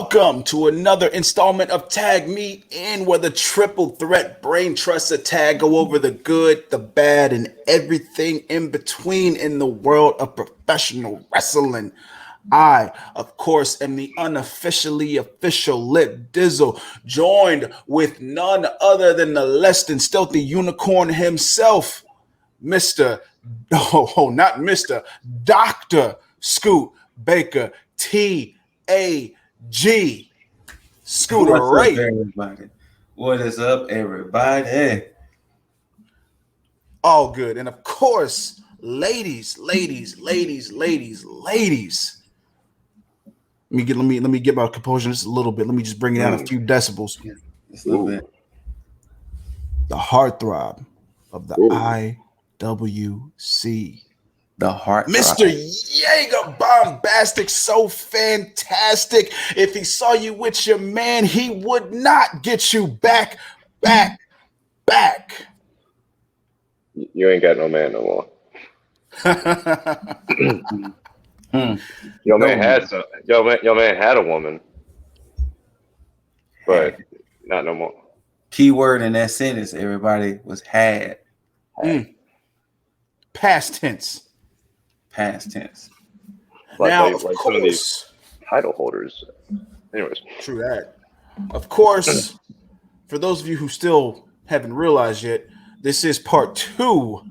Welcome to another installment of Tag Me In, where the triple threat brain trusts a tag go over the good, the bad, and everything in between in the world of professional wrestling. I, of course, am the unofficially official Lip Dizzle, joined with none other than the less than stealthy unicorn himself, Mr. not Mr. Dr. Scoot Baker, T.A.G. ScooterRay. What is up, everybody? All good. And of course, ladies. Let me get my composure just a little bit. Let me just bring it down a few decibels. Yeah, just a little bit. The heartthrob of the IWC. The heart, Mr. Jaeger Bombastic, so fantastic. If he saw you with your man, he would not get you back. You ain't got no man no more. Your man had a woman, but not no more. Key word in that sentence, everybody, was had. Past tense. Now, of course, some of these title holders. Anyways, true that. Of course, for those of you who still haven't realized yet, this is part 2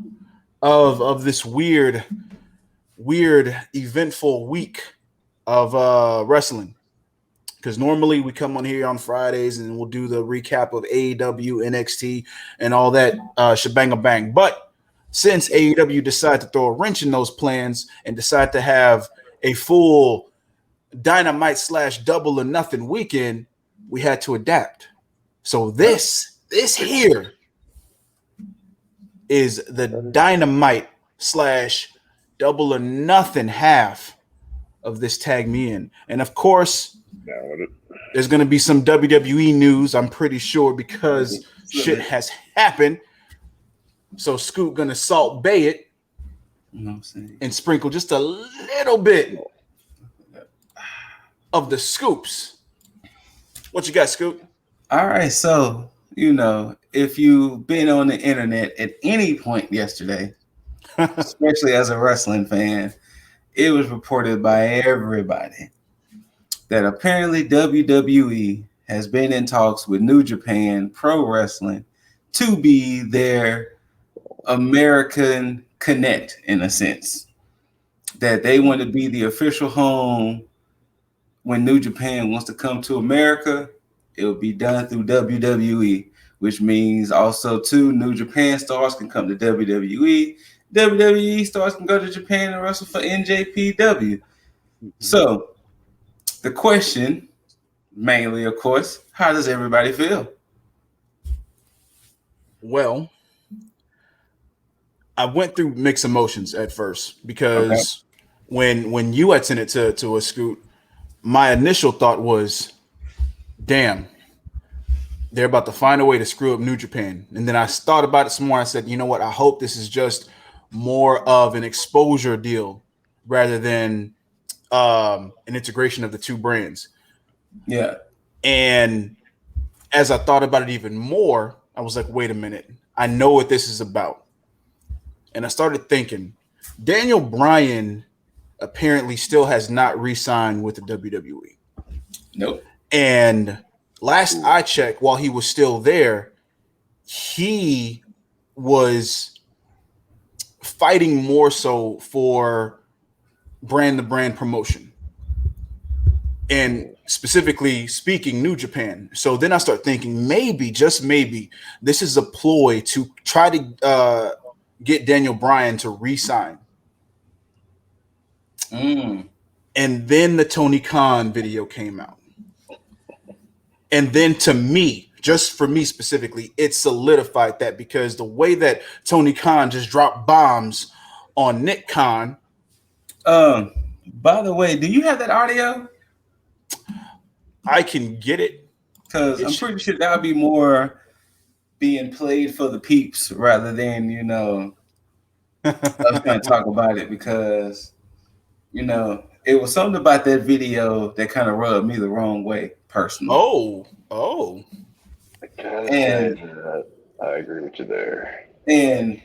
of this weird, eventful week of wrestling. Because normally we come on here on Fridays and we'll do the recap of AEW, NXT, and all that shebang-a-bang. But since AEW decided to throw a wrench in those plans and decide to have a full Dynamite / Double or Nothing weekend, we had to adapt. So this here is the Dynamite / Double or Nothing half of this Tag Me In. And of course, there's going to be some WWE news, I'm pretty sure, because shit has happened. So Scoot gonna Salt Bay it, and sprinkle just a little bit of the scoops. What you got, Scoot? All right, so if you've been on the internet at any point yesterday, especially as a wrestling fan, it was reported by everybody that apparently WWE has been in talks with New Japan Pro Wrestling to be their American Connect, in a sense, that they want to be the official home when New Japan wants to come to America. It will be done through WWE, which means also too New Japan stars can come to WWE. WWE stars can go to Japan and wrestle for NJPW. So the question, mainly, of course, how does everybody feel? Well, I went through mixed emotions at first because when you had sent it to a Scoot, my initial thought was, damn, they're about to find a way to screw up New Japan. And then I thought about it some more. I said, you know what? I hope this is just more of an exposure deal rather than an integration of the two brands. Yeah. And as I thought about it even more, I was like, wait a minute. I know what this is about. And I started thinking, Daniel Bryan apparently still has not re-signed with the WWE. Nope. And last I checked, while he was still there, he was fighting more so for brand-to-brand promotion. And specifically speaking, New Japan. So then I start thinking, maybe, just maybe, this is a ploy to try to get Daniel Bryan to re-sign. And then the Tony Khan video came out. And then to me, just for me specifically, it solidified that, because the way that Tony Khan just dropped bombs on Nick Khan. By the way, do you have that audio? I can get it. Because I'm pretty sure that would be more being played for the peeps rather than, us going to talk about it, because, it was something about that video that kind of rubbed me the wrong way personally. Oh. And I agree with you there. And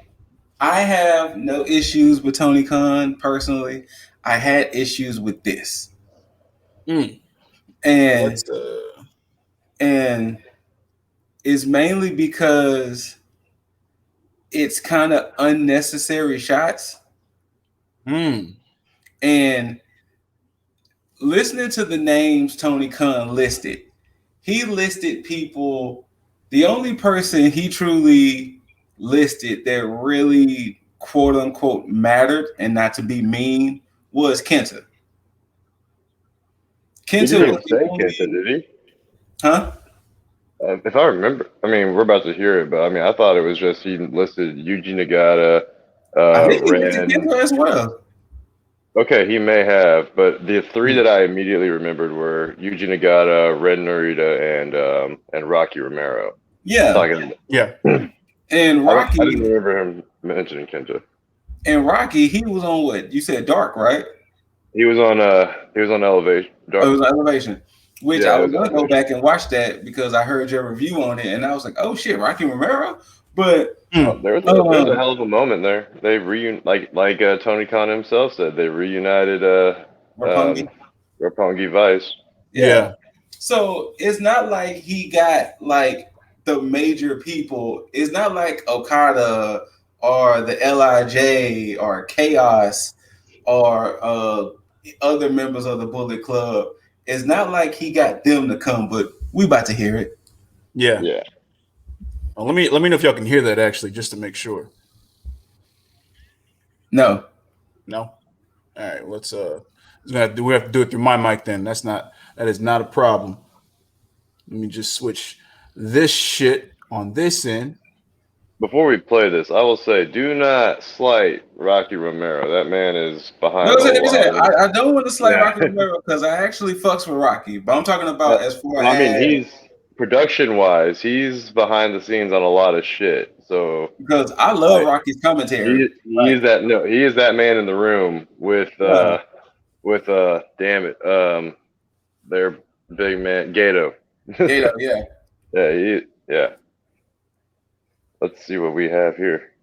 I have no issues with Tony Khan personally. I had issues with this. And it's mainly because it's kind of unnecessary shots. And listening to the names Tony Khan listed, he listed people. The only person he truly listed that really quote unquote mattered, and not to be mean, was Kenta. He didn't even say Kenta, did he? Huh? If I remember, I mean, we're about to hear it, but I mean, I thought it was just he listed Yuji Nagata, I think he listed Kenta as well. Okay, he may have, but the three that I immediately remembered were Yuji Nagata, Ren Narita, and Rocky Romero. Yeah. And Rocky, I didn't remember him mentioning Kenta. And Rocky, he was on what? You said Dark, right? He was on Elevation. Dark. Oh, it was Elevation. Which I was gonna go back and watch that because I heard your review on it, and I was like, "Oh shit, Rocky Romero!" But there was a hell of a moment there. They like Tony Khan himself said, they reunited Roppongi Vice. Yeah. So it's not like he got like the major people. It's not like Okada or the LIJ or Chaos or other members of the Bullet Club. It's not like he got them to come, but we about to hear it. Yeah. Well, let me know if y'all can hear that actually, just to make sure. No. All right. we have to do it through my mic then. That is not a problem. Let me just switch this shit on this end. Before we play this, I will say, do not slight Rocky Romero. That man is behind I don't want to slight Rocky Romero because I actually fucks with Rocky, but I'm talking about as far as... I mean, he's production-wise, he's behind the scenes on a lot of shit. So because I love Rocky's commentary. He is that man in the room with their big man Gato. Gato, yeah. Yeah. Let's see what we have here.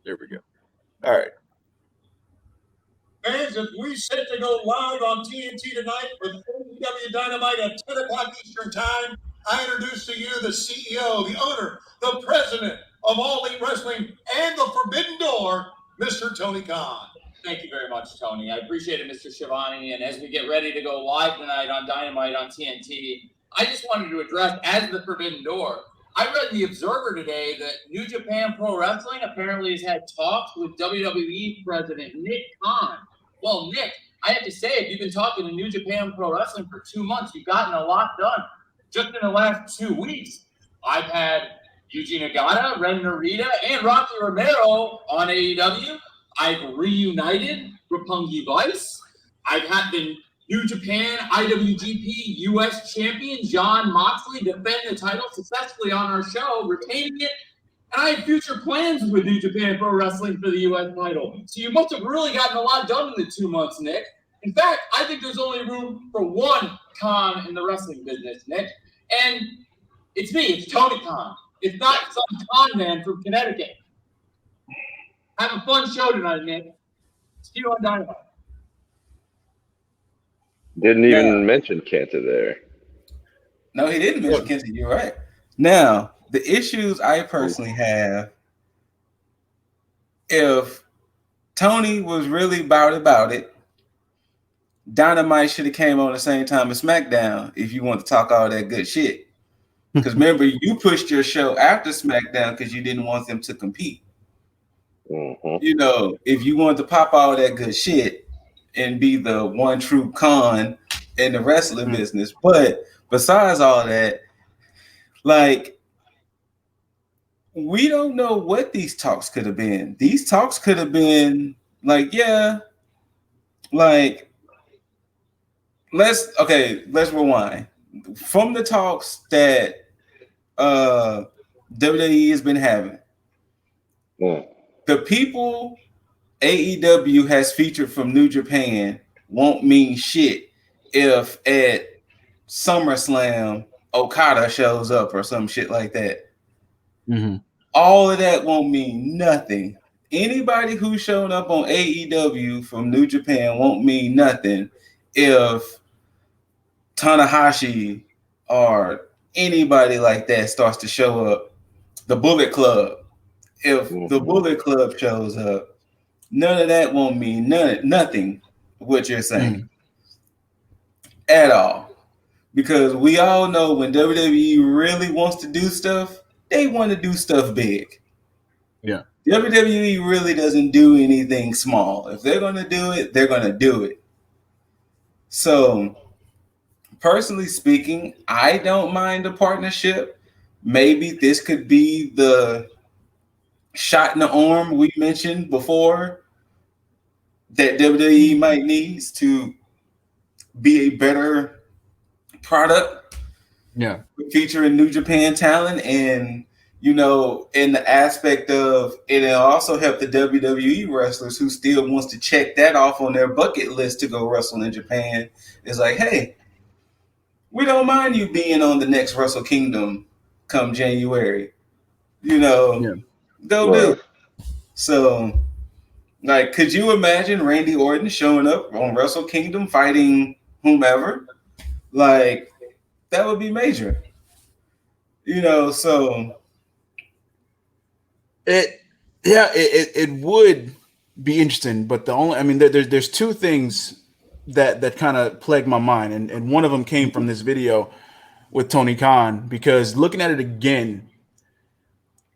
There we go. All right. Fans, if we set to go live on TNT tonight with AEW Dynamite at 10 o'clock Eastern Time, I introduce to you the CEO, the owner, the president of All Elite Wrestling and the Forbidden Door, Mr. Tony Khan. Thank you very much, Tony. I appreciate it, Mr. Schiavone. And as we get ready to go live tonight on Dynamite on TNT, I just wanted to address, as the Forbidden Door, I read in the Observer today that New Japan Pro Wrestling apparently has had talks with WWE President Nick Khan. Well, Nick, I have to say, if you've been talking to New Japan Pro Wrestling for 2 months, you've gotten a lot done. Just in the last 2 weeks, I've had Yuji Nagata, Ren Narita, and Rocky Romero on AEW. I've reunited Roppongi Vice. I've had the New Japan IWGP US champion Jon Moxley defend the title successfully on our show, retaining it. And I have future plans with New Japan Pro Wrestling for the US title. So you must have really gotten a lot done in the 2 months, Nick. In fact, I think there's only room for one Khan in the wrestling business, Nick. And it's me, it's Tony Khan. It's not some con man from Connecticut. Have a fun show tonight, Nick. See you on Dynamite. Didn't even mention Kenta there. No, he didn't mention Kenta. You're right. Now, the issues I personally have, if Tony was really about it, Dynamite should have came on the same time as SmackDown if you want to talk all that good shit. Because remember, you pushed your show after SmackDown because you didn't want them to compete. Mm-hmm. You know, if you wanted to pop all that good shit and be the one true con in the wrestling business. But besides all that, like, we don't know what these talks could have been. These talks could have been like, let's rewind. From the talks that WWE has been having. Mm. The people AEW has featured from New Japan won't mean shit if at SummerSlam Okada shows up or some shit like that. Mm-hmm. All of that won't mean nothing. Anybody who's showing up on AEW from New Japan won't mean nothing if Tanahashi or anybody like that starts to show up. The Bullet Club, if the Bullet Club shows up, none of that won't mean nothing. What you're saying at all, because we all know when WWE really wants to do stuff, they want to do stuff big. Yeah. WWE really doesn't do anything small. If they're going to do it, they're going to do it. So, personally speaking, I don't mind a partnership. Maybe this could be the shot in the arm we mentioned before that WWE might needs to be a better product. Yeah. Featuring New Japan talent, and in the aspect of it'll also help the WWE wrestlers who still wants to check that off on their bucket list to go wrestle in Japan. It's like, hey, we don't mind you being on the next Wrestle Kingdom come January. Go do it. So, like, could you imagine Randy Orton showing up on Wrestle Kingdom fighting whomever? Like, that would be major. So it would be interesting, but there's two things that kind of plague my mind, and one of them came from this video with Tony Khan, because looking at it again,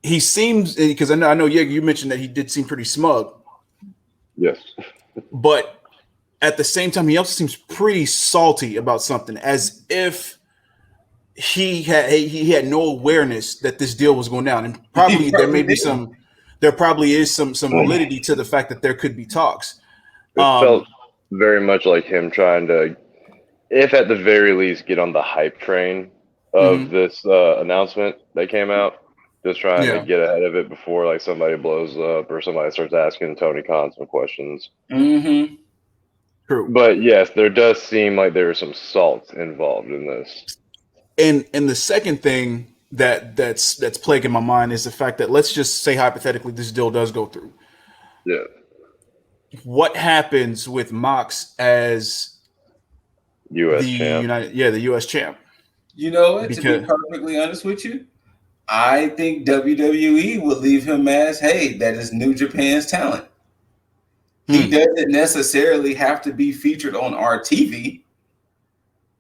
he seems, because I know you mentioned that he did seem pretty smug. Yes. But at the same time, he also seems pretty salty about something, as if he had no awareness that this deal was going down. And probably there probably is some validity to the fact that there could be talks. It felt very much like him trying to, if at the very least, get on the hype train of this announcement that came out. Just trying to get ahead of it before like somebody blows up or somebody starts asking Tony Khan some questions. Mm-hmm. True. But yes, there does seem like there is some salt involved in this. And the second thing that's plaguing my mind is the fact that, let's just say hypothetically this deal does go through. Yeah. What happens with Mox as U.S. the champ? the U.S. champ? You know what? To be perfectly honest with you, I think WWE would leave him as, hey, that is New Japan's talent. He doesn't necessarily have to be featured on our TV.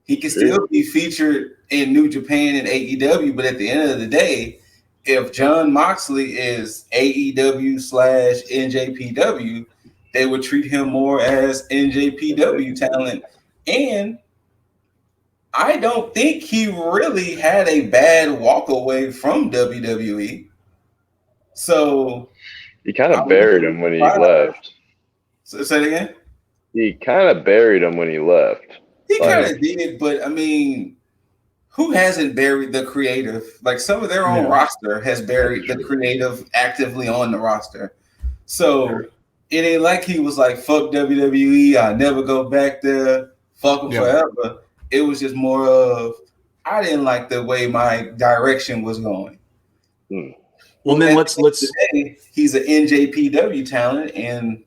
He can still be featured in New Japan and AEW, but at the end of the day, if Jon Moxley is AEW/NJPW, they would treat him more as NJPW talent. And I don't think he really had a bad walk away from WWE. So he kind of buried him when he left. So, say it again? He kind of buried him when he left. He kind of did, but I mean, who hasn't buried the creative? Like, some of their own roster has buried the creative actively on the roster. So it ain't like he was like, fuck WWE, I'll never go back there, fuck them forever. It was just more of, I didn't like the way my direction was going. Well, then let's today, he's an NJPW talent, and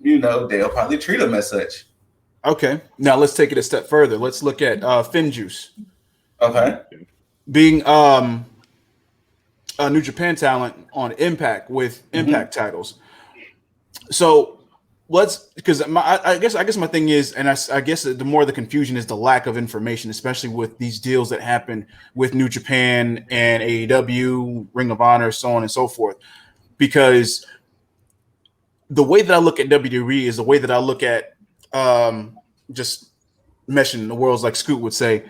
they'll probably treat him as such. Okay, now let's take it a step further. Let's look at FinJuice. Okay, being a New Japan talent on Impact with Impact titles. So because I guess my thing is, and I guess the more the confusion is the lack of information, especially with these deals that happen with New Japan and AEW, Ring of Honor, so on and so forth. Because the way that I look at WWE is the way that I look at just meshing the worlds, like Scoot would say.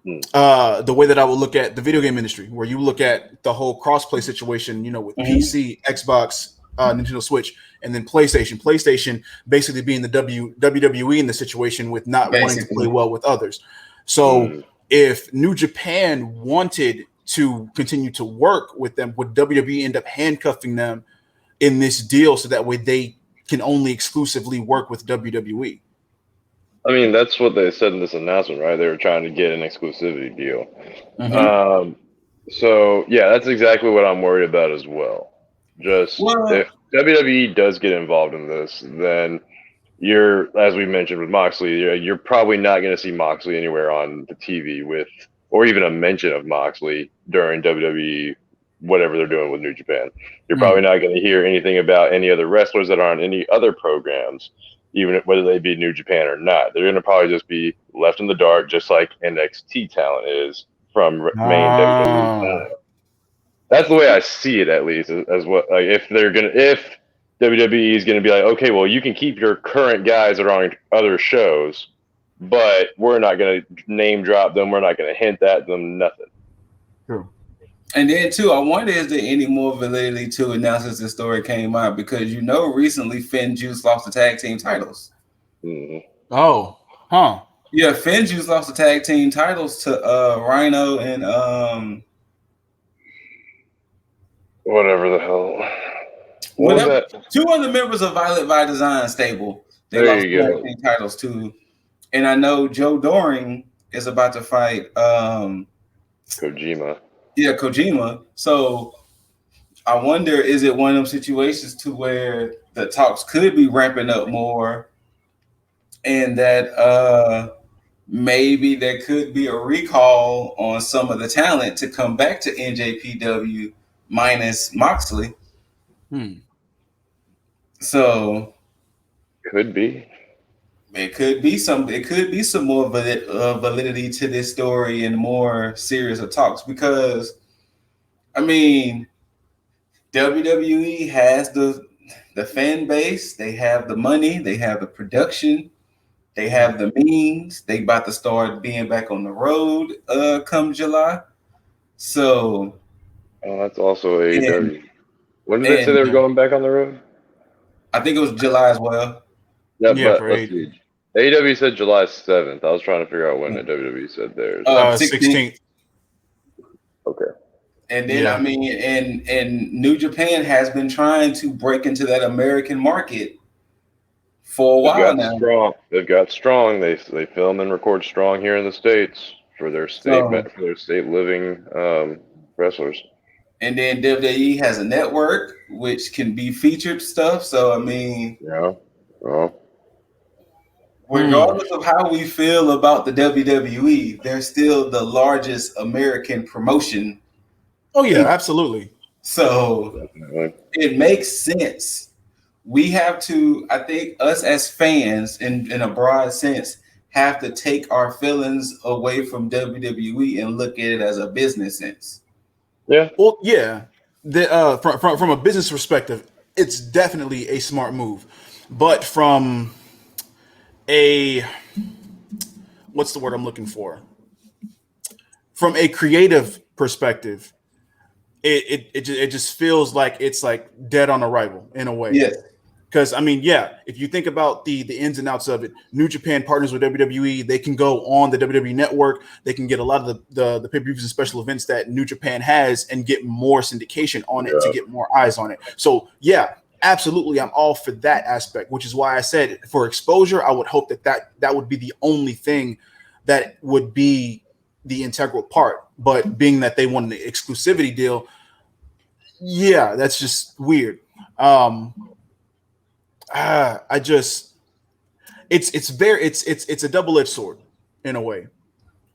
The way that I would look at the video game industry, where you look at the whole crossplay situation, with PC, Xbox, Nintendo Switch, and then PlayStation. PlayStation basically being the WWE in the situation with not wanting to play well with others. So if New Japan wanted to continue to work with them? Would WWE end up handcuffing them in this deal so that way they can only exclusively work with WWE? I mean, that's what they said in this announcement, right? They were trying to get an exclusivity deal. So yeah, that's exactly what I'm worried about as well. Just if WWE does get involved in this, then as we mentioned with Moxley, you're probably not going to see Moxley anywhere on the TV or even a mention of Moxley during WWE, whatever they're doing with New Japan. You're probably not going to hear anything about any other wrestlers that are on any other programs, even whether they be New Japan or not. They're going to probably just be left in the dark, just like NXT talent is from main WWE talent. That's the way I see it, at least, as what, like, if WWE is going to be like, okay, well, you can keep your current guys that are on other shows, but we're not going to name drop them. We're not going to hint at them, nothing. True. And then, too, I wonder, is there any more validity to announce this story came out? Because, recently Finn Juice lost the tag team titles. Mm-hmm. Oh, huh. Yeah, Finn Juice lost the tag team titles to Rhino and whatever the hell. Two other members of Violet by Design stable. They there lost you the go. tag team titles too. And I know Joe Doring is about to fight Kojima. Yeah, Kojima. So I wonder, is it one of them situations to where the talks could be ramping up more, and that maybe there could be a recall on some of the talent to come back to NJPW minus Moxley. So could be. It could be some more validity to this story and more serious of talks, because I mean, WWE has the fan base, they have the money, they have the production, they have the means. They about to start being back on the road come July. So that's also AEW. When did they say they were going back on the road? I think it was July as well. Yeah, but let's see. AEW said July 7th. I was trying to figure out when the WWE said theirs. 16th. Okay. And then I mean, and New Japan has been trying to break into that American market for a while now. They've got strong. They film and record strong here in the States for their state living wrestlers. And then WWE has a network which can be featured stuff. So I mean, regardless of how we feel about the WWE, they're still the largest American promotion. Oh yeah, absolutely. So it makes sense. We have to, I think, us as fans, in a broad sense, have to take our feelings away from WWE and look at it as a business sense. Yeah. Well, yeah. From a business perspective, it's definitely a smart move. But from what's the word I'm looking for? From a creative perspective, it just feels like it's like dead on arrival in a way. Yes. Because I mean, if you think about the ins and outs of it, New Japan partners with WWE. They can go on the WWE network. They can get a lot of the pay-per-views and special events that New Japan has and get more syndication on it to get more eyes on it. So yeah, absolutely, I'm all for that aspect, which is why I said for exposure, I would hope that would be the only thing that would be the integral part. But being that they wanted an exclusivity deal, yeah, that's just weird. It's a double-edged sword in a way.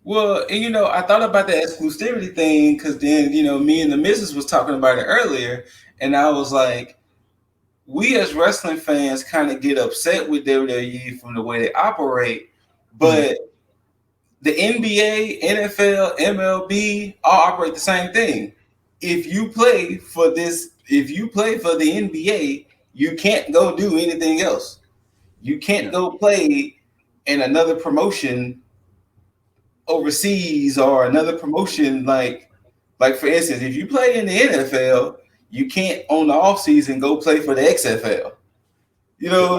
Well, and I thought about the exclusivity thing because then me and the missus was talking about it earlier, and I was like, we as wrestling fans kind of get upset with WWE from the way they operate, but the NBA, NFL, MLB all operate the same thing. If you play for the NBA, you can't go do anything else. You can't go play in another promotion overseas or another promotion like for instance, if you play in the NFL, you can't on the off season go play for the XFL.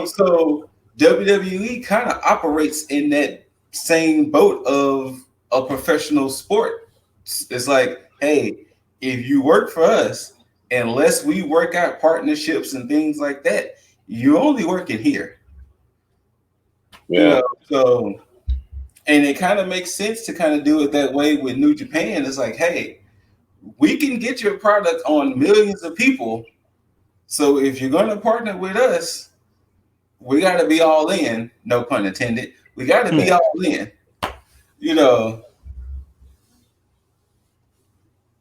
So WWE kind of operates in that same boat of a professional sport. It's like hey, if you work for us, unless we work out partnerships and things like that, you're only working here. Yeah. You know, so, and it kind of makes sense to kind of do it that way with New Japan. It's like, hey, we can get your product on millions of people. So if you're going to partner with us, we got to be all in. No pun intended. We got to be all in. You know,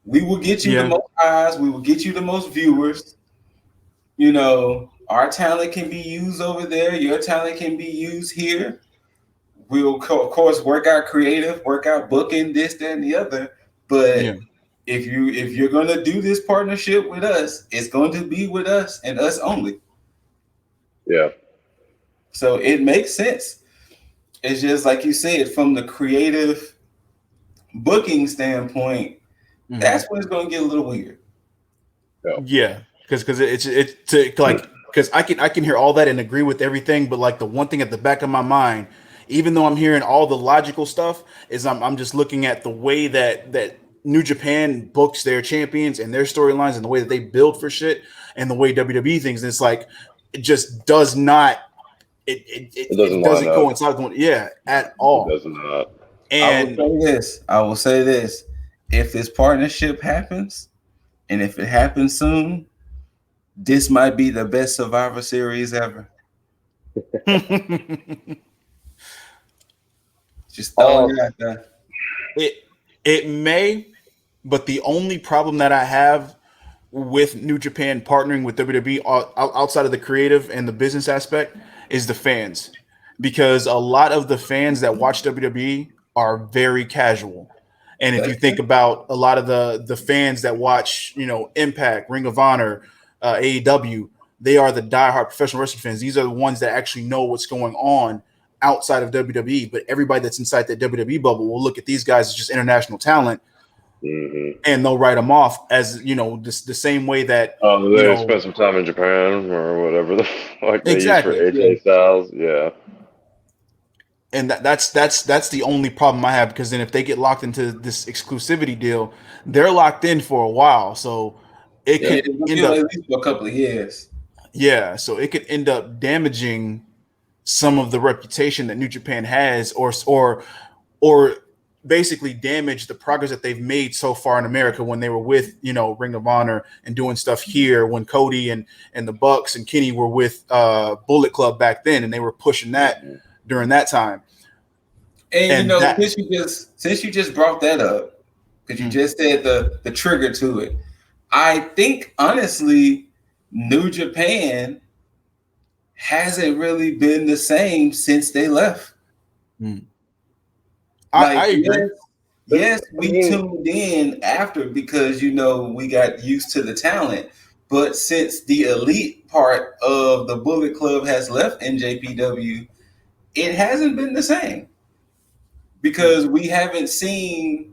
we will get you the most eyes. We will get you the most viewers. You know, our talent can be used over there. Your talent can be used here. We'll, of course, work out creative, work out booking, this, that, and the other. But if you're going to do this partnership with us, it's going to be with us and us only. Yeah. So it makes sense. It's just like you said, from the creative booking standpoint, that's when it's going to get a little weird. Yeah, because I can hear all that and agree with everything, but like the one thing at the back of my mind, even though I'm hearing all the logical stuff, is I'm just looking at the way that New Japan books their champions and their storylines and the way that they build for shit and the way WWE thinks. And it's like it just does not. It doesn't coincide with at all. It does not. And I will say this: if this partnership happens, and if it happens soon, this might be the best Survivor Series ever. Just throwing it out there. It may, but the only problem that I have with New Japan partnering with WWE outside of the creative and the business aspect is the fans, because a lot of the fans that watch WWE are very casual. And if you think about a lot of the fans that watch, Impact, Ring of Honor, AEW, they are the diehard professional wrestling fans. These are the ones that actually know what's going on outside of WWE. But everybody that's inside that WWE bubble will look at these guys as just international talent, and they'll write them off as the same way that they spent some time in Japan or whatever the fuck they use for AJ Styles. Yeah. And that's the only problem I have, because then if they get locked into this exclusivity deal, they're locked in for a while. So it could end up at least for a couple of years. Yeah, so it could end up damaging some of the reputation that New Japan has, or basically damage the progress that they've made so far in America when they were with Ring of Honor and doing stuff here, when Cody and the Bucks and Kenny were with Bullet Club back then, and they were pushing that during that time. And since you just brought that up, because you just said the trigger to it, I think honestly New Japan hasn't really been the same since they left. I agree. Yes, we tuned in after because we got used to the talent, but since the elite part of the Bullet Club has left NJPW, it hasn't been the same, because we haven't seen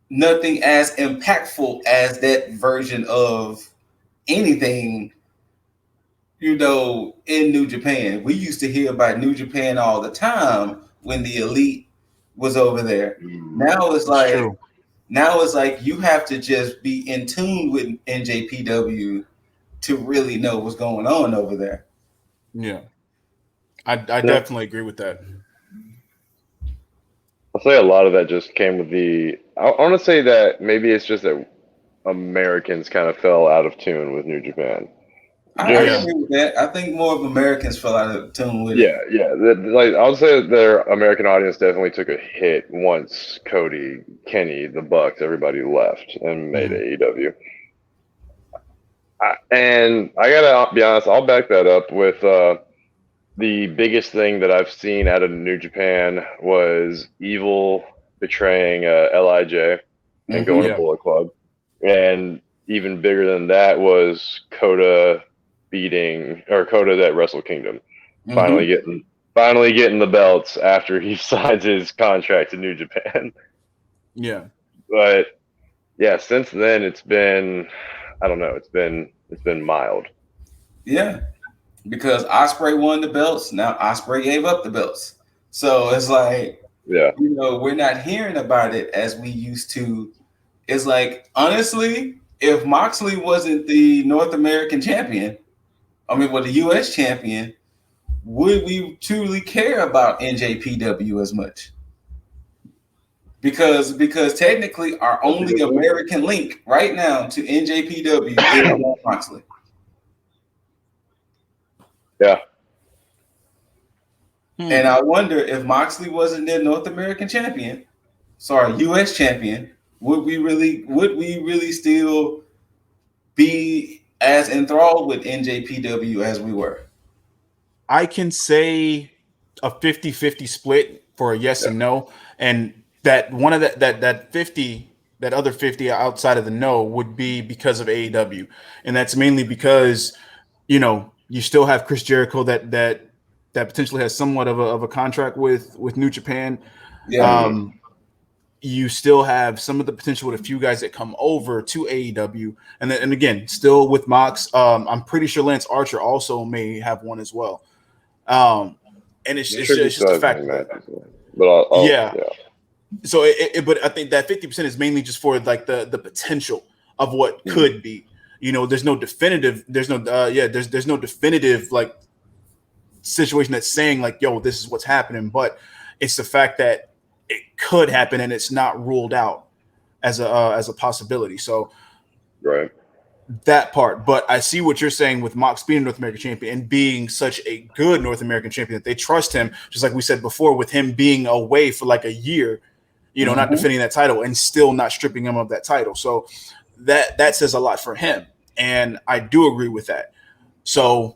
nothing as impactful as that version of anything, in New Japan. We used to hear about New Japan all the time when the elite was over there. Now it's like you have to just be in tune with NJPW to really know what's going on over there. Yeah. I definitely agree with that. I'll say a lot of that just came with I want to say that maybe it's just that Americans kind of fell out of tune with New Japan. I agree with that. I think more of Americans fell out of tune with it. Yeah. I would say that their American audience definitely took a hit once Cody, Kenny, the Bucks, everybody left and made AEW. And I gotta be honest, I'll back that up with the biggest thing that I've seen out of New Japan was Evil betraying LIJ and going to Bullet Club. And even bigger than that was Kota at Wrestle Kingdom. Finally getting the belts after he signs his contract to New Japan. Yeah. But yeah, since then it's been, I don't know, it's been mild. Yeah. Because Ospreay won the belts. Now Ospreay gave up the belts. So it's like, we're not hearing about it as we used to is like, honestly, if Moxley wasn't the North American champion, the US champion, would we truly care about NJPW as much? Because technically our only American link right now to NJPW is Jon Moxley. Yeah. And I wonder if Moxley wasn't their North American champion, US champion, would we really still be as enthralled with NJPW as we were? I can say a 50-50 split for a yes and no. And that one of that 50, that other 50 outside of the no would be because of AEW. And that's mainly because, you still have Chris Jericho that potentially has somewhat of a contract with New Japan. Yeah. You still have some of the potential with a few guys that come over to AEW. And again, still with Mox, I'm pretty sure Lance Archer also may have one as well. And it's just a fact. Yeah. So, but I think that 50% is mainly just for like the potential of what could be. There's no definitive. There's no definitive like situation that's saying like, yo, this is what's happening. But it's the fact that it could happen and it's not ruled out as a possibility. So, right. That part, but I see what you're saying with Mox being North American champion and being such a good North American champion that they trust him, just like we said before, with him being away for like a year, not defending that title and still not stripping him of that title. So that says a lot for him, and I do agree with that. So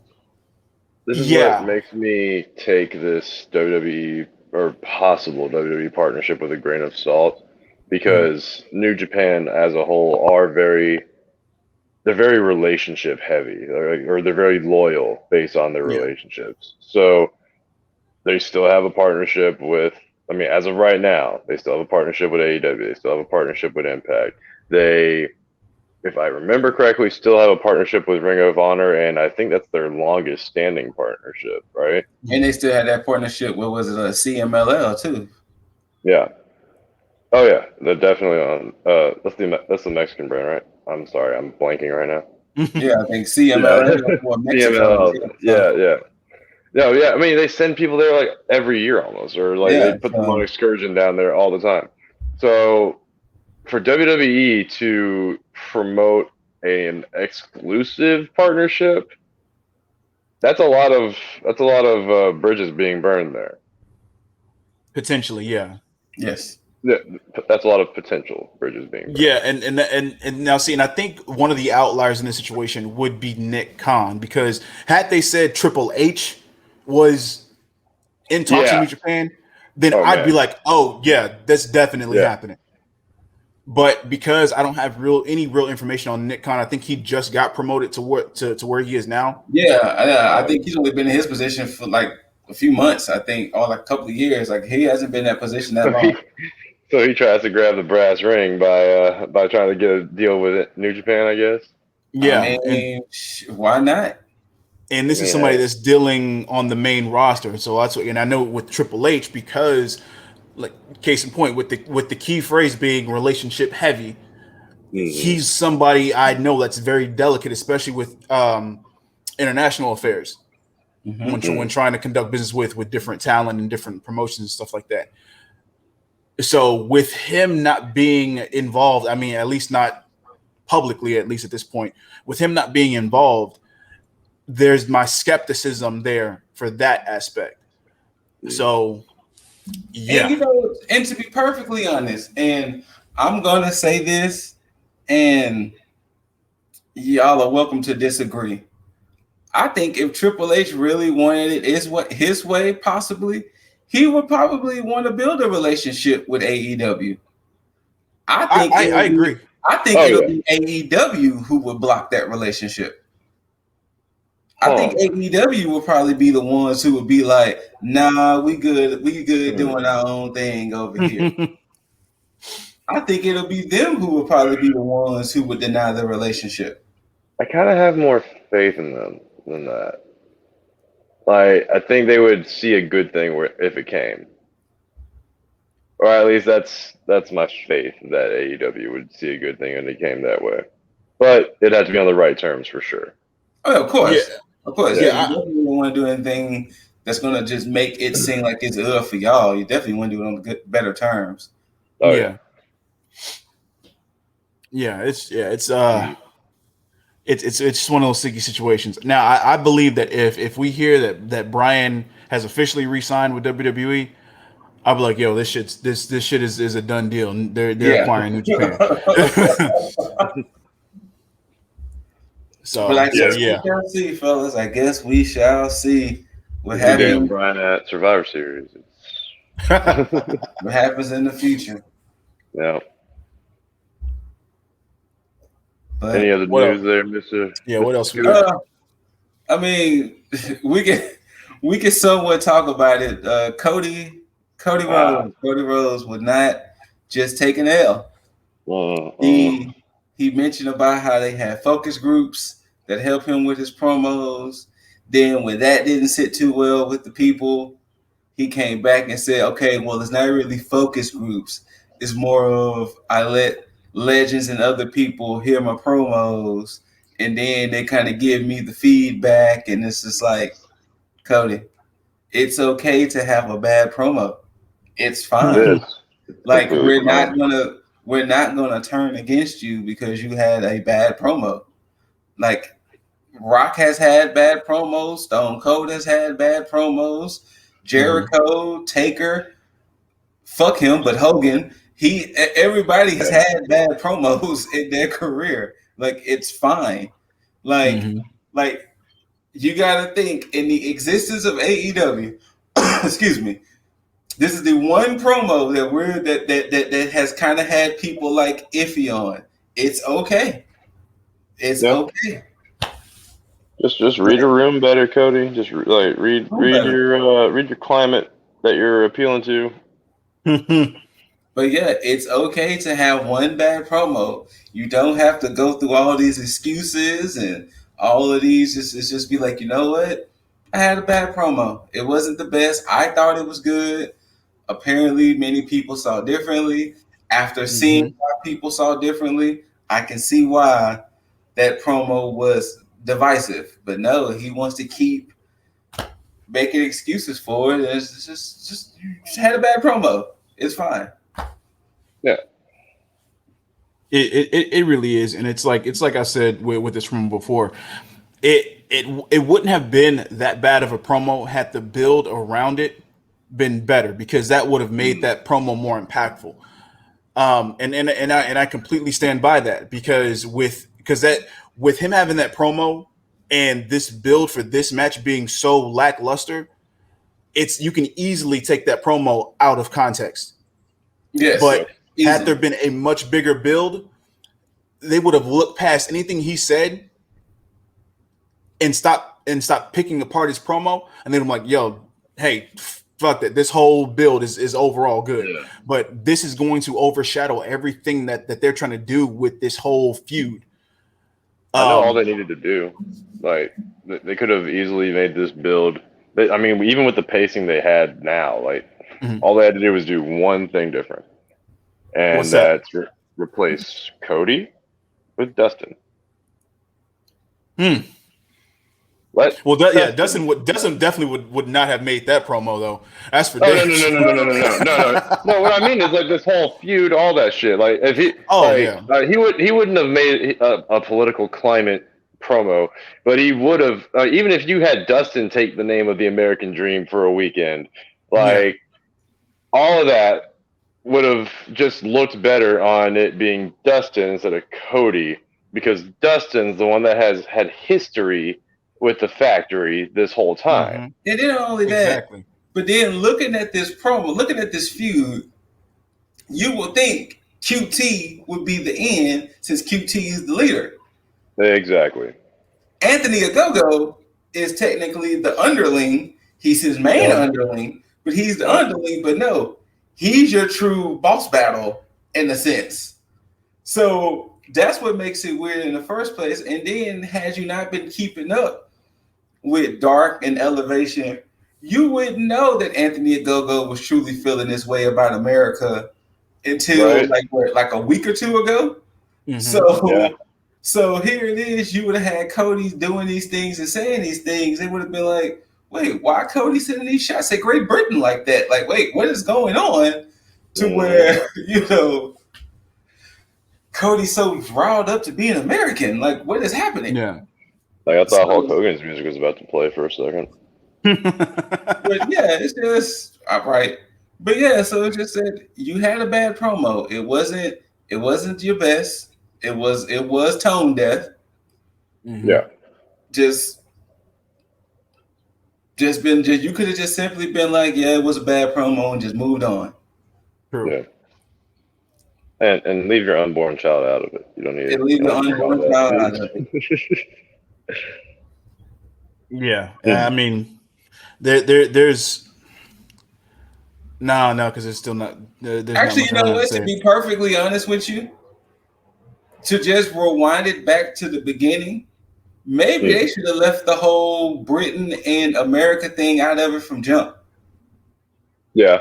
this is what makes me take this WWE or possible WWE partnership with a grain of salt, because New Japan as a whole are they're very relationship heavy, or they're very loyal based on their relationships. So they still have a partnership with, as of right now, they still have a partnership with AEW. They still have a partnership with Impact. They, if I remember correctly, still have a partnership with Ring of Honor, and I think that's their longest standing partnership, right? And they still had that partnership with, was it a CMLL too? Yeah. Oh yeah, they're definitely on. That's the Mexican brand, right? I'm sorry, I'm blanking right now. Yeah, I think CMLL. CMLL. Yeah. They send people there like every year almost, or like they put them on excursion down there all the time. So for WWE to promote an exclusive partnership, that's a lot of bridges being burned there. Potentially, yeah. Yes. Yeah, that's a lot of potential bridges being burned. Yeah, and now see, and I think one of the outliers in this situation would be Nick Khan, because had they said Triple H was in talks in New Japan, then I'd be like, oh yeah, that's definitely happening. But because I don't have any real information on Nick Khan, I think he just got promoted to where he is now. Yeah, I think he's only been in his position for like a few months. I think, or like a couple of years. Like he hasn't been in that position that long. So he tries to grab the brass ring by trying to get a deal with New Japan, I guess. Yeah, why not? And this is somebody that's dealing on the main roster, so that's what. And I know with Triple H, because, like, case in point, with the key phrase being relationship heavy, he's somebody I know that's very delicate, especially with international affairs, when trying to conduct business with different talent and different promotions and stuff like that. So with him not being involved, at least not publicly, at least at this point, with him not being involved, there's my skepticism there for that aspect. So, yeah. And to be perfectly honest, and I'm going to say this, and y'all are welcome to disagree. I think if Triple H really wanted it his way, possibly, he would probably want to build a relationship with AEW. I agree. I think it'll be AEW who would block that relationship. I think AEW will probably be the ones who would be like, nah, we good doing our own thing over here. I think it'll be them who will probably be the ones who would deny the relationship. I kind of have more faith in them than that. Like, I think they would see a good thing if it came. Or at least that's my faith that AEW would see a good thing and it came that way. But it has to be on the right terms for sure. Oh, of course. Yeah. Of course. Yeah, Yeah, you definitely don't want to do anything that's going to just make it seem like it's for y'all. You definitely want to do it on better terms. Oh, yeah. It's just one of those sticky situations. Now, I believe that if we hear that Brian has officially re-signed with WWE, I'll be like, yo, this shit is a done deal. They're acquiring New Japan. So, but I guess yeah. we shall see, fellas. I guess we shall see what Damn happens. Brian at Survivor Series. What happens in the future. Yeah. But any other news there, Mr.? Yeah, what else we got? I mean, we can somewhat talk about it. Cody Rhodes would not just take an L. He mentioned about how they had focus groups that help him with his promos. Then when that didn't sit too well with the people, he came back and said, okay, well, it's not really focus groups. It's more of I let legends and other people hear my promos, and then they kind of give me the feedback, and it's just like, Cody, it's okay to have a bad promo. It's fine. Like we're not gonna turn against you because you had a bad promo. Like Rock has had bad promos, Stone Cold has had bad promos, Jericho, Taker, fuck him, but Hogan, everybody has had bad promos in their career. Like it's fine. Like you gotta think in the existence of AEW, excuse me. This is the one promo that has kind of had people like iffy on. It's okay. It's okay. Just read your room better, Cody. Just like read your climate that you're appealing to. But yeah, it's okay to have one bad promo. You don't have to go through all these excuses and all of these. Just be like, you know what? I had a bad promo. It wasn't the best. I thought it was good. Apparently, many people saw differently. After seeing why people saw differently, I can see why that promo was divisive. But no, he wants to keep making excuses for it. It's just you just had a bad promo. It's fine. Yeah. It really is, and it's like I said with this promo before. It wouldn't have been that bad of a promo had the build around it been better, because that would have made that promo more impactful. And I completely stand by that, because with him having that promo and this build for this match being so lackluster, you can easily take that promo out of context. Yes, but had there been a much bigger build, they would have looked past anything he said and stop picking apart his promo, and then I'm like, yo, hey, fuck that. This whole build is overall good. Yeah. But this is going to overshadow everything that they're trying to do with this whole feud. I know all they needed to do. Like, they could have easily made this build. I mean, even with the pacing they had now, like, all they had to do was do one thing different. And that's replace Cody with Dustin. Well, Dustin definitely would not have made that promo though. That's for no. What I mean is like this whole feud, all that shit. Like if he, he wouldn't have made a political climate promo, but he would have. Even if you had Dustin take the name of the American Dream for a weekend, like all of that would have just looked better on it being Dustin instead of Cody, because Dustin's the one that has had history with the factory this whole time. And then not only that, but then looking at this promo, looking at this feud, you will think QT would be the end since QT is the leader. Exactly. Anthony Ogogo is technically the underling. He's his main underling, but he's the underling. But no, he's your true boss battle in a sense. So that's what makes it weird in the first place. And then had you not been keeping up with Dark and Elevation, you wouldn't know that Anthony Ogogo was truly feeling this way about America until like a week or two ago. Mm-hmm. So here it is. You would have had Cody doing these things and saying these things. It would have been like, wait, why Cody sending these shots at Great Britain like that? Like, wait, what is going on? To where, Cody's so riled up to be an American. Like, what is happening? Yeah. Like, I thought Hulk Hogan's music was about to play for a second. But yeah, it's just right. But yeah, so it just said you had a bad promo. It wasn't your best. It was tone deaf. Mm-hmm. Yeah. You could have just simply been like, yeah, it was a bad promo and just moved on. True. Yeah. And leave your unborn child out of it. You don't need to leave your unborn child out of it. Yeah. I mean, there's no, because it's still not. Actually, you know what? To be perfectly honest with you, to just rewind it back to the beginning, maybe they should have left the whole Britain and America thing out of it from jump. Yeah.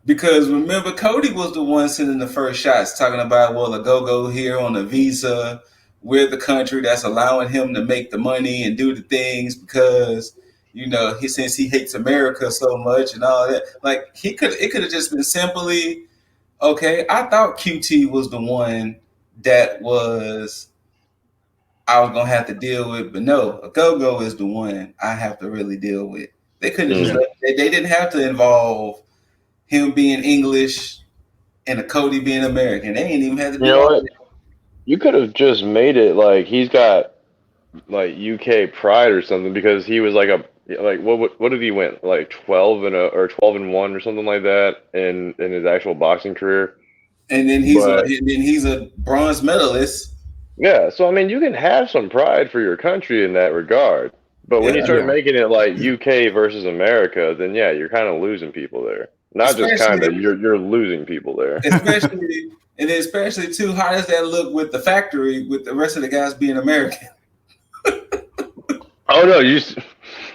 Because remember, Cody was the one sending the first shots, talking about, well, a go here on a visa. We're the country that's allowing him to make the money and do the things because, since he hates America so much and all that. Like, it could have just been simply, okay, I thought QT was the one that I was going to have to deal with, but no, a go is the one I have to really deal with. They couldn't have they didn't have to involve him being English and a Cody being American. They ain't even had to do all that. You could have just made it like he's got like UK pride or something because he was like what did he win? Like 12-1 or something like that in his actual boxing career. And then he's a bronze medalist. Yeah, so I mean you can have some pride for your country in that regard. But when you start making it like UK versus America, then yeah, you're kind of losing people there. Not just kind of, you're losing people there. Especially too, how does that look with the factory with the rest of the guys being American? Oh no,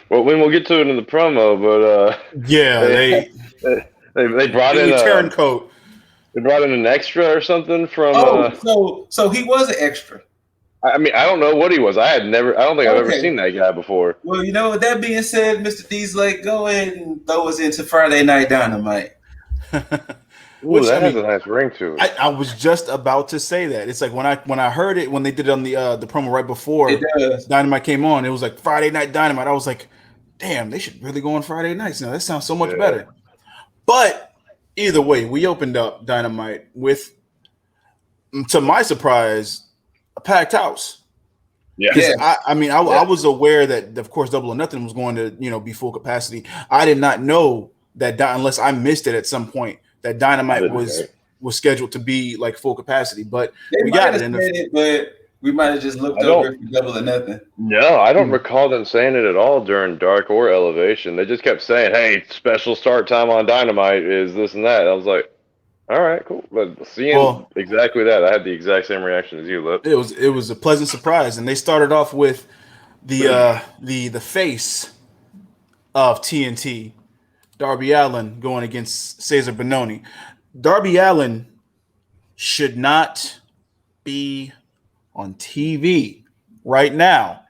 we'll get to it in the promo, but they brought in a turncoat. They brought in an extra or something from. So he was an extra. I mean, I don't know what he was. I don't think I've ever seen that guy before. Well, with that being said, Mr. Deasley, go ahead and throw us into Friday Night Dynamite. Ooh, that has a nice ring to it. I was just about to say that. It's like when I heard it when they did it on the promo right before Dynamite came on, it was like Friday Night Dynamite. I was like, damn, they should really go on Friday nights now. That sounds so much better. But either way, we opened up Dynamite with, to my surprise, a packed house. Yeah. I was aware that, of course, Double or Nothing was going to, be full capacity. I did not know that, unless I missed it at some point, that Dynamite was scheduled to be like full capacity. But we got it. But we might have just looked over for Double or Nothing. No, I don't recall them saying it at all during Dark or Elevation. They just kept saying, "Hey, special start time on Dynamite is this and that." I was like, all right, cool. But seeing exactly that, I had the exact same reaction as you, Lip. It was a pleasant surprise, and they started off with the face of TNT, Darby Allin, going against Cesar Bononi. Darby Allin should not be on TV right now.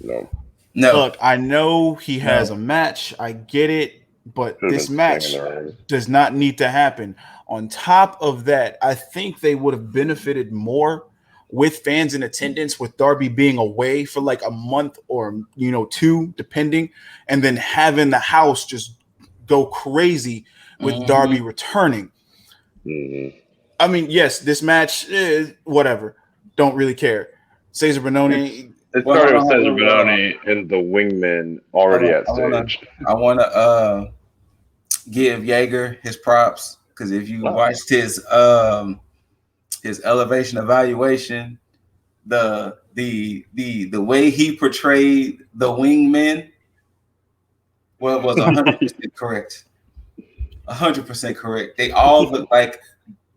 No. Look, I know he has a match. I get it, but this match does not need to happen. On top of that, I think they would have benefited more with fans in attendance, with Darby being away for like a month or 2, depending, and then having the house just go crazy with Darby returning. Mm-hmm. I mean, yes, this match, whatever. Don't really care. Cesar Bononi. It started with Cesar Bononi and the Wingmen already at stage. I want to give Jaeger his props. Because if you watched his elevation evaluation, the way he portrayed the Wingmen was 100% correct. 100% correct. They all look like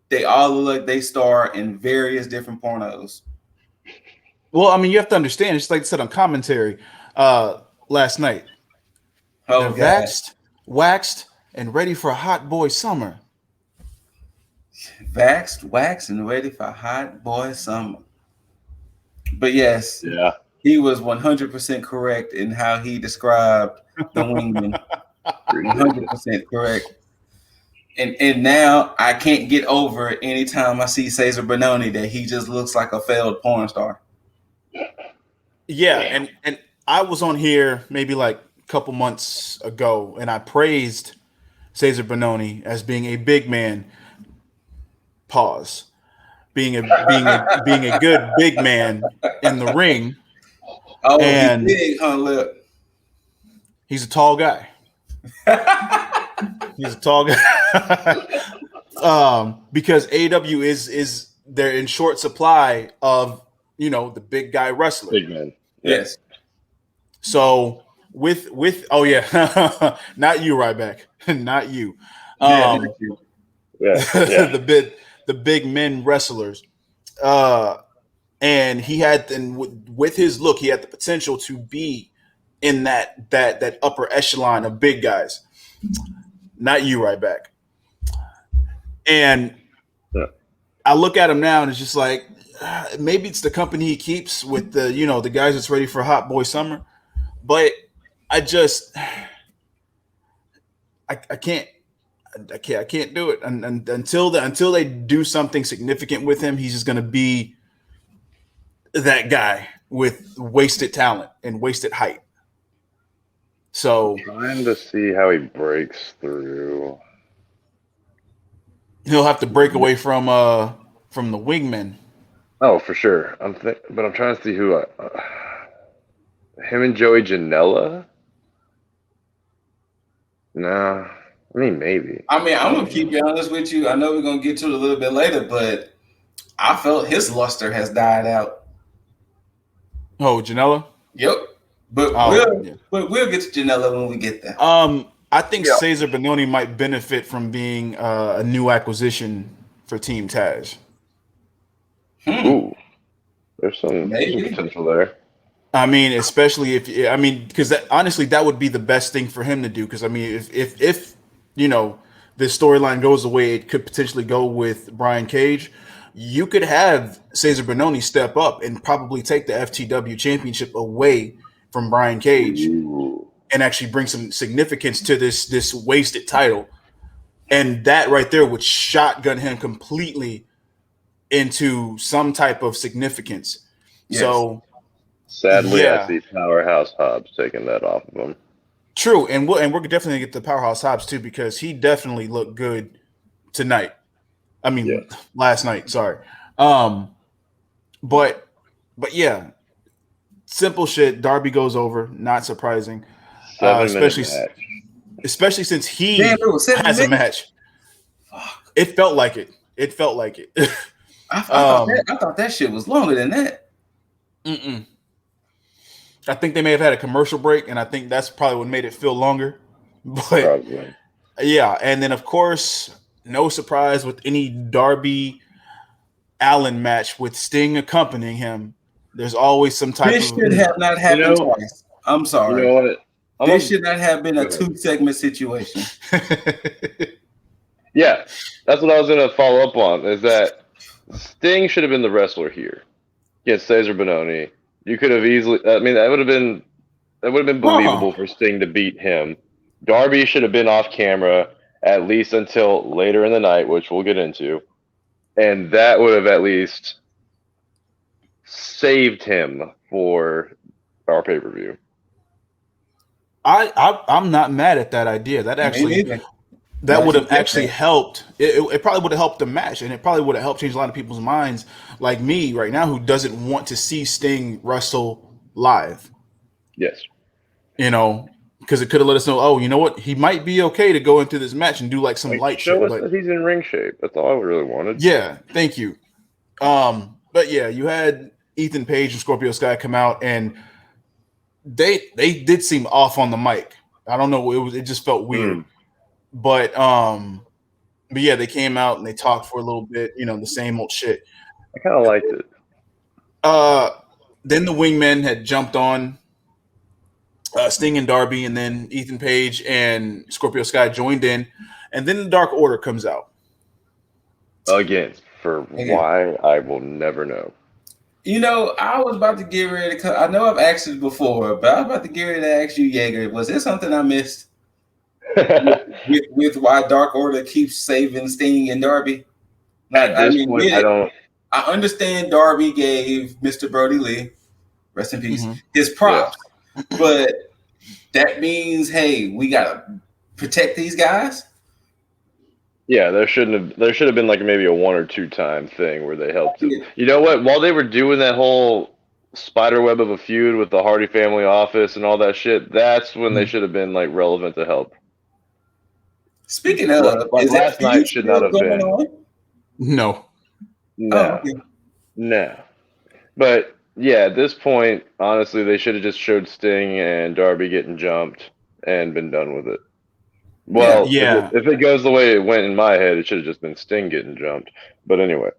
they star in various different pornos. Well, I mean, you have to understand. It's like I said on commentary last night. They're vaxxed, waxed, and ready for a hot boy summer. Vaxxed, waxed, and ready for hot boy summer. But yes, he was 100% correct in how he described the wingman. 100% correct. And now I can't get over it anytime I see Cesar Bononi that he just looks like a failed porn star. Yeah, and I was on here maybe like a couple months ago, and I praised Cesar Bononi as being a big man. Pause. Being a good big man in the ring. Oh, and he's big, huh, Lip? He's a tall guy. He's a tall guy. Because AEW is they're in short supply of the big guy wrestler. Big man. Yes. So with oh yeah, not you, Ryback. Not you. Not you. the big men wrestlers. And he had, and with his look, he had the potential to be in that upper echelon of big guys. Not you, Ryback. And I look at him now, and it's just like maybe it's the company he keeps with the guys that's ready for hot boy summer, but I can't do it until they do something significant with him. He's just going to be that guy with wasted talent and wasted height. So I'm trying to see how he breaks through. He'll have to break away from the wingmen. Oh, for sure. But I'm trying to see who. Him and Joey Janela. No, I mean maybe. I mean, I'm gonna keep you honest with you. I know we're gonna get to it a little bit later, but I felt his luster has died out. Oh, Janela? Yep. But we'll get to Janela when we get there. I think Cesar Bononi might benefit from being a new acquisition for Team T.A.G. Ooh, there's some potential there. I mean, especially because honestly, that would be the best thing for him to do. Because I mean, if this storyline goes away, it could potentially go with Brian Cage. You could have Cesar Bononi step up and probably take the FTW championship away from Brian Cage. Ooh. And actually bring some significance to this wasted title. And that right there would shotgun him completely into some type of significance. Yes. So sadly, I see Powerhouse Hobbs taking that off of him. True, and we're definitely gonna get the Powerhouse Hobbs too, because he definitely looked good tonight. I mean, last night. Sorry, but yeah, simple shit. Darby goes over, not surprising. Especially since he has a match. Fuck. It felt like it. I thought that shit was longer than that. I think they may have had a commercial break, and I think that's probably what made it feel longer. But probably. Yeah, and then of course, no surprise with any Darby Allin match with Sting accompanying him. There's always some type this should have not happened twice. I'm sorry. You know what? This should not have been a 2-segment situation. Yeah, that's what I was going to follow up on, is that Sting should have been the wrestler here against Cesar Bononi. You could have easily, I mean, that would have been believable for Sting to beat him. Darby should have been off camera at least until later in the night, which we'll get into. And that would have at least saved him for our pay-per-view. I'm not mad at that idea. That actually would have actually helped. It probably would have helped the match, and it probably would have helped change a lot of people's minds, like me right now, who doesn't want to see Sting wrestle live. Yes. Because it could have let us know, oh, you know what? He might be okay to go into this match and do like some light show shit. Us that he's in ring shape. That's all I really wanted. Yeah, thank you. But yeah, you had Ethan Page and Scorpio Sky come out, and they did seem off on the mic. I don't know. It just felt weird. But yeah, they came out and they talked for a little bit, the same old shit. I kind of liked it. Then the wingmen had jumped on Sting and Darby, and then Ethan Page and Scorpio Sky joined in, and then the Dark Order comes out. Again, why, I will never know. You know, I was about to get ready to. I know I've asked it before, but I was about to get ready to ask you, Jaeger. Was there something I missed with why Dark Order keeps saving Sting and Darby? Like, At this point, I don't. I understand Darby gave Mr. Brody Lee, rest in peace, his props, but that means, hey, we gotta protect these guys. Yeah, there should have been like maybe a 1 or 2 time thing where they helped him. You know what? While they were doing that whole spider web of a feud with the Hardy family office and all that shit, that's when they should have been like relevant to help. Speaking of, like last night should not have been. No. No. But yeah, at this point, honestly, they should have just showed Sting and Darby getting jumped and been done with it. Well, if it goes the way it went in my head, it should have just been Sting getting jumped. But anyway,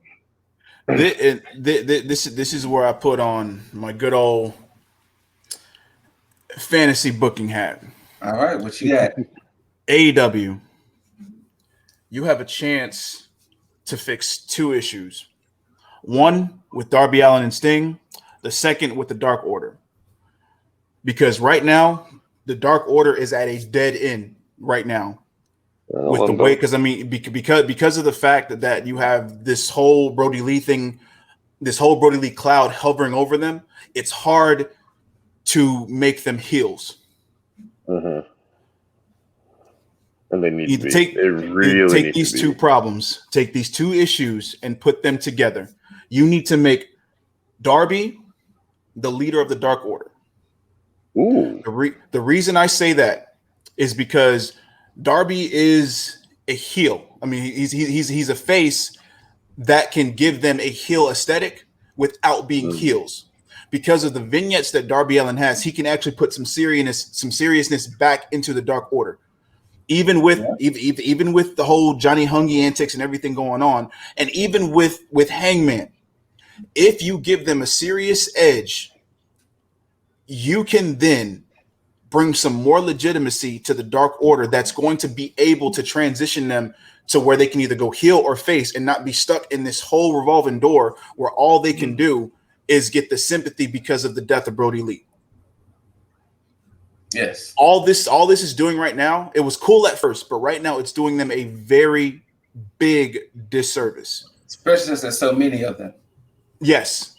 this is where I put on my good old fantasy booking hat. All right, what you got? AEW, you have a chance to fix 2 issues. One with Darby Allin and Sting, the second with the Dark Order. Because right now, the Dark Order is at a dead end right now. With the way, because I mean, because of the fact that you have this whole Brody Lee thing, this whole Brody Lee cloud hovering over them, it's hard to make them heels. And they need to be. Take these 2 problems, take these 2 issues, and put them together. You need to make Darby the leader of the Dark Order. Ooh. The reason I say that is because Darby is a heel. I mean, he's a face that can give them a heel aesthetic without being heels. Because of the vignettes that Darby Allin has, he can actually put some seriousness back into the Dark Order. Even with even with the whole Johnny Hungy antics and everything going on, and even with Hangman, if you give them a serious edge, you can then bring some more legitimacy to the Dark Order that's going to be able to transition them to where they can either go heel or face and not be stuck in this whole revolving door where all they can do is get the sympathy because of the death of Brody Lee. Yes. All this is doing right now, it was cool at first, but right now it's doing them a very big disservice. Especially since there's so many of them. Yes.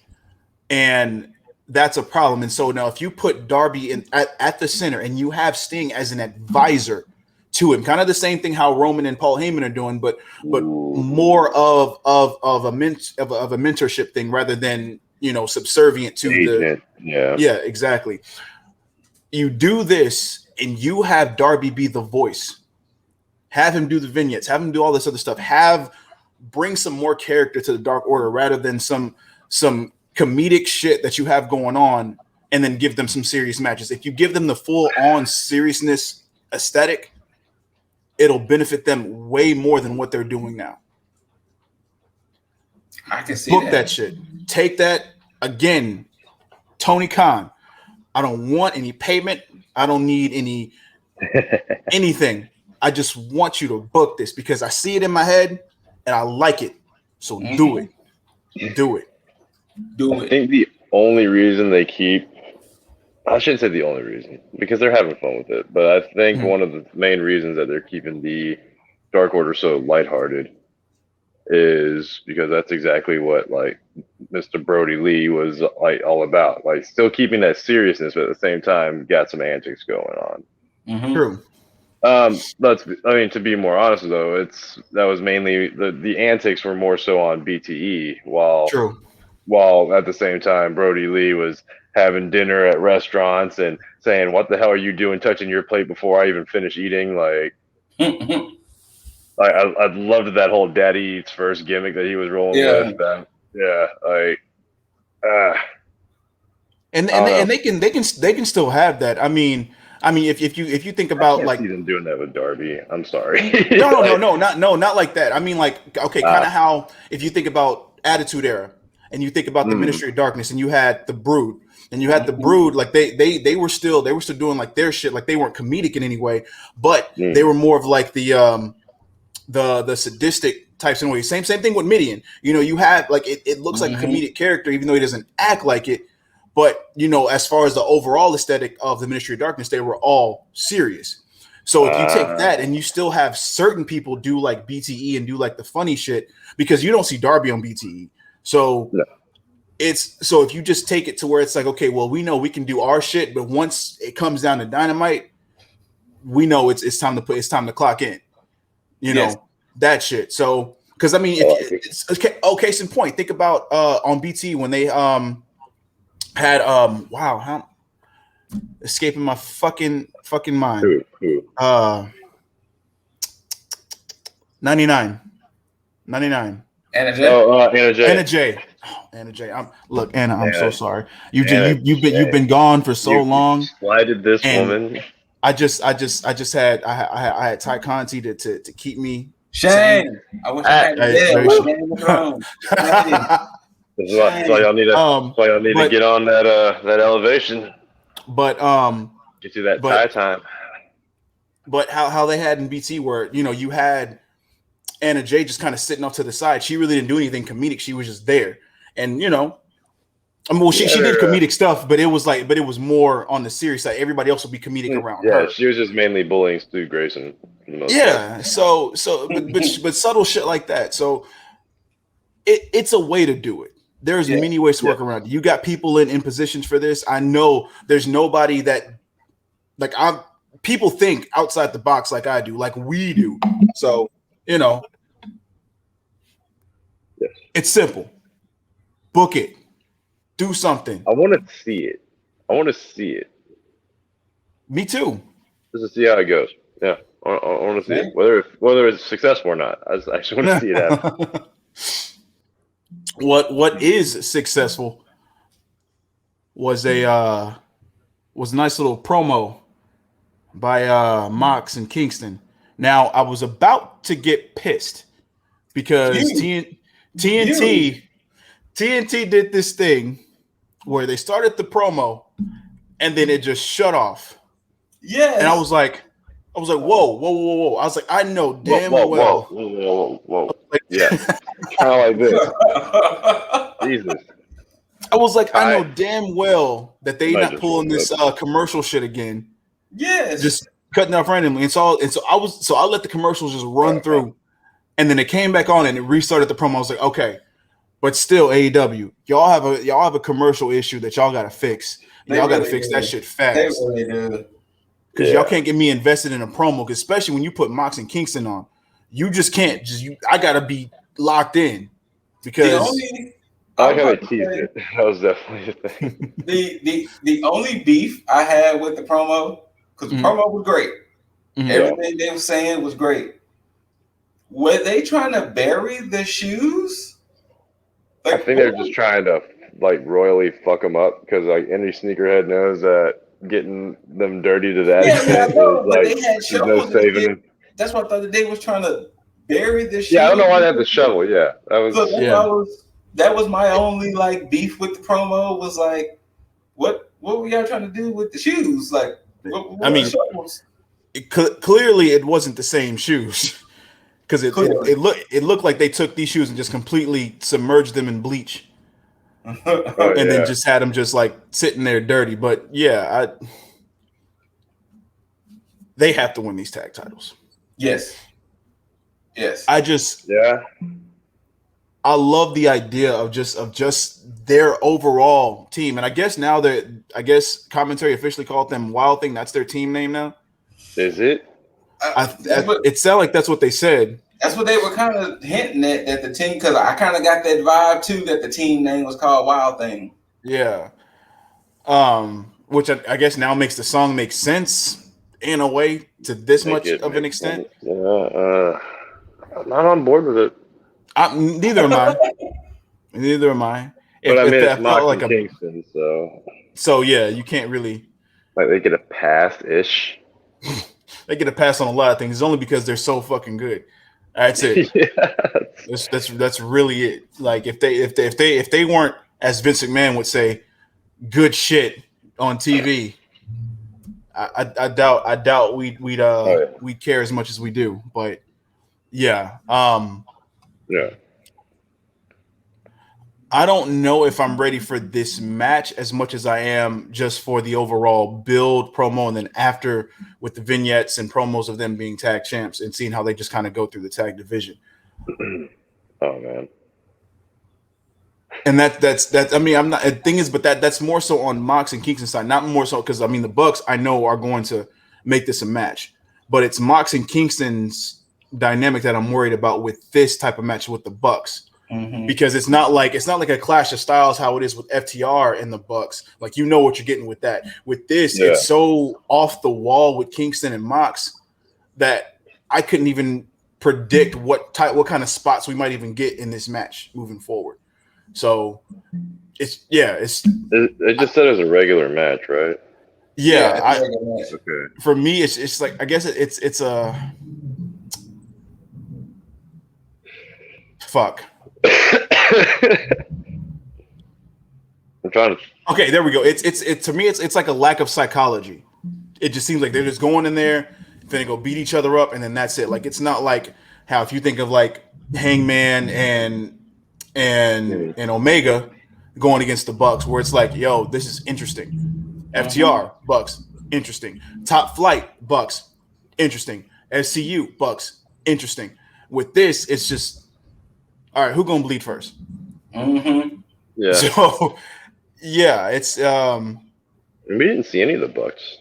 And that's a problem. And so now if you put Darby at the center and you have Sting as an advisor to him, kind of the same thing how Roman and Paul Heyman are doing, but more of a mentorship thing rather than, subservient to Yeah, exactly. You do this and you have Darby be the voice. Have him do the vignettes, have him do all this other stuff. Bring some more character to the Dark Order rather than some comedic shit that you have going on, and then give them some serious matches. If you give them the full on seriousness aesthetic, it'll benefit them way more than what they're doing now. I can see Book that shit. Take that again. Tony Khan. I don't want any payment. I don't need anything. I just want you to book this because I see it in my head and I like it. So do it. Do it. I think the only reason I shouldn't say the only reason because they're having fun with it, but I think one of the main reasons that they're keeping the Dark Order so lighthearted is because that's exactly what like Mr. Brody Lee was like all about, like still keeping that seriousness, but at the same time got some antics going on. True. To be more honest though, that was mainly the antics were more so on BTE while at the same time Brody Lee was having dinner at restaurants and saying, "What the hell are you doing touching your plate before I even finish eating?" Like, I loved that whole Daddy Eats First gimmick that he was rolling with. And they can still have that. I mean, if you think about like even doing that with Darby, I'm sorry. No, not like that. I mean, like, okay, kind of how if you think about Attitude Era, and you think about the Ministry of Darkness, and you had the Brood, and you had the Brood, like they were still doing like their shit, like they weren't comedic in any way, but they were more of like the sadistic types in a way. Same thing with Midian. You know, you have like it looks like a comedic character, even though he doesn't act like it. But you know, as far as the overall aesthetic of the Ministry of Darkness, they were all serious. So if you take that and you still have certain people do like BTE and do like the funny shit, because you don't see Darby on BTE. So so if you just take it to where it's like, okay, well, we know we can do our shit, but once it comes down to Dynamite, we know it's time to clock in. You know, that shit. So because I mean, it's case in point, think about on BT when they had how escaping my fucking mind. 99. Anna J. Anna J. Anna J. I'm so sorry. You've been gone for so long. Why did this woman? I just had Ty Conti to keep me. Shane. I wish I had that. That's why y'all need to get on that elevation. But get to that tie time. But how they had in BT where, you know, you had Anna J just kind of sitting off to the side. She really didn't do anything comedic. She was just there. And, you know, I mean, well, she did comedic stuff, but it was more on the serious side. Everybody else would be comedic around her. Yeah, she was just mainly bullying Stu Grayson. Yeah, but subtle shit like that. So it's a way to do it. There's many ways to work around it. You got people in positions for this. I know there's nobody that like people think outside the box like I do, like we do. So, you know, it's simple. Book it. Do something. I want to see it. Me too. Just to see how it goes. Yeah, I want to see it. Whether it's successful or not. I just want to see it happen. What is successful was a nice little promo by Mox and Kingston. Now I was about to get pissed because TNT did this thing where they started the promo and then it just shut off. Yeah. And I was like, whoa. I was like, I know damn well. Whoa. Like, yeah. Kind of like this. Jesus. I was like, I know damn well that they not pulling this commercial shit again. Yes. Just cutting off randomly. And so I let the commercials just run through. And then it came back on and it restarted the promo. I was like, okay. But still, AEW, y'all have a commercial issue that y'all gotta fix. Y'all gotta fix that shit fast. They really do. Because y'all can't get me invested in a promo, because especially when you put Mox and Kingston on, you just can't. I gotta be locked in. Because I like how they teased it. That was definitely the thing. The only beef I had with the promo, because the promo was great. Everything they were saying was great. Were they trying to bury the shoes? Like, I think they're just trying to like royally fuck them up, because like any sneakerhead knows that getting them dirty to that extent is like there's no saving them. That's what I thought they was trying to bury the shoes. Yeah, I don't know why they had the shovel. Yeah, that was my only like beef with the promo. Was like, what were y'all trying to do with the shoes? Like, I mean, clearly it wasn't the same shoes. Because it looked like they took these shoes and just completely submerged them in bleach, then just had them just like sitting there dirty. But they have to win these tag titles. Yes. I love the idea of just their overall team, and I guess now commentary officially called them Wild Thing. That's their team name now. Is it? It sounded like that's what they said. That's what they were kind of hinting at the team, because I kind of got that vibe too that the team name was called Wild Thing. Yeah. Which I guess now makes the song make sense in a way to this much of an extent. I'm not on board with it. Neither am I. Neither am I. But I mean, it's Mox and Kingston, so yeah, you can't really like they get a pass-ish. They get a pass on a lot of things. It's only because they're so fucking good. That's it. Yeah. That's really it. Like if they weren't, as Vince McMahon would say, good shit on TV, I doubt we'd care as much as we do. But yeah, Yeah. I don't know if I'm ready for this match as much as I am just for the overall build promo, and then after with the vignettes and promos of them being tag champs and seeing how they just kind of go through the tag division. Oh man. And that's I mean, I'm not. The thing is, but that's more so on Mox and Kingston's side, not more so because I mean the Bucks I know are going to make this a match, but it's Mox and Kingston's dynamic that I'm worried about with this type of match with the Bucks. Mm-hmm. Because it's not like a clash of styles how it is with FTR and the Bucks. Like you know what you're getting with that. With this, it's so off the wall with Kingston and Mox that I couldn't even predict what kind of spots we might even get in this match moving forward. So they just said it was a regular match, right? Yeah, okay. For me, it's like I guess it's a fuck. I'm trying to. Okay, there we go. It's to me, it's like a lack of psychology. It just seems like they're just going in there, then they go beat each other up, and then that's it. Like it's not like how if you think of like Hangman and Omega going against the Bucks, where it's like, yo, this is interesting. FTR Bucks, interesting. Top Flight Bucks, interesting. SCU Bucks, interesting. With this, it's just all right. Who gonna bleed first? Mm-hmm. Yeah. So yeah, it's we didn't see any of the Bucks,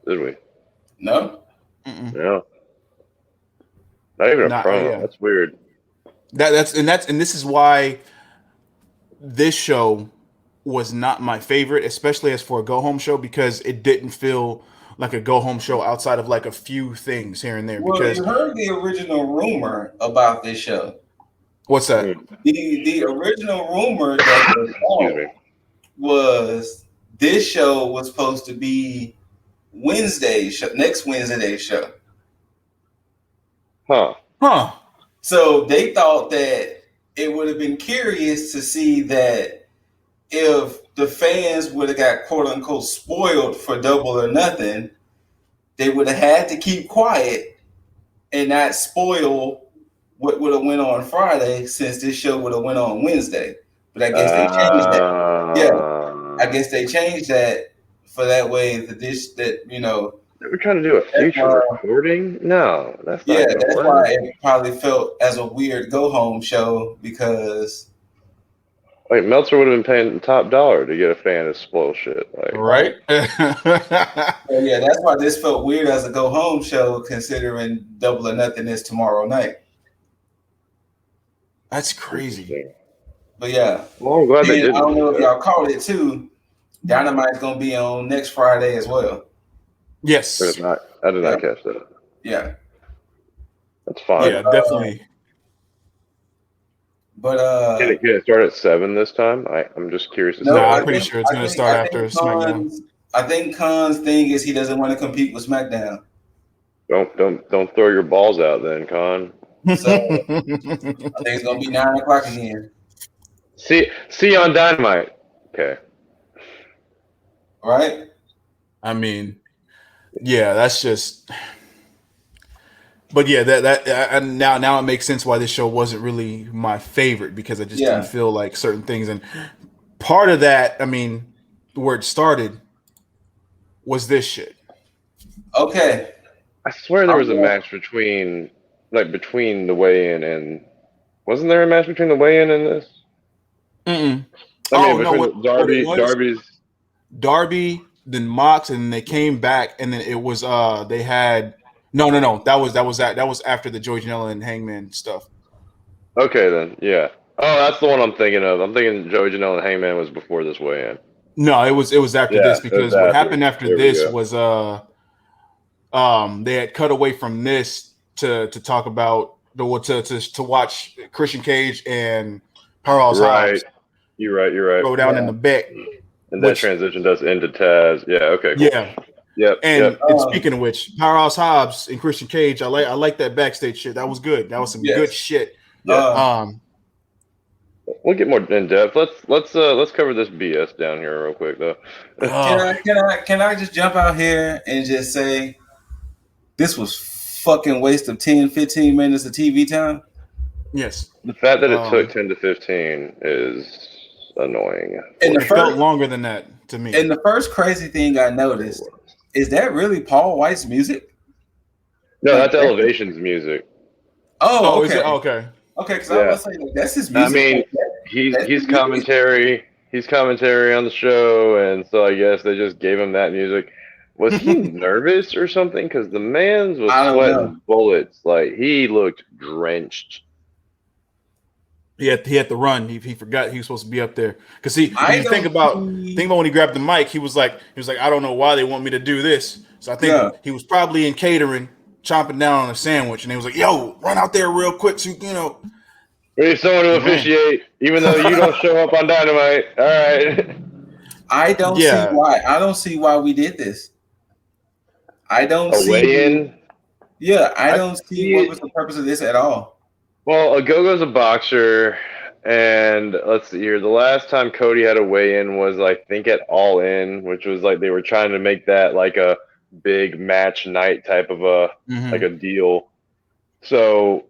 did we? No. No. Not even a promo. Yeah. That's weird. And this is why this show was not my favorite, especially as for a go home show, because it didn't feel like a go home show outside of like a few things here and there. Well, because you heard the original rumor about this show. What's that? The original rumor that was this show was supposed to be next Wednesday's show. Huh. So they thought that it would have been curious to see that if the fans would have got quote unquote spoiled for Double or Nothing, they would have had to keep quiet and not spoil what would have went on Friday, since this show would have went on Wednesday. But I guess they changed that. Yeah, I guess they changed that for that way that you know. We're trying to do a future recording? No, that's not. Yeah, that's why it probably felt as a weird go home show, because like Meltzer would have been paying top dollar to get a fan to spoil shit. Like, right? Yeah, that's why this felt weird as a go home show, considering Double or Nothing is tomorrow night. That's crazy. But yeah, well, I'm glad they did. I don't know if y'all caught it too. Dynamite's gonna be on next Friday as well. Yes. I did not catch that. Yeah. That's fine. Yeah, definitely. But can it start at 7 this time? I'm just curious. I'm pretty sure it's gonna start after SmackDown. I think Khan's thing is he doesn't want to compete with SmackDown. Don't throw your balls out then, Khan. So I think it's gonna be 9 o'clock again. See you on Dynamite. Okay. All right. I mean, yeah, that's just. But yeah, that now it makes sense why this show wasn't really my favorite, because I just didn't feel like certain things, and part of that, I mean, where it started was this shit. Okay. I swear there was a match between the weigh-in and wasn't there a match between the weigh-in and this? Darby, then Mox, and they came back, and then it was they had no. That was after the Joey Janela and Hangman stuff. Okay, then yeah. Oh, that's the one I'm thinking of. I'm thinking Joey Janela and Hangman was before this weigh-in. No, it was after this, because what happened after this was they had cut away from this to talk about to watch Christian Cage and Powerhouse Hobbs. You're right. Go down in the back. And that transition does into Taz. Yeah, okay, cool. Yep. And speaking of which, Powerhouse Hobbs and Christian Cage, I like that backstage shit. That was good. That was some good shit. Yeah. We'll get more in depth. Let's cover this BS down here real quick though. Can I just jump out here and just say this was fucking waste of 10-15 minutes of TV time? Yes. The fact that it took 10 to 15 is annoying. And it felt longer than that to me. And the first crazy thing I noticed is that really Paul White's music? No, that's Elevation's music. Oh, okay. Is it? Okay. Okay, because I was saying that's his music. I mean, he's commentary. He's commentary on the show, and so I guess they just gave him that music. Was he nervous or something? Because the man's was sweating bullets. Like, he looked drenched. He had to run. He forgot he was supposed to be up there. Because think about when he grabbed the mic, he was like, I don't know why they want me to do this. So I think he was probably in catering, chomping down on a sandwich, and he was like, "Yo, run out there real quick, so we need someone to officiate, even though you don't show up on Dynamite." All right. I don't see why. I don't see why we did this. I don't see. Weigh-in? Yeah, I don't see what was the purpose of this at all. Well, Ogogo's a boxer, and let's see here. The last time Cody had a weigh-in was, I think, at All In, which was like they were trying to make that like a big match night type of like a deal. So,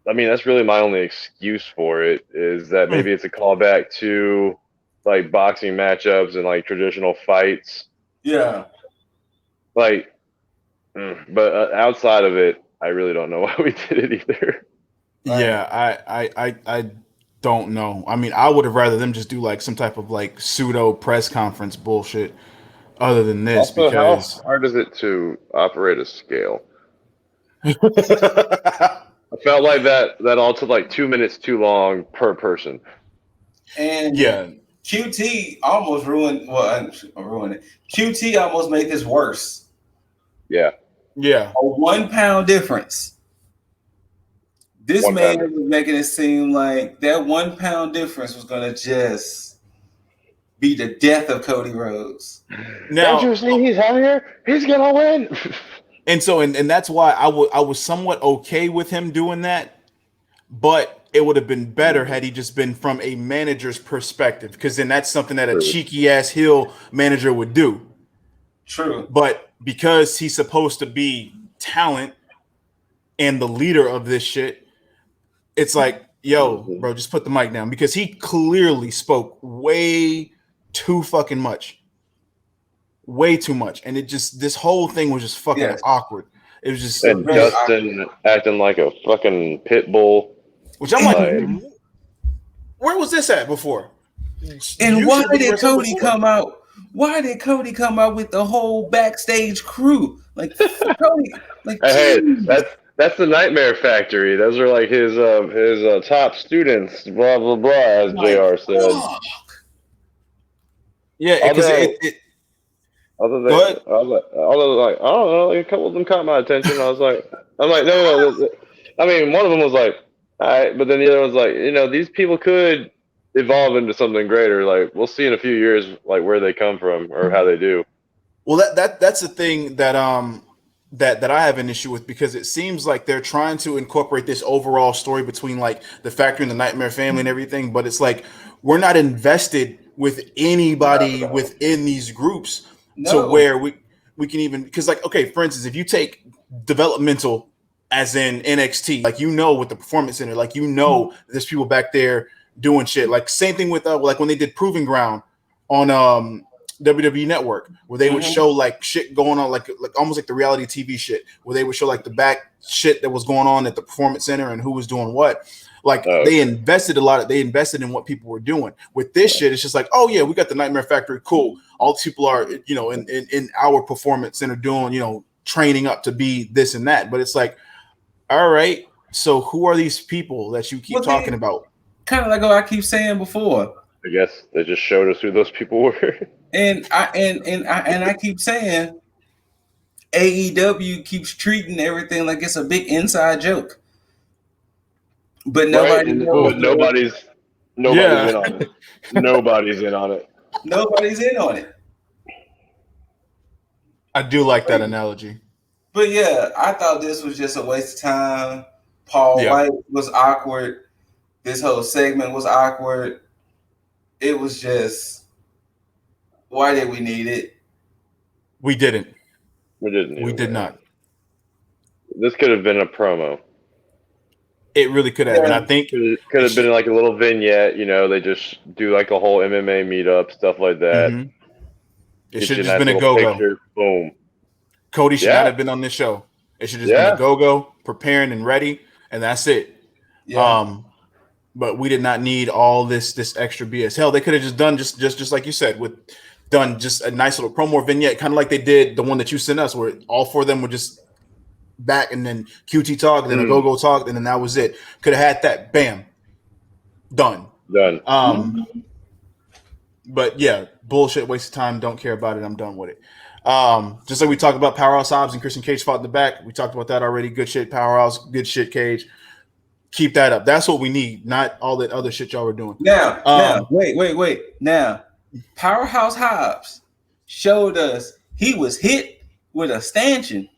I mean, that's really my only excuse for it, is that maybe it's a callback to like boxing matchups and like traditional fights. Yeah. Like, but outside of it, I really don't know why we did it either. Yeah, I don't know. I mean, I would have rather them just do like some type of like pseudo press conference bullshit other than this. Also, because how hard is it to operate a scale? I felt like that all took like 2 minutes too long per person. And QT almost ruined it. QT almost made this worse. Yeah. Yeah. A 1 pound difference. This man was making it seem like that 1 pound difference was going to just be the death of Cody Rhodes. Now, don't you see he's out here? He's going to win. And so, and that's why I was somewhat okay with him doing that, but it would have been better had he just been from a manager's perspective, because then that's something that a cheeky ass heel manager would do. True. But because he's supposed to be talent and the leader of this shit, it's like, yo, bro, just put the mic down, because he clearly spoke way too fucking much. Way too much. And this whole thing was just fucking awkward. It was just and Dustin acting like a fucking pit bull. Which I'm like, where was this at before? And why did Cody come out? Why did Cody come out with the whole backstage crew? Like Cody, like hey, that's the Nightmare Factory. Those are like his top students, blah blah blah, as JR said. Yeah, because although I don't know, like, a couple of them caught my attention. I'm like, no. I mean, one of them was like, all right, but then the other one's like, these people could evolve into something greater. Like, we'll see in a few years, like where they come from or how they do. Well, that's the thing that that I have an issue with, because it seems like they're trying to incorporate this overall story between like the Factory and the Nightmare family and everything, but it's like we're not invested with anybody within these groups to where we can even, because like, okay, for instance, if you take developmental as in NXT, like, with the Performance Center, like, there's people back there doing shit. Like, same thing with like when they did Proving Ground on WWE Network, where they would show like shit going on, like almost like the reality TV shit, where they would show like the back shit that was going on at the Performance Center and who was doing what. Like, they invested in what people were doing. With this shit, it's just like, oh yeah, we got the Nightmare Factory, cool. All these people are, in our Performance Center doing, training up to be this and that. But it's like, all right, so who are these people that you keep talking about? Kind of like what I keep saying before. I guess they just showed us who those people were. And I keep saying AEW keeps treating everything like it's a big inside joke. But nobody knows. But nobody's in on it. Nobody's in on it. Nobody's in on it. I do like that analogy. But yeah, I thought this was just a waste of time. Paul White was awkward. This whole segment was awkward. It was just, why did we need it? We didn't. We didn't. We did not. This could have been a promo. It really could have. And I think could have been like a little vignette. You know, they just do like a whole MMA meetup, stuff like that. Mm-hmm. It should have just been a go-go. Boom. Cody should not have been on this show. It should have just been a go-go, preparing and ready, and that's it. Yeah. But we did not need all this extra BS. Hell, they could have just done just like you said, done just a nice little promo vignette, kind of like they did the one that you sent us, where all four of them were just back, and then QT talk, then a go-go talk, and then that was it. Could have had that. Bam. Done. But yeah, bullshit, waste of time. Don't care about it. I'm done with it. Just like we talked about Powerhouse Hobbs and Christian Cage fought in the back. We talked about that already. Good shit, Powerhouse. Good shit, Cage. Keep that up. That's what we need, not all that other shit y'all were doing. Now, wait. Now, Powerhouse Hobbs showed us he was hit with a stanchion.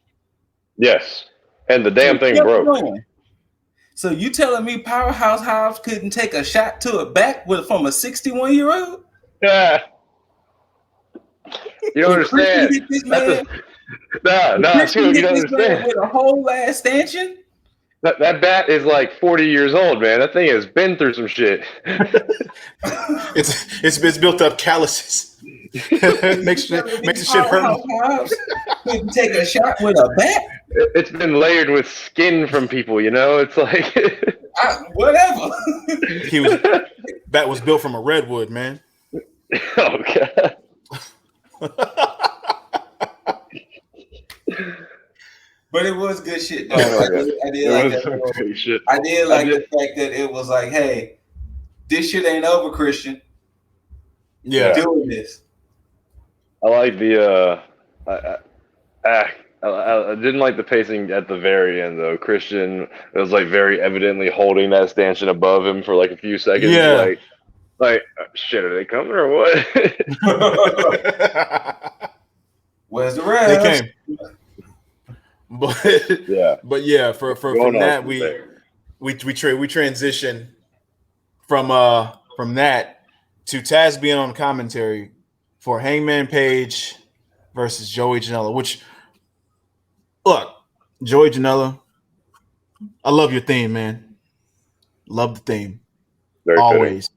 Yes, and the damn thing broke. Going. So you telling me Powerhouse Hobbs couldn't take a shot to a back from a 61-year-old? Yeah. You don't understand. No, you don't understand. With a whole ass stanchion? That bat is like 40 years old, man. That thing has been through some shit. It's built up calluses. makes the shit hurt. Couldn't take a shot with a bat. It's been layered with skin from people, you know. It's like whatever. Bat was built from a redwood, man. Oh god. But it was good shit, though. I did like the fact that it was like, hey, this shit ain't over, Christian. Yeah. We're doing this. I like the I didn't like the pacing at the very end though. Christian was like very evidently holding that stanchion above him for like a few seconds. Yeah. Like shit, are they coming or what? Where's the rest? They came. But yeah, from that we transition from that to Taz being on commentary for Hangman Page versus Joey Janela. Which, look, Joey Janela, I love your theme, man. Love the theme. Very always.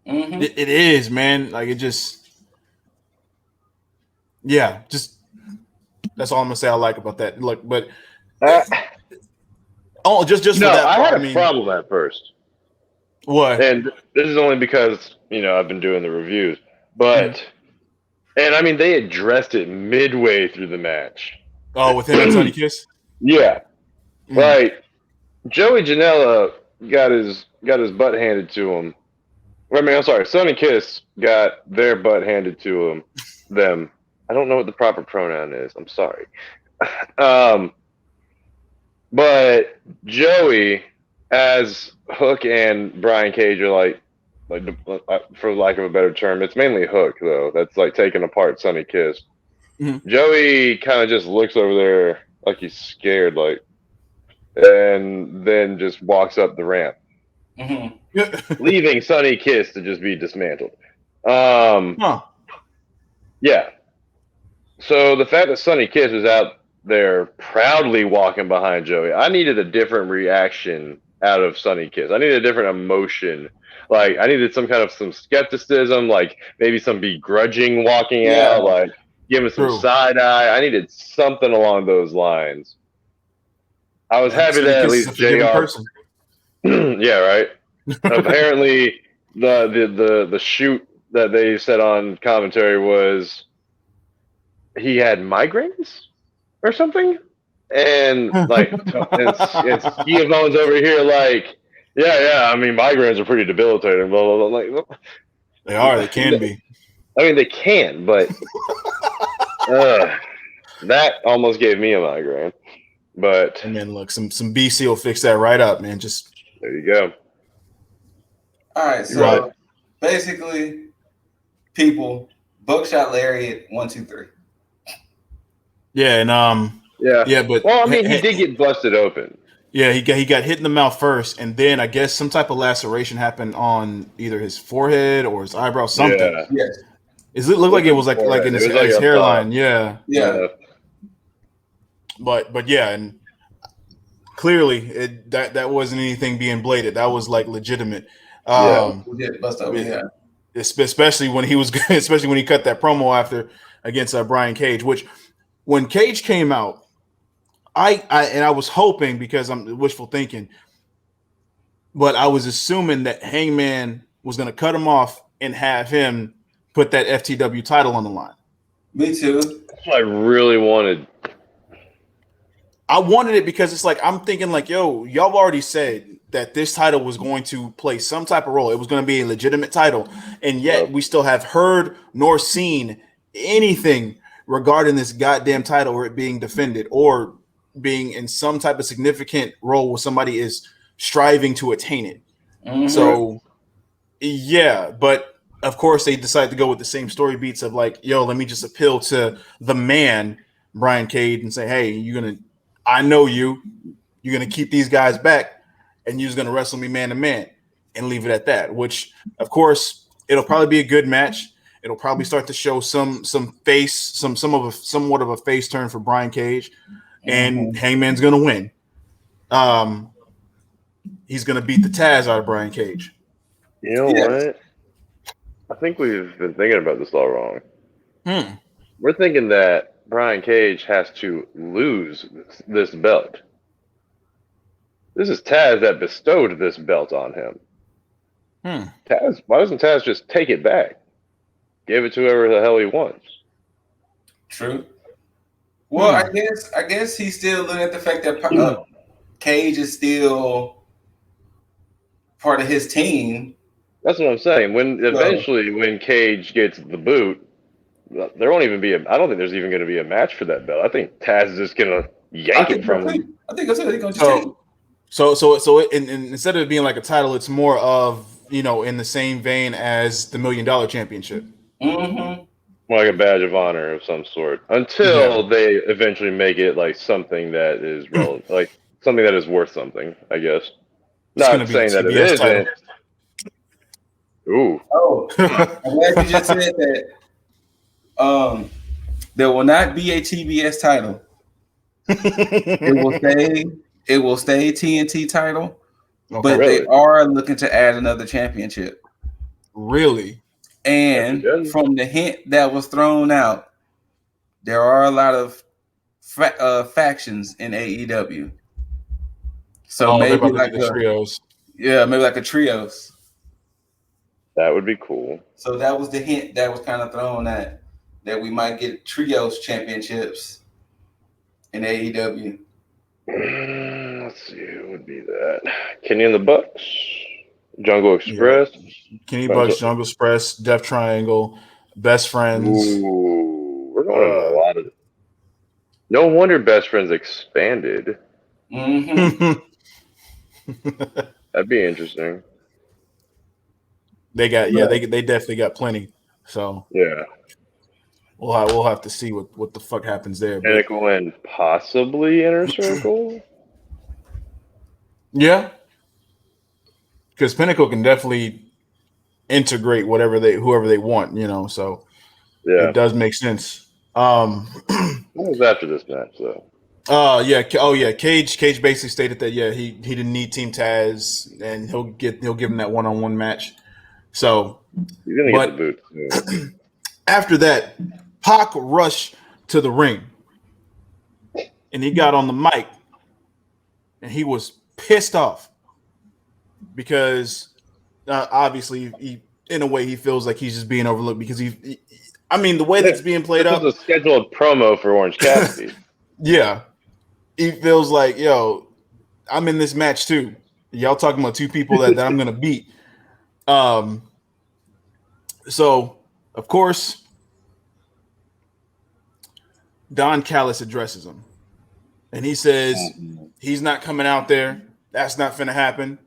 Mm-hmm. It is, man. Like it just, that's all I'm gonna say. I like about that. Look, but just no, for that part, I had a problem at first. What? And this is only because I've been doing the reviews, but and I mean they addressed it midway through the match. Oh, with him and Sonny Kiss. Yeah, like Joey Janela got his butt handed to him. I mean, I'm sorry, Sonny Kiss got their butt handed to them. I don't know what the proper pronoun is. I'm sorry. But Joey, as Hook and Brian Cage are like, for lack of a better term, it's mainly Hook though. That's like taking apart Sonny Kiss. Mm-hmm. Joey kind of just looks over there like he's scared, and then just walks up the ramp, leaving Sonny Kiss to just be dismantled. Yeah. So the fact that Sonny Kiss was out there proudly walking behind Joey, I needed a different reaction out of Sonny Kiss. I needed a different emotion. Like I needed some skepticism, like maybe some begrudging walking out, like give him some side eye. I needed something along those lines. I was happy that at least JR. Yeah, right. Apparently, the shoot that they said on commentary was he had migraines or something, and like and Schiavone's over here like, yeah. I mean, migraines are pretty debilitating. Blah blah blah. Like, they are. They can be. I mean, they can, but that almost gave me a migraine. But and then look, some BC will fix that right up, man. Just there you go. All right, so basically, people, buckshot lariat 1, 2, 3. Yeah, and Yeah. but Well, I mean, he did get busted open. Yeah, he got hit in the mouth first, and then I guess some type of laceration happened on either his forehead or his eyebrow. Something. Yeah. Yes. It looked like it was like in his, his hairline. Yeah. Yeah. But yeah, and clearly that wasn't anything being bladed. That was like legitimate. Bust open. Yeah. Especially when he was, especially when he cut that promo after against Brian Cage. Which when Cage came out. I was hoping, because I'm wishful thinking, but I was assuming that Hangman was going to cut him off and have him put that FTW title on the line. Me too. That's what I really wanted. I wanted it because it's like, I'm thinking like, yo, y'all already said that this title was going to play some type of role. It was going to be a legitimate title. And yet we still have heard nor seen anything regarding this goddamn title or it being defended or being in some type of significant role where somebody is striving to attain it. Mm-hmm. So yeah, but of course they decide to go with the same story beats of like, yo, let me just appeal to the man, Brian Cage, and say, hey, I know you're gonna keep these guys back and you're just gonna wrestle me man to man and leave it at that, which of course it'll probably be a good match. It'll probably start to show somewhat of a face turn for Brian Cage. And Hangman's gonna win. He's gonna beat the Taz out of Brian Cage. You know what? I think we've been thinking about this all wrong. We're thinking that Brian Cage has to lose this belt. This is Taz that bestowed this belt on him. Taz, why doesn't Taz just take it back? Give it to whoever the hell he wants. True. Well, I guess he's still looking at the fact that Cage is still part of his team. That's what I'm saying. When Cage gets the boot, there won't even be I don't think there's even going to be a match for that belt. I think Taz is just going to yank it from him. I think that's what they're going to take. So instead of it being like a title, it's more of, in the same vein as the $1 Million Championship. Mm-hmm. Like a badge of honor of some sort, until they eventually make it like something that is relevant, like something that is worth something, I guess. Not saying that it isn't. Ooh. Oh, I'm glad you just said that. There will not be a TBS title. It will stay TNT title, but they are looking to add another championship. Really? And from the hint that was thrown out, there are a lot of factions in AEW. So maybe like the trios. Yeah, maybe like a trios. That would be cool. So that was the hint that was kind of thrown at, that we might get trios championships in AEW. Let's see, who would be that? Kenny and the Bucks? Jungle Express? Kenny Bucks, Jungle Express, Death Triangle, Best Friends. Ooh, we're going to a lot of. No wonder Best Friends expanded. Mm-hmm. That'd be interesting. They definitely got plenty. So yeah, we'll have to see what the fuck happens there. Pinnacle and possibly Inner Circle. Yeah. Because Pinnacle can definitely integrate whoever they want, so it does make sense. What was after this match, though? Cage basically stated that he didn't need Team Taz, and he'll give him that one-on-one match. So he's gonna get the boot soon. After that, Pac rushed to the ring, and he got on the mic, and he was pissed off. Because obviously, in a way, he feels like he's just being overlooked because the way that's being played up. This is a scheduled promo for Orange Cassidy. Yeah, he feels like, yo, I'm in this match too. Y'all talking about two people that I'm gonna beat. So of course, Don Callis addresses him, and he says he's not coming out there. That's not finna happen.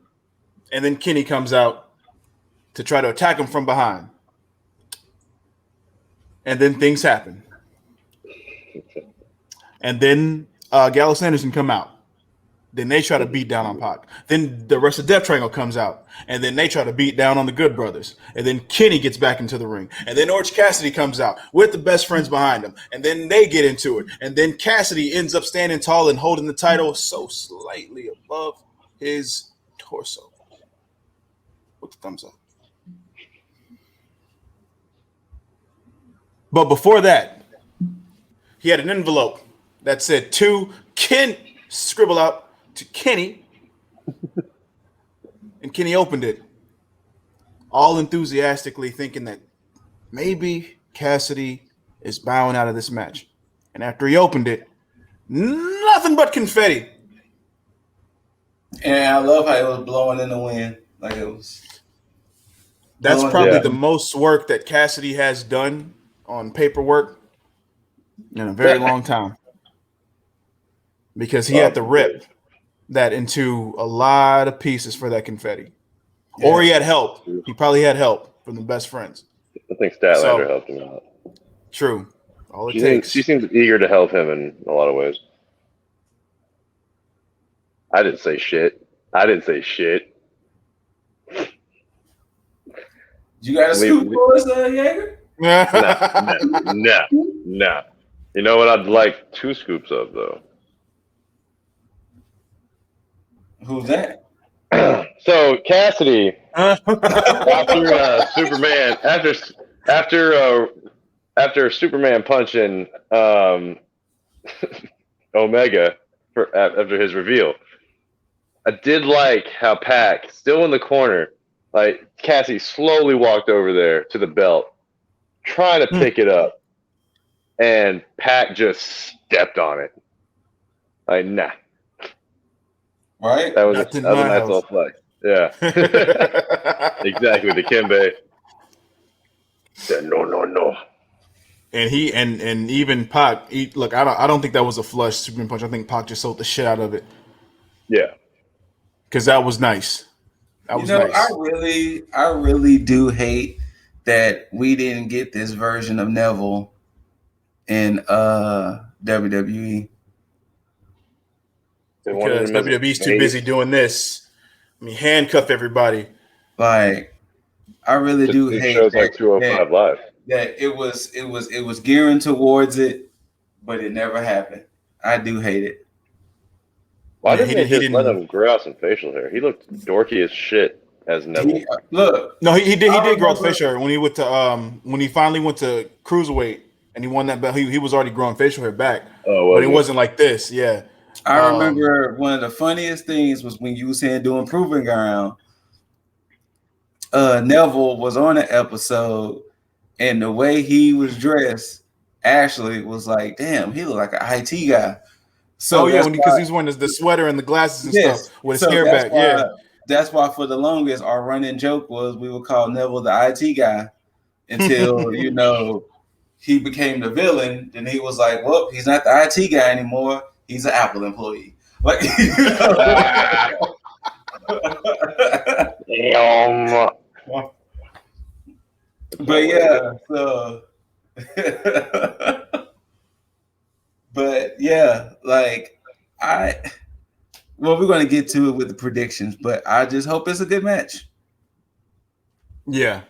And then Kenny comes out to try to attack him from behind. And then things happen. And then Gallows Anderson come out. Then they try to beat down on Pac. Then the rest of Death Triangle comes out. And then they try to beat down on the Good Brothers. And then Kenny gets back into the ring. And then Orange Cassidy comes out with the Best Friends behind him. And then they get into it. And then Cassidy ends up standing tall and holding the title so slightly above his torso. With the thumbs up. But before that, he had an envelope that said to Ken, scribble out to Kenny, and Kenny opened it, all enthusiastically thinking that maybe Cassidy is bowing out of this match. And after he opened it, nothing but confetti. And I love how it was blowing in the wind. Like it was. That's probably the most work that Cassidy has done on paperwork in a very long time. Because he had to rip that into a lot of pieces for that confetti. Yeah. Or he had help. He probably had help from the Best Friends. I think Statlander helped him out. True. All it takes. She seems eager to help him in a lot of ways. I didn't say shit. You got a scoop for us, Jaeger? No. You know what I'd like 2 scoops of, though? Who's that? So Cassidy, after Superman, after Superman punching Omega after his reveal, I did like how Pac, still in the corner, like Cassidy slowly walked over there to the belt, trying to pick it up, and Pac just stepped on it. Like, nah. Right? That was a nice little flex. Yeah. Exactly. The Kimbe. Said, no. And he and even Pac, look, I don't think that was a flush Superman punch. I think Pac just sold the shit out of it. Yeah. Because that was nice. That was nice. I really do hate that we didn't get this version of Neville in WWE. Because WWE's too busy doing this. I mean, handcuff everybody. Like, I really do hate shows like 205 Live. That it was gearing towards it, but it never happened. I do hate it. Why didn't they just let him grow out some facial hair? He looked dorky as shit as Neville. He did grow out facial hair when he went to when he finally went to Cruiserweight and he won that belt. He was already growing facial hair back. But it wasn't like this. Yeah. I remember one of the funniest things was when you was here doing Proving Ground. Neville was on an episode, and the way he was dressed, Ashley was like, "Damn, he looked like an IT guy." So because he's wearing the sweater and the glasses and stuff with his hair back. That's why for the longest our running joke was we would call Neville the IT guy until he became the villain. Then he was like, "Well, he's not the IT guy anymore. He's an Apple employee." Like, but yeah, so but yeah, like we're gonna get to it with the predictions, but I just hope it's a good match. Yeah.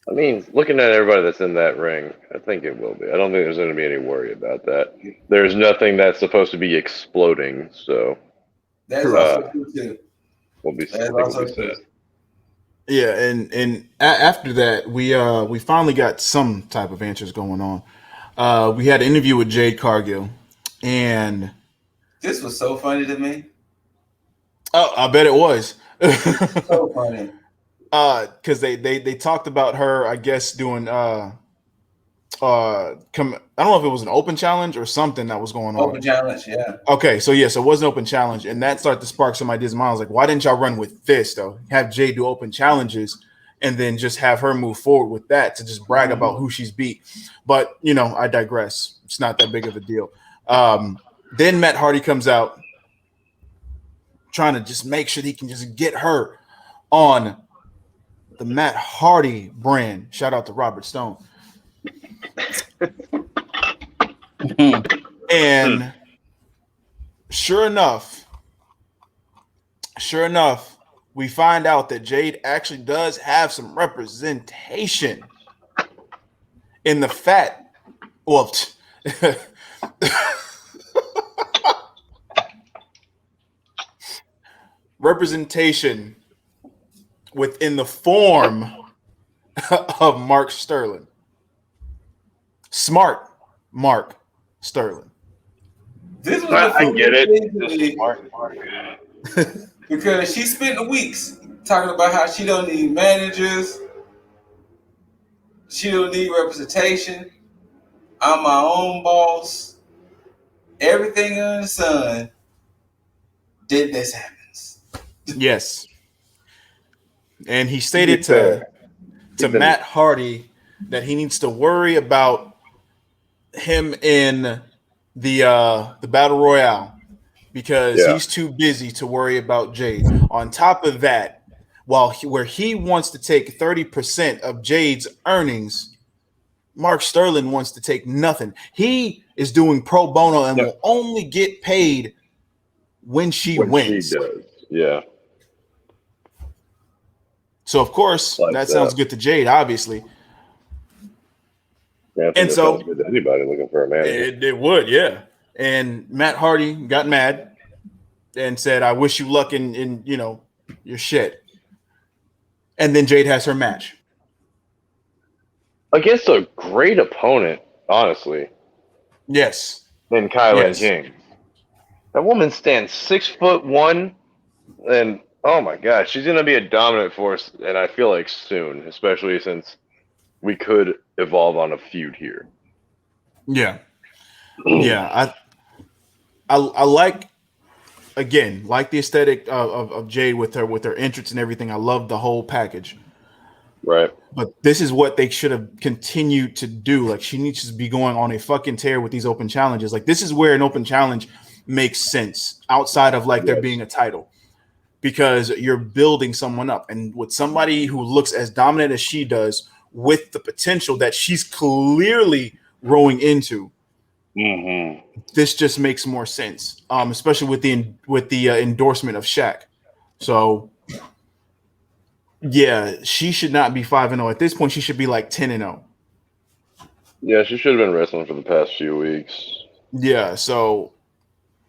I mean, looking at everybody that's in that ring, I think it will be. I don't think there's going to be any worry about that. There's nothing that's supposed to be exploding, so that's also true too. We'll be sad. Yeah, and after that, we finally got some type of answers going on. We had an interview with Jay Cargill, and this was so funny to me. Oh, I bet it was. So funny. Because they talked about her, I guess, doing I don't know if it was an open challenge or something that was going on. Open challenge, yeah. Okay, so it was an open challenge, and that started to spark some ideas in my mind. I was like, why didn't y'all run with this though? Have Jay do open challenges and then just have her move forward with that to just brag about who she's beat. But I digress. It's not that big of a deal. Then Matt Hardy comes out trying to just make sure he can just get her on the Matt Hardy brand. Shout out to Robert Stone. And sure enough, we find out that Jade actually does have some representation in the fat. Well, representation within the form of Mark Sterling. Smart Mark Sterling. This was I get it. Because she spent weeks talking about how she don't need managers, she don't need representation. I'm my own boss. Everything under the sun. Then this happens. Yes. And he stated to Matt Hardy that he needs to worry about him in the Battle Royale because he's too busy to worry about Jade. On top of that, where he wants to take 30% of Jade's earnings, Mark Sterling wants to take nothing. He is doing pro bono and will only get paid when she wins. She does. Yeah. So of course that sounds good to Jade, obviously. Yeah, and so good to anybody looking for a manager. It would, yeah. And Matt Hardy got mad and said, "I wish you luck in your shit." And then Jade has her match against a great opponent, honestly. Yes. In Kylan James. That woman stands 6'1", and oh my gosh, she's gonna be a dominant force, and I feel like soon, especially since we could evolve on a feud here. Yeah. Yeah. I like the aesthetic of Jade with her entrance and everything. I love the whole package. Right. But this is what they should have continued to do. Like, she needs to be going on a fucking tear with these open challenges. Like, this is where an open challenge makes sense outside of there being a title, because you're building someone up, and with somebody who looks as dominant as she does, with the potential that she's clearly growing into, this just makes more sense. Especially with the endorsement of Shaq. So yeah, she should not be 5-0 at this point. She should be like 10-0. Yeah, she should have been wrestling for the past few weeks. Yeah, so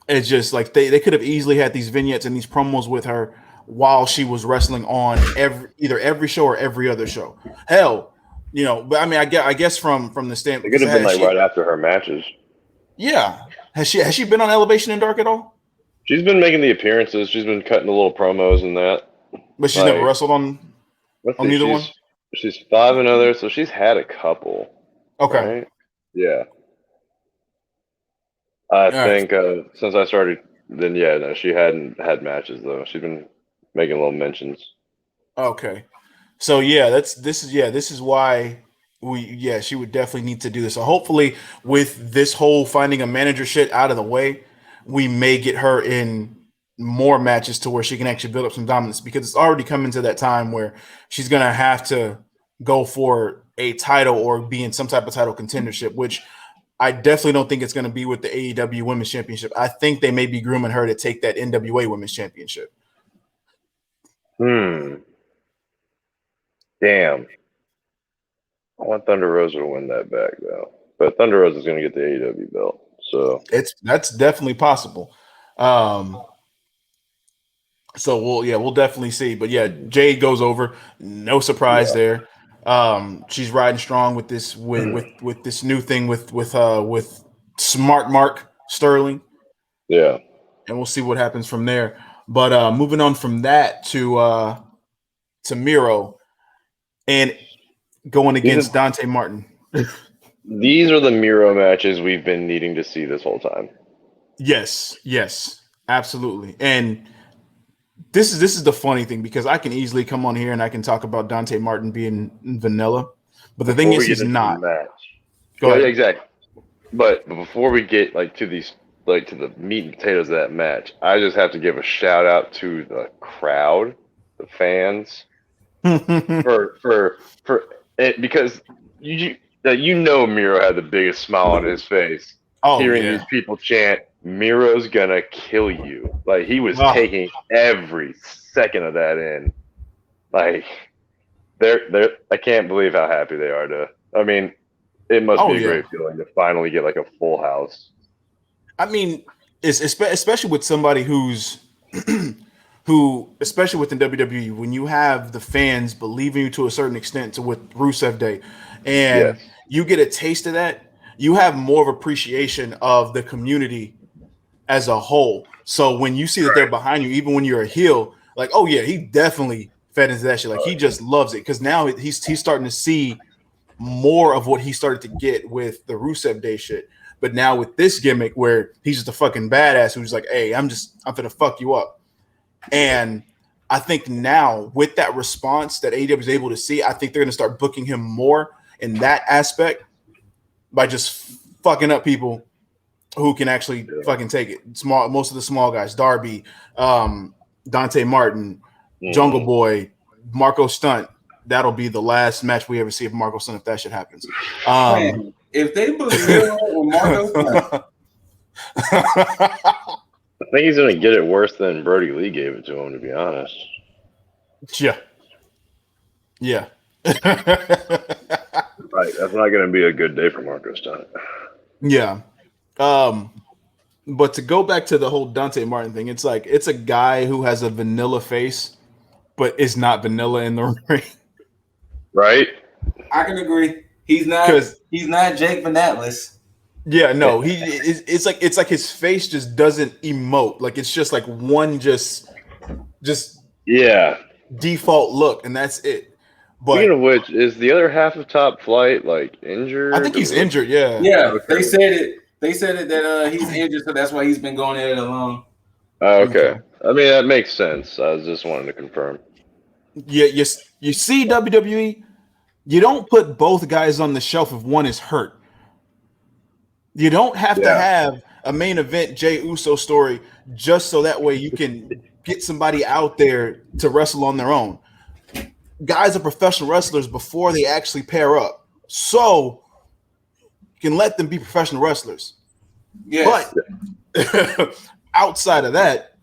it's just like they could have easily had these vignettes and these promos with her while she was wrestling on either every show or every other show. Hell, but I mean, I guess from the standpoint, it could have been right after her matches. Yeah, has she been on Elevation in Dark at all? She's been making the appearances. She's been cutting the little promos and that. But she's never wrestled on either one? She's 5-0 there, so she's had a couple. Okay. Right? Yeah. I think since I started, then she hadn't had matches though. She's been making little mentions. Okay. So this is why she would definitely need to do this. So hopefully with this whole finding a manager shit out of the way, we may get her in more matches to where she can actually build up some dominance, because it's already coming to that time where she's going to have to go for a title or be in some type of title contendership, which I definitely don't think it's going to be with the AEW Women's Championship. I think they may be grooming her to take that NWA Women's Championship. Damn. I want Thunder Rosa to win that back though. But Thunder Rosa is going to get the AEW belt. So that's definitely possible. So we'll definitely see. But yeah, Jade goes over. No surprise there. She's riding strong with this with this new thing with Smart Mark Sterling. Yeah. And we'll see what happens from there. But moving on from that to Miro and going against Dante Martin. These are the Miro matches we've been needing to see this whole time. Yes, absolutely. And this is the funny thing, because I can easily come on here and I can talk about Dante Martin being vanilla, but the thing is, he's not. Go ahead. Exactly. But before we get to these to the meat and potatoes of that match, I just have to give a shout out to the crowd, the fans, for it, because Miro had the biggest smile on his face hearing these people chant, Miro's gonna kill you. Like, he was taking every second of that in. Like, I can't believe how happy they are I mean, it must be a great feeling to finally get like a full house. I mean, it's especially with somebody who, especially within WWE, when you have the fans believing you to a certain extent to with Rusev Day, and you get a taste of that, you have more of appreciation of the community as a whole. So when you see that they're behind you, even when you're a heel, like, oh yeah, he definitely fed into that shit. Like, he just loves it because now he's starting to see more of what he started to get with the Rusev Day shit. But now with this gimmick where he's just a fucking badass who's like, hey, I'm gonna fuck you up. And I think now with that response that AEW is able to see, I think they're gonna start booking him more in that aspect by just fucking up people who can actually fucking take it. Most of the small guys, Darby, Dante Martin, Jungle Boy, Marco Stunt. That'll be the last match we ever see of Marco Stunt if that shit happens. Man, if they book Miro or Marco Stunt, I think he's gonna get it worse than Brody Lee gave it to him, to be honest. Yeah. Right, that's not gonna be a good day for Marco Stunt. Yeah. But to go back to the whole Dante Martin thing, it's like it's a guy who has a vanilla face, but is not vanilla in the ring. Right? I can agree. He's not Jake Van Atlas. Yeah, no, it's like his face just doesn't emote. Like, it's just like one just default look, and that's it. But speaking of which, is the other half of Top Flight like injured? I think he's injured. Yeah. Okay. They said it that he's injured, so that's why he's been going at it alone. Okay. I mean, that makes sense. I was just wanting to confirm. Yeah, you see WWE, you don't put both guys on the shelf if one is hurt. You don't have to have a main event Jey Uso story just so that way you can get somebody out there to wrestle on their own. Guys are professional wrestlers before they actually pair up. So you can let them be professional wrestlers. Yes. But outside of that,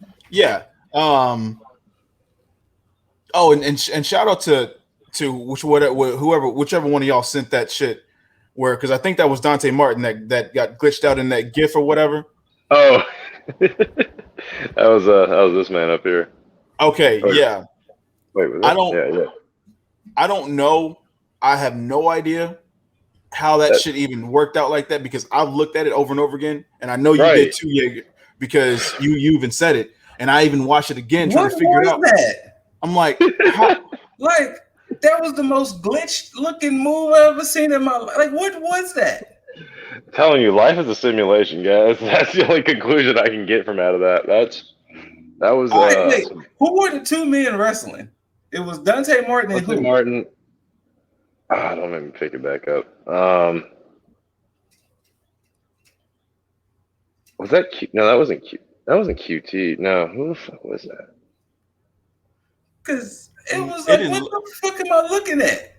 and shout out to whichever one of y'all sent that shit, because I think that was Dante Martin that got glitched out in that GIF or whatever. Oh, that was this man up here. Okay, yeah. Wait, was that? I don't know. I have no idea how that shit even worked out like that, because I've looked at it over and over again, and I know you did too, Jaeger, because you even said it, and I even watched it again trying to figure it out. That? I'm like, how? Like, that was the most glitched looking move I've ever seen in my life. Like, what was that? I'm telling you, life is a simulation, guys. That's the only conclusion I can get from out of that. That was. Wait. Who were the two men wrestling? It was Dante Martin and who? Martin. Don't make me pick it back up. Was that Q? No, that wasn't Q. That wasn't QT. No, who the fuck was that? Because it was like, what the fuck am I looking at?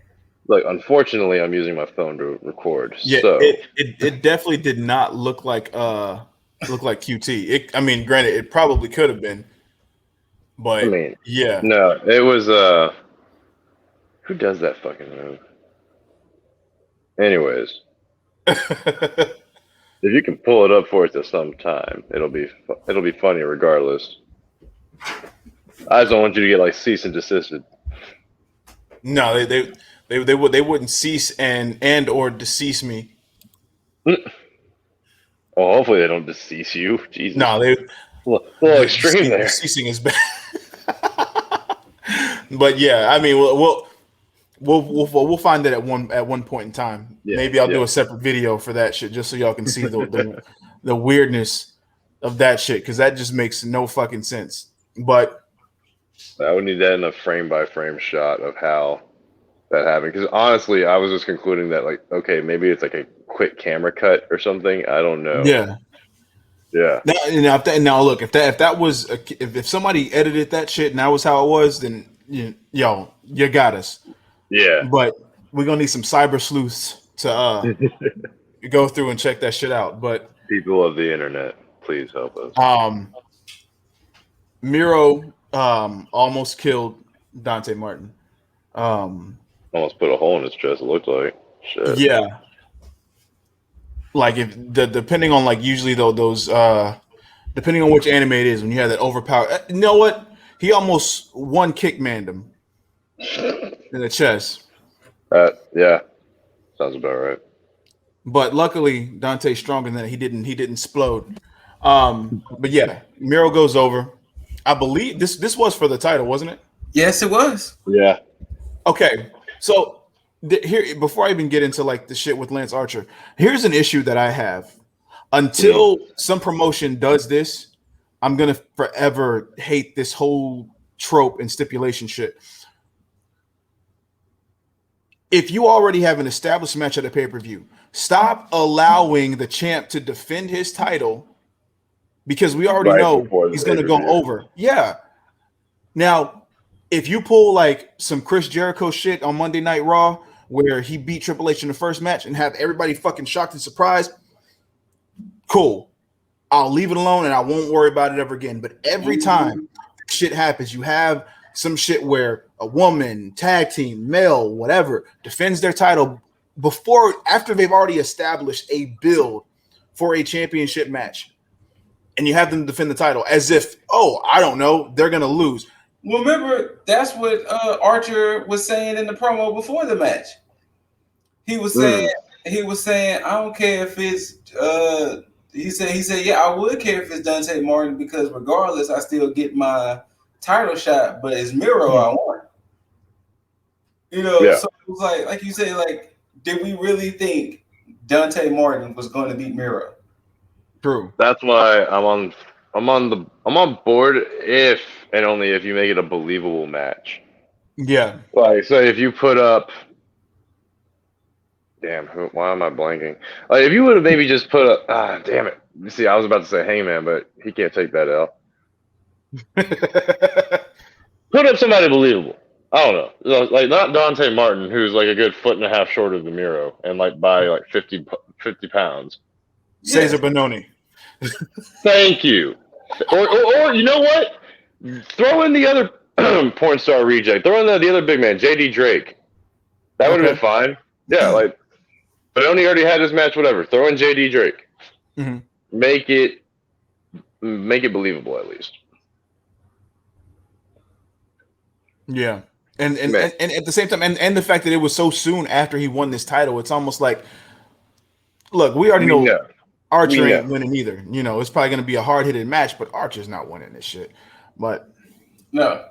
Look, unfortunately, I'm using my phone to record. Yeah, so it definitely did not look like QT. I mean, granted, it probably could have been, but I mean, yeah, no, it was who does that fucking move? Anyways, if you can pull it up for us at some time, it'll be funny regardless. I just don't want you to get like cease and desisted. No, they wouldn't cease and or decease me. Well, hopefully they don't decease you. Jesus. No, they a little extreme there. Deceasing is bad. But yeah, I mean, we'll find that at one point in time. Yeah, maybe I'll do a separate video for that shit just so y'all can see the weirdness of that shit, because that just makes no fucking sense. But I would need that in a frame by frame shot of how that happened. Because honestly, I was just concluding that, like, okay, maybe it's like a quick camera cut or something. I don't know. Yeah. Now look, if somebody edited that shit and that was how it was, then you got us. Yeah. But we're gonna need some cyber sleuths go through and check that shit out. But people of the internet, please help us. Miro almost killed Dante Martin. Almost put a hole in his chest. It looked like shit. Yeah. Like if depending on like usually though those depending on which anime it is, when you have that overpowered, you know what? He almost one kick manned him in the chest. Yeah, sounds about right. But luckily Dante's stronger than that. He didn't explode. But yeah, Miro goes over. I believe this was for the title, wasn't it? Yes, it was. Yeah. Okay, so here before I even get into like the shit with Lance Archer, here's an issue that I have. Until some promotion does this, I'm gonna forever hate this whole trope and stipulation shit. If you already have an established match at a pay-per-view, stop allowing the champ to defend his title because we already know he's gonna go over. Yeah. Now, if you pull like some Chris Jericho shit on Monday Night Raw where he beat Triple H in the first match and have everybody fucking shocked and surprised, cool. I'll leave it alone and I won't worry about it ever again. But every time shit happens, you have some shit where a woman, tag team, male, whatever, defends their title after they've already established a build for a championship match. And you have them defend the title as if, oh, I don't know, they're going to lose. Well, remember, that's what Archer was saying in the promo before the match. He was saying, I don't care if it's he said, yeah, I would care if it's Dante Martin because regardless, I still get my title shot, but it's Miro I want. You know, so it was like you said, like, did we really think Dante Martin was going to beat Miro? True. That's why I'm on board if and only if you make it a believable match. Yeah. Like, so if you put up, why am I blanking? Like, if you would have maybe just put up, damn it. See, I was about to say Hangman, but he can't take that out. Put up somebody believable. I don't know. Like, not Dante Martin, who's like a good foot and a half shorter than Miro and like by like 50 pounds. Cesar Bononi. Thank you. Or you know what? Throw in the other porn star reject. Throw in the other big man, JD Drake. That would have been fine. Yeah, like, but only already had his match. Whatever. Throw in JD Drake. Mm-hmm. Make it believable at least. Yeah, and at the same time, and the fact that it was so soon after he won this title, it's almost like, look, we already know Archer ain't winning either. You know, it's probably going to be a hard-hitted match, but Archer's not winning this shit. But no,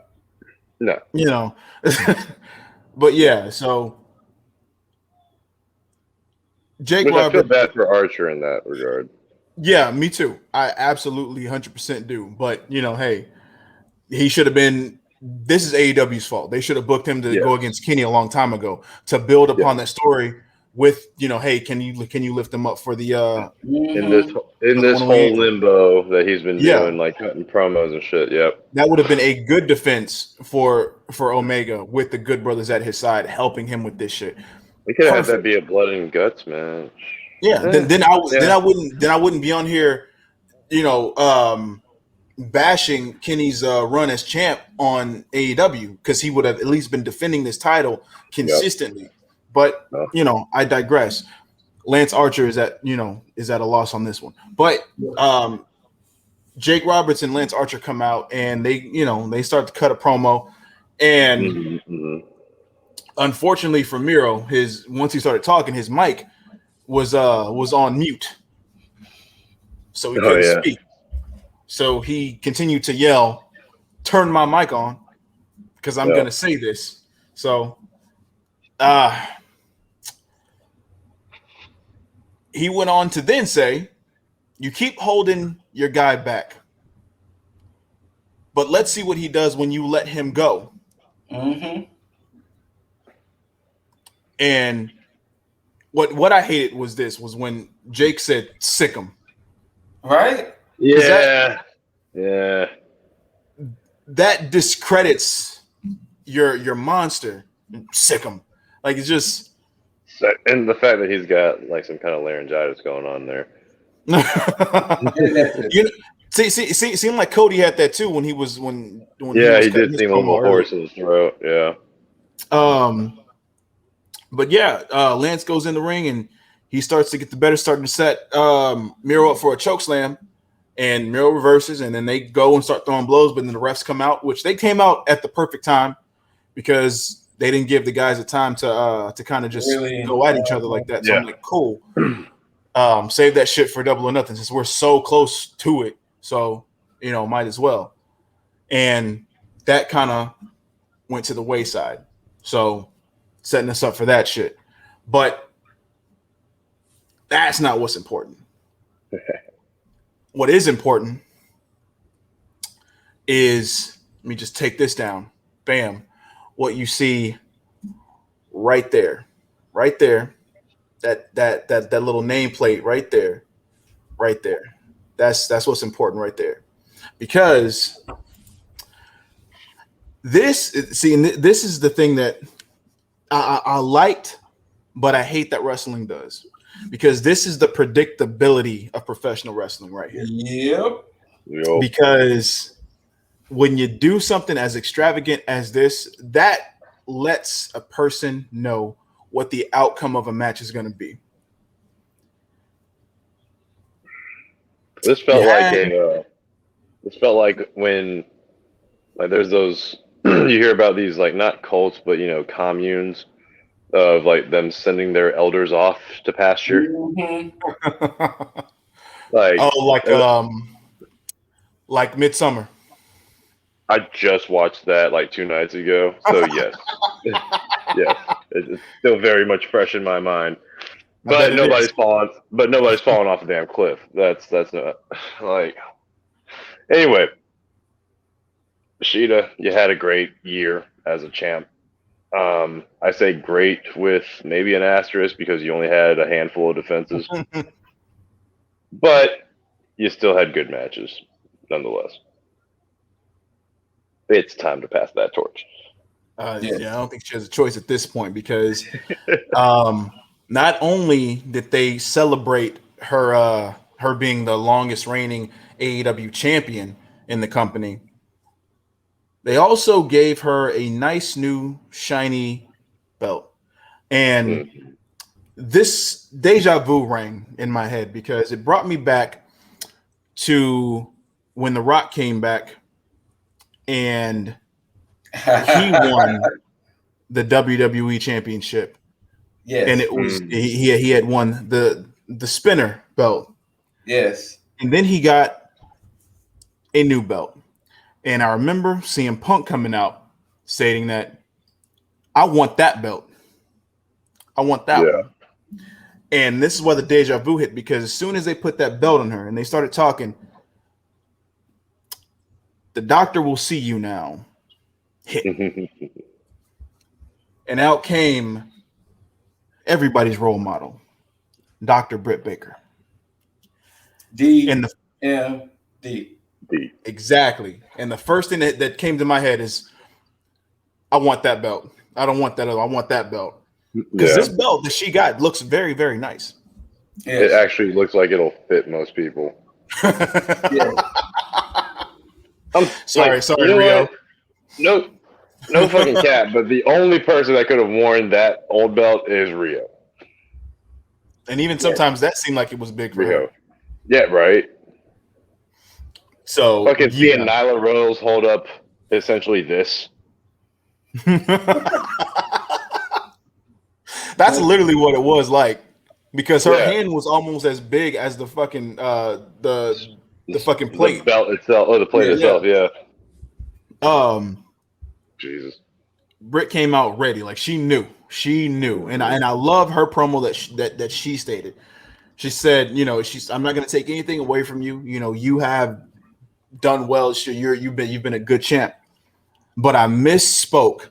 you know, but yeah. So Jake Roberts, I feel bad for Archer in that regard. Yeah, me too. I absolutely 100% do. But you know, hey, he should have been. This is AEW's fault. They should have booked him to go against Kenny a long time ago to build upon that story. With, you know, hey, can you lift him up for the in this whole limbo that he's been doing, like cutting promos and shit. Yep, that would have been a good defense for Omega with the Good Brothers at his side, helping him with this shit. We could have that be a blood and guts match. Yeah, then I wouldn't be on here, you know, bashing Kenny's run as champ on AEW because he would have at least been defending this title consistently. Yep. But you know, I digress. Lance Archer is at a loss on this one. But Jake Roberts and Lance Archer come out and they start to cut a promo, and unfortunately for Miro, once he started talking, his mic was on mute, so he couldn't speak. So he continued to yell, "Turn my mic on, because I'm gonna say this." So he went on to then say, "You keep holding your guy back, but let's see what he does when you let him go." Mm-hmm. And what I hated was when Jake said, "Sick him." Right? Yeah. That discredits your monster. Sick him. Like, it's just And the fact that he's got like some kind of laryngitis going on there. You know, seemed like Cody had that too when he was when Yeah, he he did seem a little hoarse in his throat. Yeah. But yeah, Lance goes in the ring and he starts to get the better, starting to set Miro up for a choke slam, and Miro reverses, and then they go and start throwing blows, but then the refs come out, which they came out at the perfect time because they didn't give the guys the time to kind of just really go at each other like that. So I'm like, cool. Save that shit for Double or Nothing since we're so close to it. So, might as well. And that kind of went to the wayside. So setting us up for that shit. But that's not what's important. What is important is, let me just take this down. Bam. What you see right there. That little nameplate right there. That's what's important right there. Because this is the thing that I liked, but I hate that wrestling does. Because this is the predictability of professional wrestling right here. Yep. Because when you do something as extravagant as this, that lets a person know what the outcome of a match is going to be. This felt like when like there's those you hear about these like not cults but communes of like them sending their elders off to pasture. Mm-hmm. Like Midsummer. I just watched that like 2 nights ago, so yes, yes, it's still very much fresh in my mind. But nobody's falling off a damn cliff. That's not like. Anyway, Ishida, you had a great year as a champ. I say great with maybe an asterisk because you only had a handful of defenses, but you still had good matches nonetheless. It's time to pass that torch. Yeah, I don't think she has a choice at this point because not only did they celebrate her being the longest reigning AEW champion in the company, they also gave her a nice new shiny belt. And this deja vu rang in my head because it brought me back to when The Rock came back and he won the WWE Championship. Yes. And it was he had won the spinner belt. Yes. And then he got a new belt. And I remember CM Punk coming out stating that I want that belt. I want that one. And this is why the deja vu hit, because as soon as they put that belt on her and they started talking, the doctor will see you now. Hit. And out came everybody's role model, Dr. Britt Baker. D. Exactly. And the first thing that came to my head is, I want that belt. I don't want that other. I want that belt. Because this belt that she got looks very, very nice. Yes. It actually looks like it'll fit most people. Sorry, Rio. No fucking cap. But the only person that could have worn that old belt is Rio. And even sometimes that seemed like it was big for Rio. her. Yeah, right. So fucking seeing Nyla Rose hold up essentially this. That's literally what it was like, because her hand was almost as big as the fucking the fucking plate, the belt itself, or the plate itself. Jesus. Britt came out ready, like she knew, and I love her promo that she stated. She said, I'm not going to take anything away from you. You have done well. You've been a good champ, but I misspoke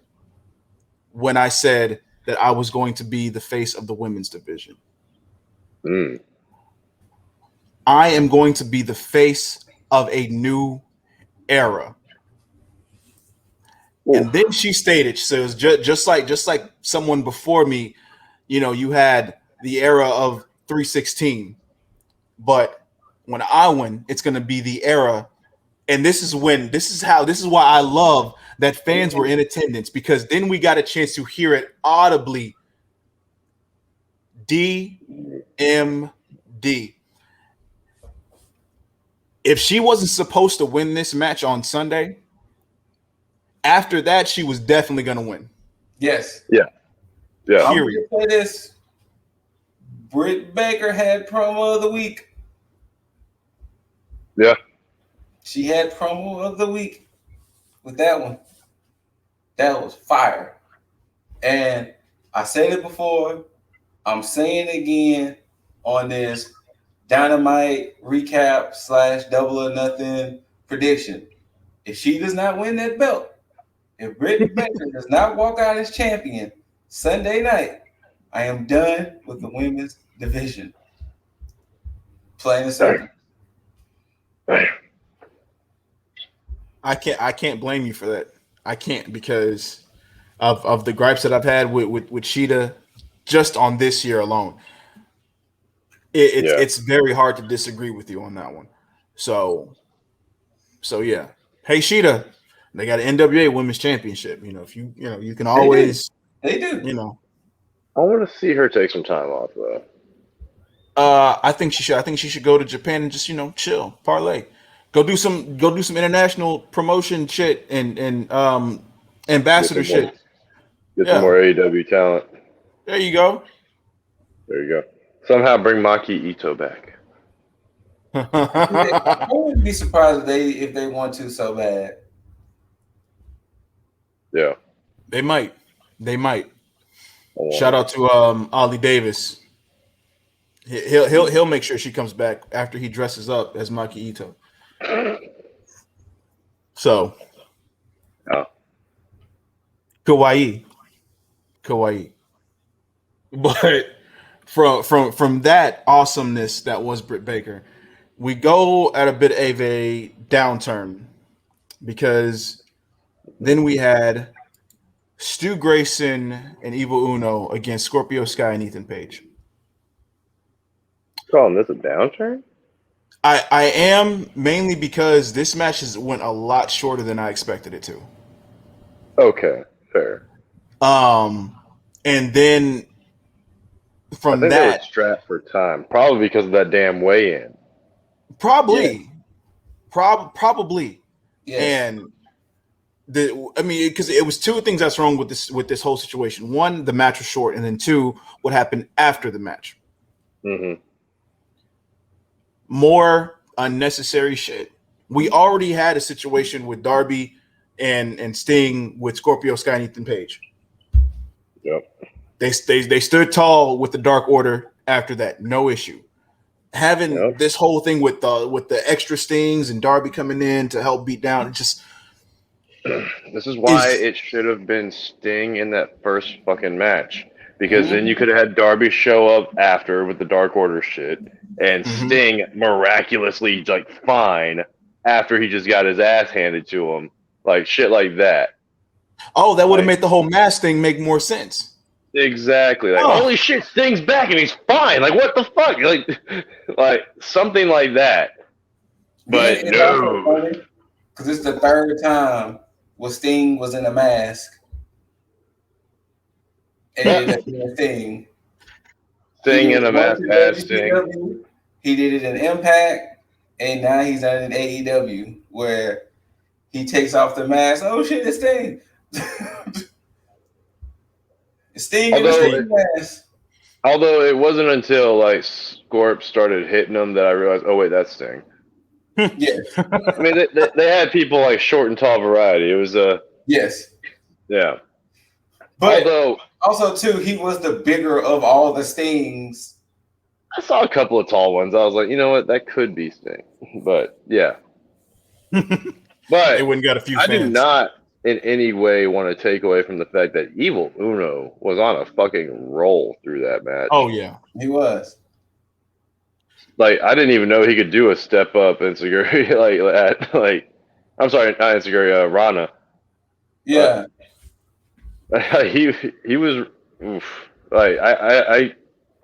when I said that I was going to be the face of the women's division. I am going to be the face of a new era. Ooh. And then she stated, so just like someone before me you had the era of 316, but when I win, it's going to be the era. And this is why I love that fans were in attendance, because then we got a chance to hear it audibly. DMD. If she wasn't supposed to win this match on Sunday, after that, she was definitely going to win. Yes. Yeah. I'm going to say this. Britt Baker had promo of the week. Yeah. She had promo of the week with that one. That was fire. And I said it before. I'm saying it again on this Dynamite recap / Double or Nothing prediction. If she does not win that belt, if Britt Baker does not walk out as champion Sunday night, I am done with the women's division. Plain and simple. I can't blame you for that. I can't, because of the gripes that I've had with Sheeta just on this year alone. It's very hard to disagree with you on that one. So yeah. Hey Sheeta, they got an NWA Women's Championship. If you can always they do. I want to see her take some time off though. I think she should go to Japan and just chill, parlay, go do some international promotion shit and ambassador shit. Get some more AEW talent. There you go. Somehow bring Maki Ito back. I wouldn't be surprised if they want to so bad. Yeah, they might. Shout out to Ollie Davis. He'll make sure she comes back after he dresses up as Maki Ito. So, kawaii. But from that awesomeness that was Britt Baker, we go at a bit of a downturn, because then we had Stu Grayson and Evil Uno against Scorpio Sky and Ethan Page. Calling this a downturn? I am, mainly because this match went a lot shorter than I expected it to. Okay, fair. And then from they were that, strapped for time, probably because of that damn weigh-in. Probably. Yes. And because it was two things that's wrong with this whole situation. One, the match was short, and then two, what happened after the match. Mm-hmm. More unnecessary shit. We already had a situation with Darby and Sting with Scorpio Sky and Ethan Page. Yep. They stood tall with the Dark Order after that, no issue. Having this whole thing with the extra Stings and Darby coming in to help beat down, this is why it should have been Sting in that first fucking match, because then you could have had Darby show up after with the Dark Order shit, and Sting miraculously fine after he just got his ass handed to him, shit like that. Oh, that would have made the whole mask thing make more sense. Exactly. Holy shit, Sting's back and he's fine. What the fuck? Something like that. But no. Because it's the third time where Sting was in a mask. And Sting in a mask as Sting. He did it in Impact, and now he's in AEW, where he takes off the mask. Oh shit, it's Sting. Sting in the Sting mask. Although it wasn't until Scorp started hitting him that I realized, oh wait, that's Sting. Yes. I mean, they had people short and tall variety. It was yes. Yeah. But also too, he was the bigger of all the Stings. I saw a couple of tall ones. I was like, you know what, that could be Sting. But yeah. But they wouldn't got a few I fans. do not in any way want to take away from the fact that Evil Uno was on a fucking roll through that match. Oh yeah, he was. I didn't even know he could do a step up Enzuigiri I'm sorry, not Enzuigiri, Rana. Yeah. He was oof. Like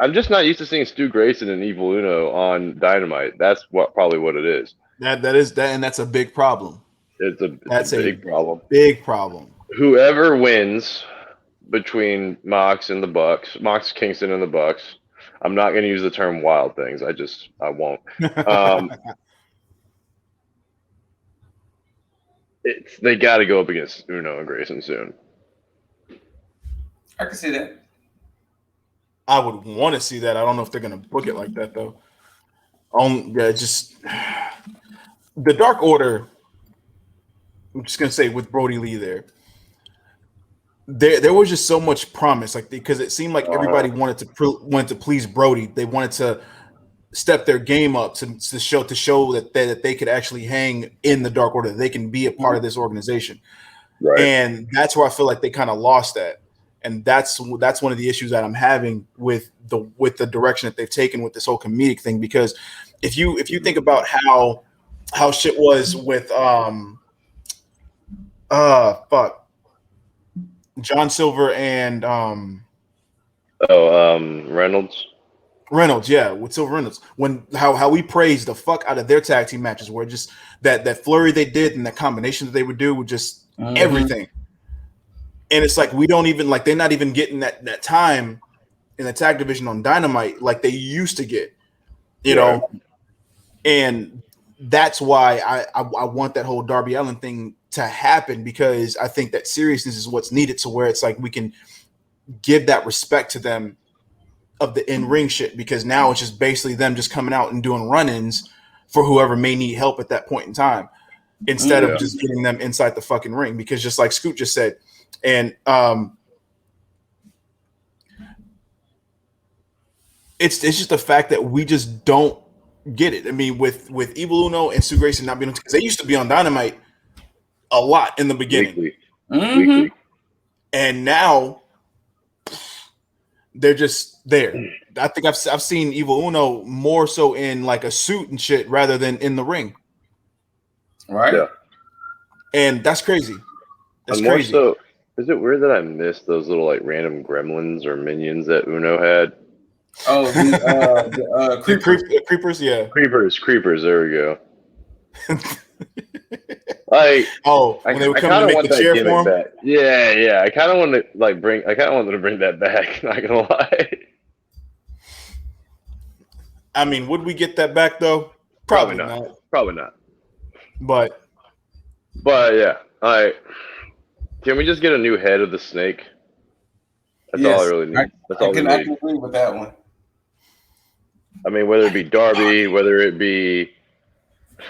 I'm just not used to seeing Stu Grayson and Evil Uno on Dynamite. That's probably what it is. And that's a big problem. It's a big problem. Big problem. Whoever wins between Mox and the Bucks, Mox Kingston and the Bucks. I'm not going to use the term wild things. I won't. They got to go up against Uno and Grayson soon. I can see that. I would want to see that. I don't know if they're going to book it like that though. Just the Dark Order. I'm just going to say with Brody Lee there was just so much promise, like because it seemed like everybody wanted to please Brody. They wanted to step their game up to show that they could actually hang in the Dark Order. They can be a part of this organization, right? And that's where I feel like they kind of lost that. And that's one of the issues that I'm having with the direction that they've taken with this whole comedic thing. Because if you think about how shit was with John Silver and Reynolds, yeah, with Silver Reynolds, when how we praised the fuck out of their tag team matches, where just that flurry they did and the combination that they would do with just everything. And it's like we don't even like they're not even getting that time in the tag division on Dynamite like they used to get, you know. And that's why I want that whole Darby Allin thing to happen, because I think that seriousness is what's needed, to where it's like we can give that respect to them of the in-ring shit, because now it's just basically them just coming out and doing run-ins for whoever may need help at that point in time, instead of just getting them inside the fucking ring. Because just like Scoot just said, and it's just the fact that we just don't get it. I mean, with Evil Uno and Stu Grayson not being, because they used to be on Dynamite a lot in the beginning, weekly. And now they're just there. I think I've seen Evil Uno more so in like a suit and shit rather than in the ring. Right. Yeah. And that's crazy. That's more crazy. So, is it weird that I missed those little like random gremlins or minions that Uno had? Oh, creepers, yeah. Creepers. There we go. Like, when they would come to make the chair for him. Back. Yeah. I kind of want to wanted to bring that back. Not gonna lie. I mean, would we get that back though? Probably not. Probably not. But yeah. All right. Can we just get a new head of the snake? That's all I really need. I can agree with that one. I mean, whether it be Darby, whether it be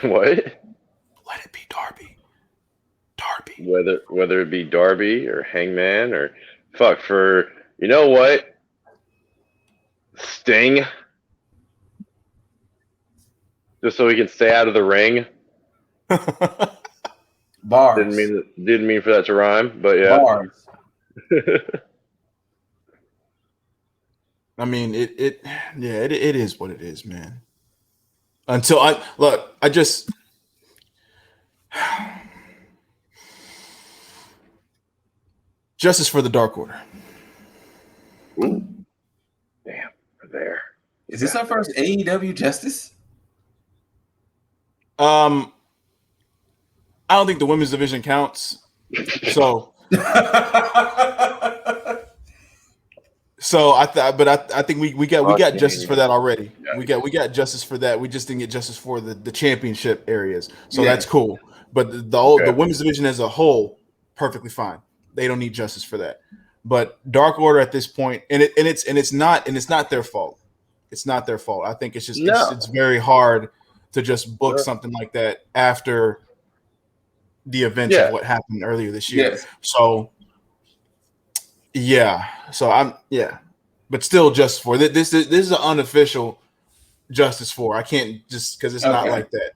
what? Let it be Darby. Whether it be Darby or Hangman or for you know what? Sting. Just so he can stay out of the ring. Bars. Didn't mean for that to rhyme, but yeah. Bars. I mean, it is what it is, man. Until I just justice for the Dark Order. Ooh. Damn, we're there. Is this our first AEW Justice? I don't think the women's division counts. So I think we got justice for that already. Yeah. We got justice for that. We just didn't get justice for the championship areas. So that's cool. But the women's division as a whole, perfectly fine. They don't need justice for that. But Dark Order at this point, and it's not their fault. It's not their fault. I think it's just it's very hard to just book something like that after the events of what happened earlier this year. Yes. So but still, justice for this is an unofficial justice for. I can't just because it's not like that.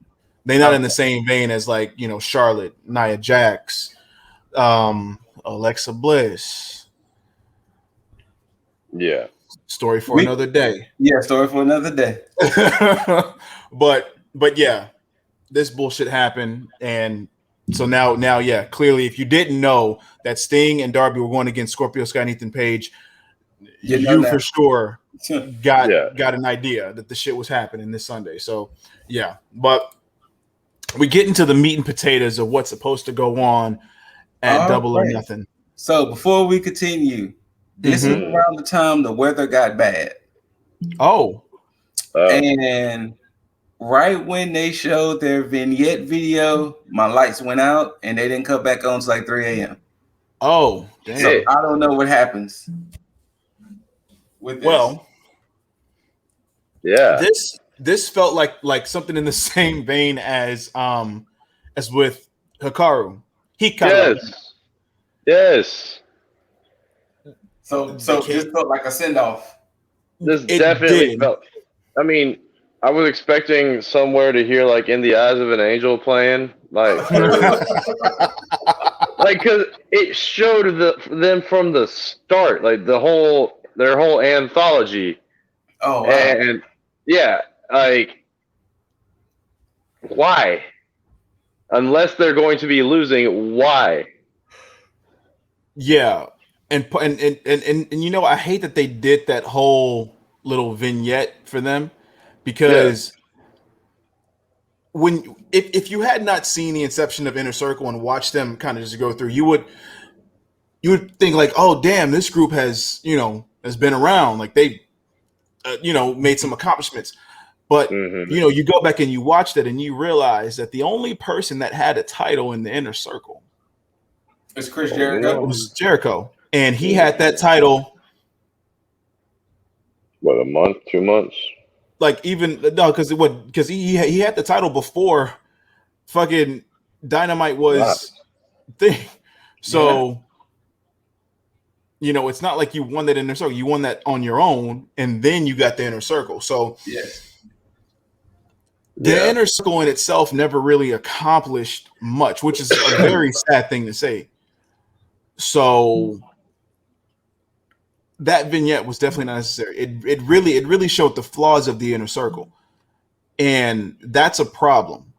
They're not in the same vein as like Charlotte, Nia Jax, Alexa Bliss. Yeah. Story for another day. Yeah, story for another day. But yeah, this bullshit happened, and so now, clearly, if you didn't know that Sting and Darby were going against Scorpio Sky and Ethan Page, you for sure got Yeah. an idea that the shit was happening this Sunday. So yeah, but we get into the meat and potatoes of what's supposed to go on at Double or Nothing. So before we continue, this is around the time the weather got bad. Oh. And right when they showed their vignette video, my lights went out and they didn't come back on until like 3 a.m. Oh, damn. So I don't know what happens with this. Well, yeah, this felt like something in the same vein as with Hikaru. Yes. So this felt like a send off. This definitely felt. I mean, I was expecting somewhere to hear like "In the Eyes of an Angel" playing, like, like because it showed them from the start, like their whole anthology. Oh, wow. And yeah, like, why? Unless they're going to be losing, why? Yeah, and you know, I hate that they did that whole little vignette for them, because if you had not seen the inception of Inner Circle and watched them kind of just go through, you would think like, oh damn, this group has been around, like they made some accomplishments. But you go back and you watch that and you realize that the only person that had a title in the Inner Circle is Chris Jericho. It was Jericho, and he had that title. What, a month, 2 months? Like because he had the title before fucking Dynamite was thing. So it's not like you won that Inner Circle. You won that on your own, and then you got the Inner Circle. So the Inner Circle in itself never really accomplished much, which is a very sad thing to say. So that vignette was definitely not necessary. It really showed the flaws of the Inner Circle, and that's a problem.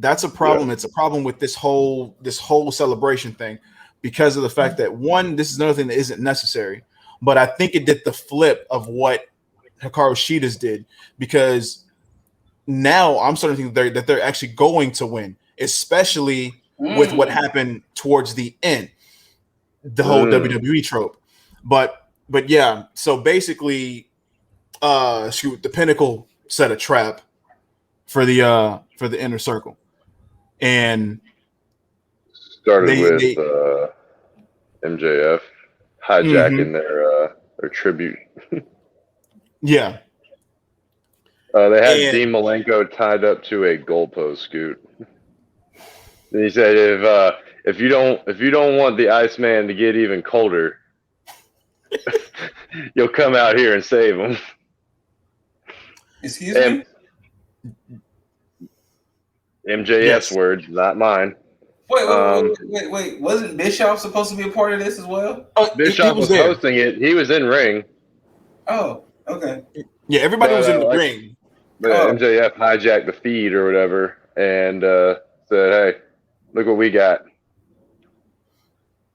It's a problem with this whole celebration thing, because of the fact that, one, this is another thing that isn't necessary, but I think it did the flip of what Hikaru Shida's did, because now I'm starting to think that they're actually going to win, especially with what happened towards the end, the whole WWE trope. But yeah, so basically, the Pinnacle set a trap for the Inner Circle, and started with MJF hijacking their tribute. Yeah. They had Dean Malenko tied up to a goalpost, Scoot. And he said, if you don't want the Iceman to get even colder, you'll come out here and save him. Excuse me? MJF's words, not mine. Wait. Wasn't Bischoff supposed to be a part of this as well? Bischoff was hosting it. He was in ring. Oh, okay. Yeah, everybody was in the ring. But MJF hijacked the feed or whatever and said, hey, look what we got.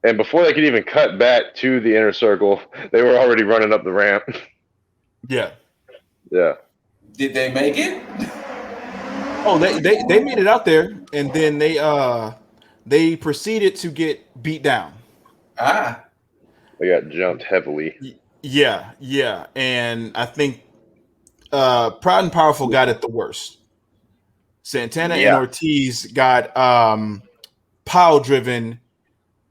And before they could even cut back to the Inner Circle, they were already running up the ramp. Yeah. Yeah. Did they make it? Oh, they made it out there, and then they proceeded to get beat down. They got jumped heavily. Yeah. And I think Proud and Powerful got it the worst. Santana and Ortiz got pile driven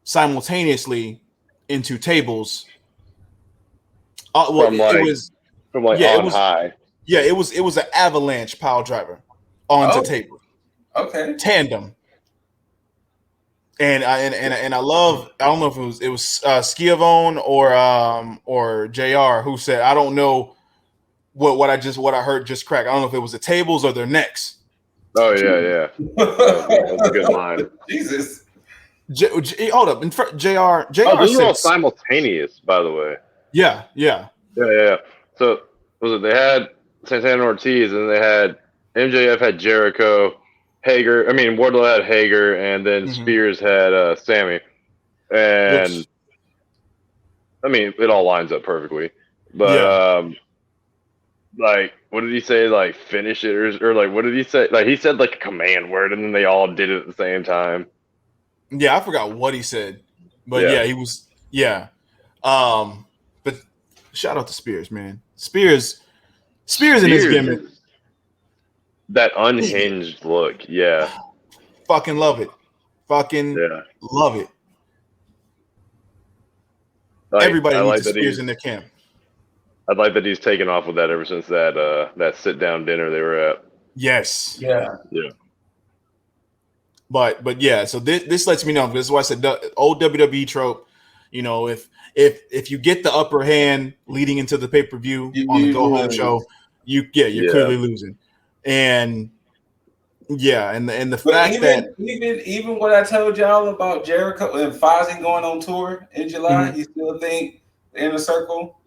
simultaneously into tables. From on high. Yeah, it was an avalanche pile driver onto table. Okay. Tandem. And I love, I don't know if it was Schiavone or JR who said, I don't know what I heard just crack. I don't know if it was the tables or their necks. Oh yeah. That's a good line. Jesus. Hold up. JR those are all simultaneous, by the way. Yeah. So they had Santana and Ortiz, and they had MJF had Jericho, Wardlow had Hager, and then Spears had Sammy. And it all lines up perfectly. But like, what did he say? Like, finish it, or like, what did he say? Like, he said like a command word, and then they all did it at the same time. Yeah, I forgot what he said, but yeah, he was but shout out to Spears, man. Spears in his gimmick. That unhinged look, yeah. Fucking love it. Love it. Like, Everybody needs Spears in their camp. I like that he's taken off with that ever since that sit down dinner they were at. Yes. Yeah. But yeah, so this lets me know. This is why I said the old WWE trope. You know, if you get the upper hand leading into the pay-per-view on the go home show, you're clearly losing. And the fact that even what I told y'all about Jericho and Fozzy going on tour in July, you still think the Inner Circle?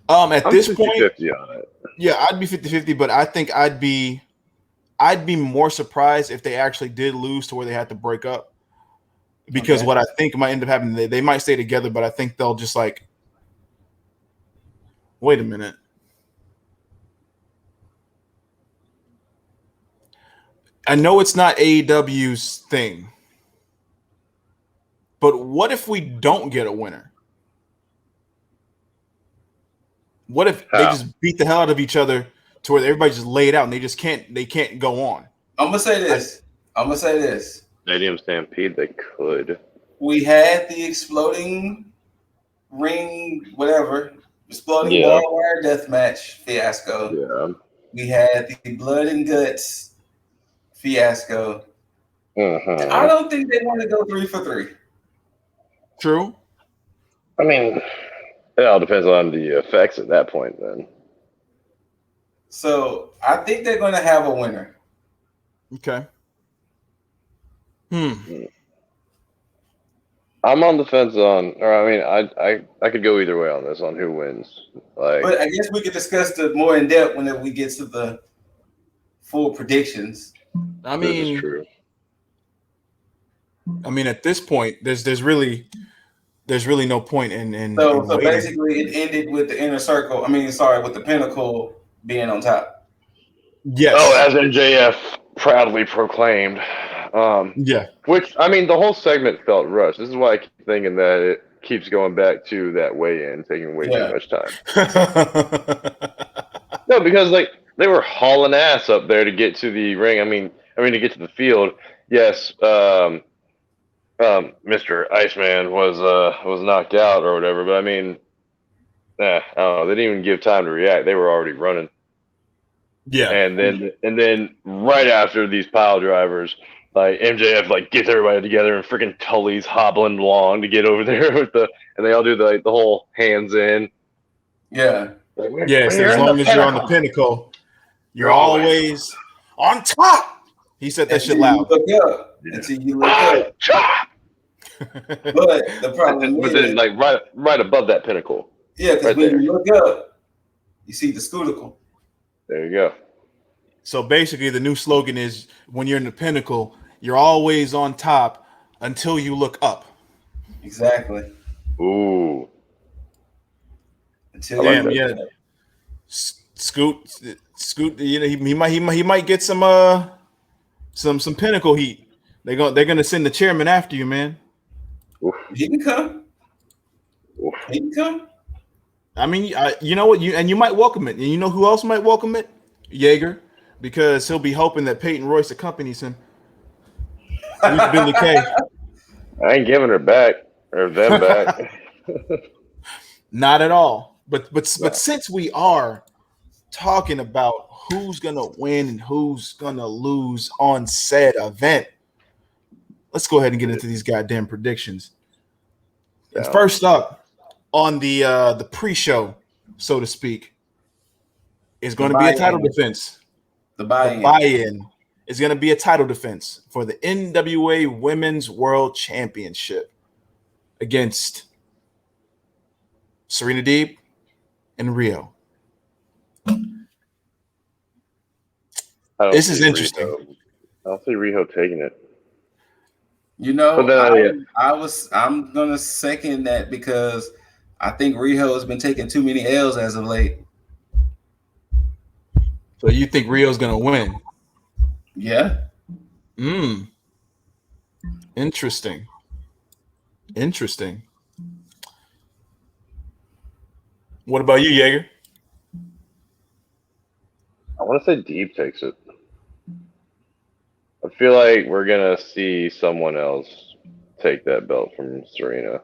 At this point, 50-50 on it. Yeah, I'd be 50-50, but I think I'd be more surprised if they actually did lose to where they had to break up. Because what I think might end up happening, they might stay together, but I think they'll just like, wait a minute. I know it's not AEW's thing, but what if we don't get a winner? What if they just beat the hell out of each other to where everybody just laid out and they can't go on? I'm gonna say this. Stadium Stampede, they could. We had the exploding ring, exploding barbed wire death match fiasco. Yeah. We had the blood and guts fiasco. I don't think they want to go 3 for 3. True. I mean, it all depends on the effects at that point, then. So I think they're going to have a winner. Okay. I'm on the fence on, or I mean, I could go either way on this, on who wins. Like, but I guess we could discuss the more in depth whenever we get to the full predictions. I mean, this is true. I mean, at this point, there's really no point in. So basically, it ended with the Inner Circle. With the Pinnacle being on top. Yes. Oh, as MJF proudly proclaimed. Which, I mean, the whole segment felt rushed. This is why I keep thinking that it keeps going back to that weigh-in, taking way too much time. No, because like they were hauling ass up there to get to the ring. I mean to get to the field. Yes, Mr. Iceman was knocked out or whatever. But I mean, I don't know. They didn't even give time to react. They were already running. Yeah, and then right after these pile drivers, like MJF like gets everybody together and freaking Tully's hobbling along to get over there and they all do the whole hands in. Yeah. Like, yes, as long as you're on the pinnacle, you're always on top. He said that shit loud. Until you look up. But the problem is, then like right above that pinnacle. Yeah, because when you look up, you see the Scootical. There you go. So basically, the new slogan is: when you're in the pinnacle, you're always on top until you look up. Exactly. Ooh. Until Scoot. You know, he might get some pinnacle heat. They're gonna send the chairman after you, man. Oof. He can come. Oof. He can come. I mean, you know what? You might welcome it. And you know who else might welcome it? Jaeger, because he'll be hoping that Peyton Royce accompanies him. With Billy Kay. I ain't giving her back or them back. Not at all. But since we are talking about who's gonna win and who's gonna lose on said event, let's go ahead and get into these goddamn predictions. And first up on the pre-show, so to speak, is going to be a title defense. The buy-in is going to be a title defense for the NWA Women's World Championship against Serena Deeb and Rio. This is interesting. I don't see Rio taking it. You know, I'm gonna second that because I think Riho has been taking too many L's as of late. So you think Rio's gonna win? Yeah. Interesting. What about you, Jaeger? I want to say Deep takes it. I feel like we're gonna see someone else take that belt from Serena.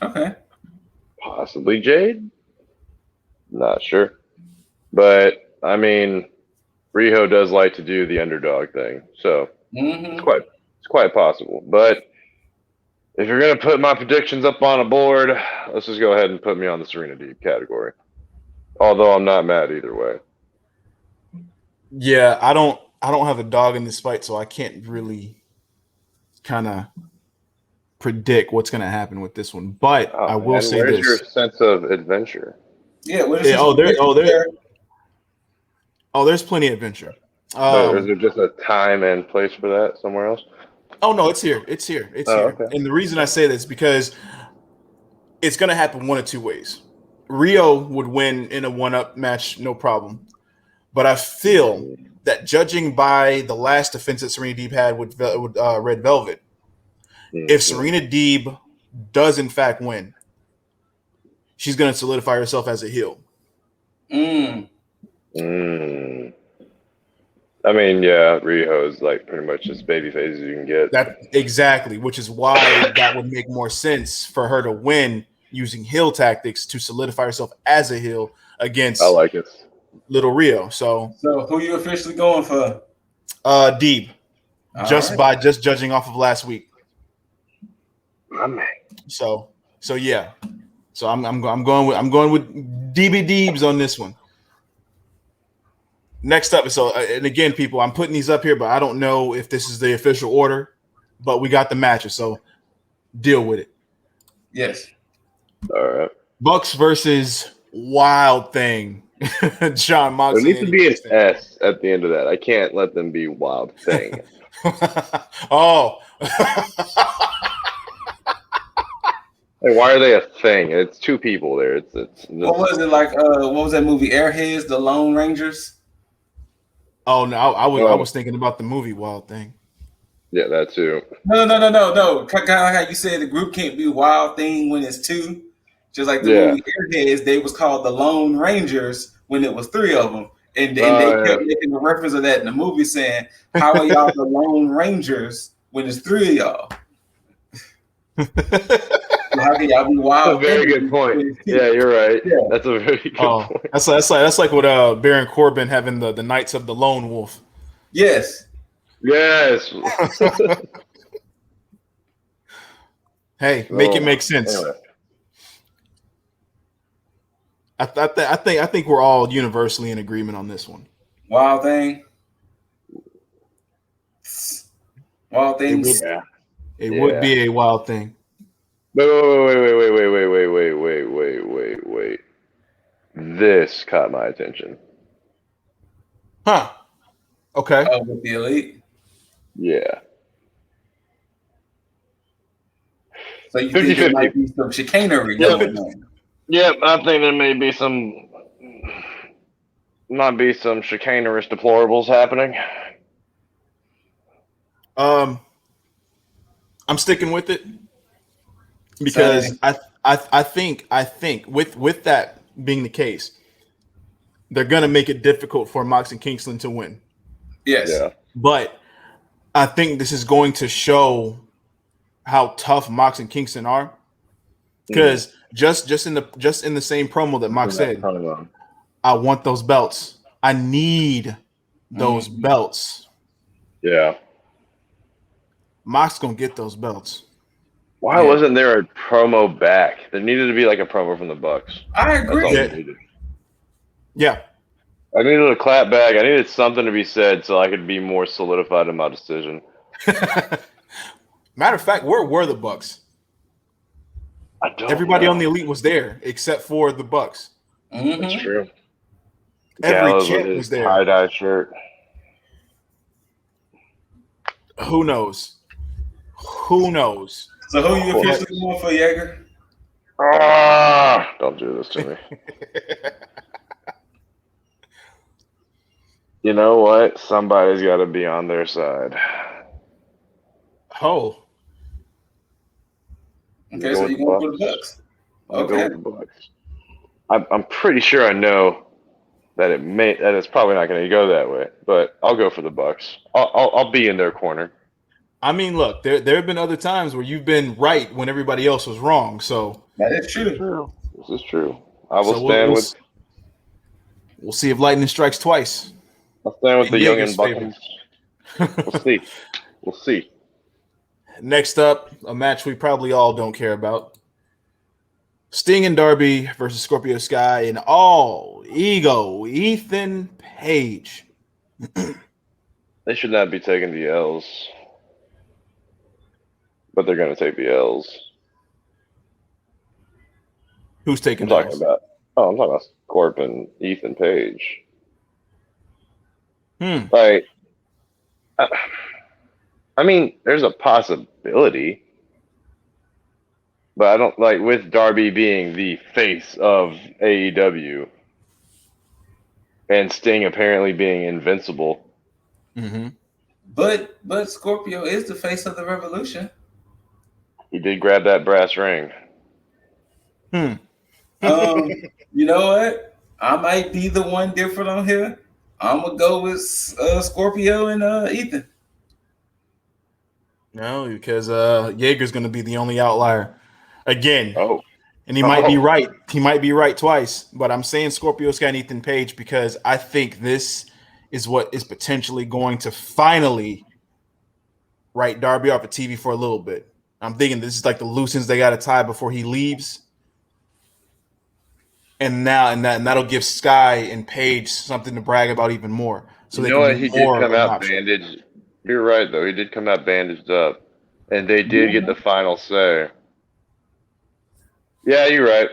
Okay. Possibly Jade. Not sure, but I mean, Riho does like to do the underdog thing, so it's quite possible. But if you're gonna put my predictions up on a board, let's just go ahead and put me on the Serena Deeb category. Although I'm not mad either way. Yeah, I don't have a dog in this fight, so I can't really kind of predict what's going to happen with this one. But I will say where's this: your sense of adventure? Yeah. There's plenty of adventure. Is there just a time and place for that somewhere else? Oh no, it's here. It's here. Okay. And the reason I say this is because it's going to happen one of two ways. Rio would win in a one-up match, no problem. But I feel that judging by the last defense that Serena Deeb had with Red Velvet, if Serena Deeb does in fact win, she's going to solidify herself as a heel. I mean, yeah, Riho is like pretty much as babyface as you can get. That exactly, which is why that would make more sense for her to win using heel tactics to solidify herself as a heel against I like it. Little Rio. So who you officially going for? Deeb. By judging off of last week. So yeah. So I'm going with DB Deebs on this one. Next up, so and again, people, I'm putting these up here, but I don't know if this is the official order. But we got the matches, so deal with it. Yes. All right. Bucks versus Wild Thing. John Moxley. There needs to be an S at the end of that. I can't let them be Wild Thing. Oh. Like, why are they a thing? It's two people there. It's what was it like? What was that movie? Airheads, The Lone Rangers. Oh no, I was thinking about the movie Wild Thing. Yeah, that too. No. Kind of like how you said the group can't be Wild Thing when it's two. Just like the movie Airheads, they was called the Lone Rangers when it was three of them, and they kept making a reference of that in the movie, saying, "How are y'all the Lone Rangers when it's three of y'all?" How can y'all be wild? That's a very good point. Yeah, you're right. Yeah. That's a very good point. That's like what Baron Corbin having the Knights of the Lone Wolf. Yes. Hey, make it make sense. Anyway. I think we're all universally in agreement on this one. Wild Thing. Wild Things. It would be a Wild Thing. Wait. This caught my attention. Huh. Okay. Oh, with the Elite? Yeah. So you think there might be some chicanery going on? Yep, I think there may be some chicanerous deplorables happening. I'm sticking with it because I think with that being the case, they're gonna make it difficult for Mox and Kingsland to win. Yes. Yeah. But I think this is going to show how tough Mox and Kingston are. Because just in the same promo that Mox said, I want those belts. I need those belts. Yeah. Mox gonna get those belts. Why wasn't there a promo back? There needed to be like a promo from the Bucks. I agree. That's all needed. Yeah. I needed a clap back. I needed something to be said so I could be more solidified in my decision. Matter of fact, where were the Bucks? Everybody on the Elite was there except for the Bucks. That's true. Every champ was there. Tie-dye shirt. Who knows? So who you officially going for, Jaeger? Don't do this to me. You know what? Somebody's got to be on their side. Oh. Okay, so you're going for the Bucks. I'll go with the Bucks. I'm pretty sure I know that it's probably not going to go that way, but I'll go for the Bucks. I'll be in their corner. I mean, look, there have been other times where you've been right when everybody else was wrong. So that is true. This is true. I will stand with. We'll see if lightning strikes twice. I'll stand with the young and Bucks. We'll see. We'll see. Next up, a match we probably all don't care about. Sting and Darby versus Scorpio Sky and All Ego Ethan Page. They should not be taking the L's. But they're going to take the L's. Who's taking the L's? I'm talking about Scorp and Ethan Page. Like, I mean, there's a possibility. But I don't like with Darby being the face of AEW and Sting apparently being invincible. Mm-hmm. But Scorpio is the face of the Revolution. He did grab that brass ring. You know what? I might be the one different on here. I'm gonna go with Scorpio and Ethan. No, because Jaeger's gonna be the only outlier again. Oh, and he might be right. He might be right twice. But I'm saying Scorpio Sky and Ethan Page because I think this is what is potentially going to finally write Darby off of TV for a little bit. I'm thinking this is like the loose ends they got to tie before he leaves. And that'll give Sky and Page something to brag about even more. So you know what? He did come out bandaged. You're right, though. He did come out bandaged up. And they did get the final say. Yeah, you're right.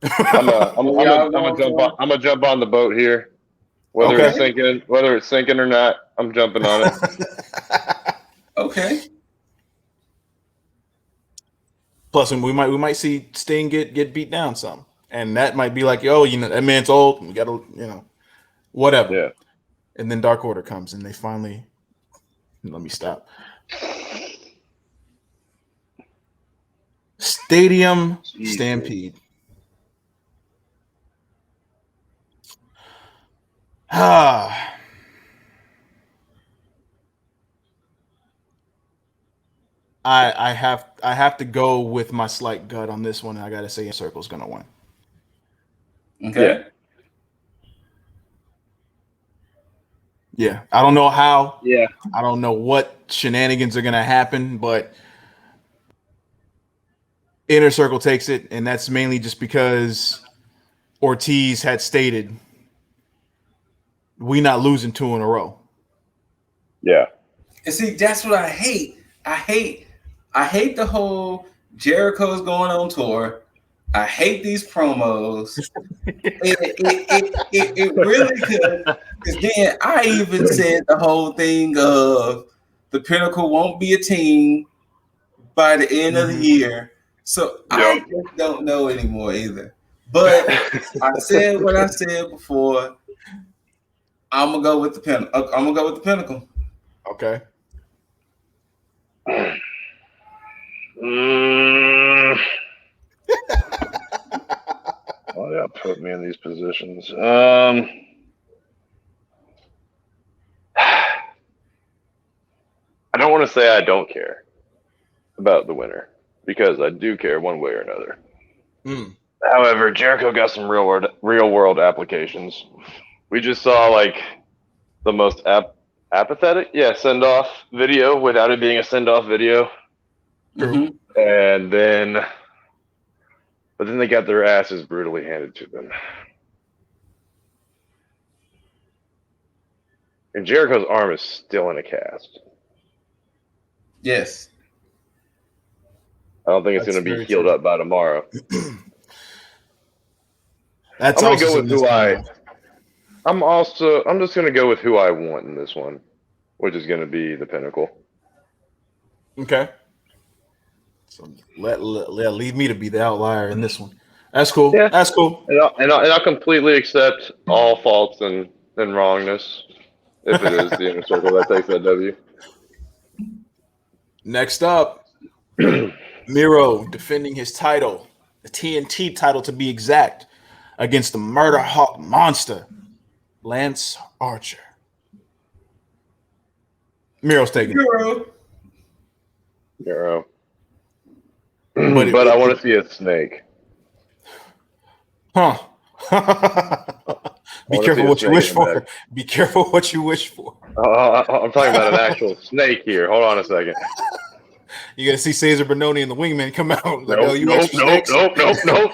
I'm gonna jump on the boat here. Whether it's sinking or not, I'm jumping on it. Okay. Plus, we might see Sting get beat down some, and that might be like, that man's old. We gotta, whatever. Yeah. And then Dark Order comes, and they finally let me stop. Stadium Stampede. I have to go with my slight gut on this one. I gotta say, Circle's gonna win. Okay. Yeah. I don't know how. Yeah. I don't know what shenanigans are gonna happen, but Inner Circle takes it, and that's mainly just because Ortiz had stated we not losing 2 in a row. Yeah. And see, that's what I hate. I hate the whole Jericho's going on tour. I hate these promos. it really could. Because then I even said the whole thing of the Pinnacle won't be a team by the end of the year. So I just don't know anymore either. But I said what I said before. I'm gonna go with the Pinnacle. I'm gonna go with the Pinnacle. Okay. Why y'all put me in these positions? I don't want to say I don't care about the winner because I do care one way or another. However, Jericho got some real world applications. We just saw like the most apathetic, send off video without it being a send off video. Mm-hmm. And then they got their asses brutally handed to them. And Jericho's arm is still in a cast. Yes. I don't think it's going to be healed up by tomorrow. I'm going to go with I'm just going to go with who I want in this one, which is going to be the Pinnacle. Okay. So leave me to be the outlier in this one. That's cool. Yeah. That's cool. And I'll completely accept all faults and wrongness if it is the inner circle that takes that W. Next up, Miro defending his title, the TNT title to be exact, against the Murder Hawk monster, Lance Archer. Miro's taking it. Miro. But I want to see a snake. Huh. Be careful what you wish for. Be careful what you wish for. I'm talking about an actual snake here. Hold on a second. You gotta see Cesar Bononi and the Wingman come out. Like, Nope.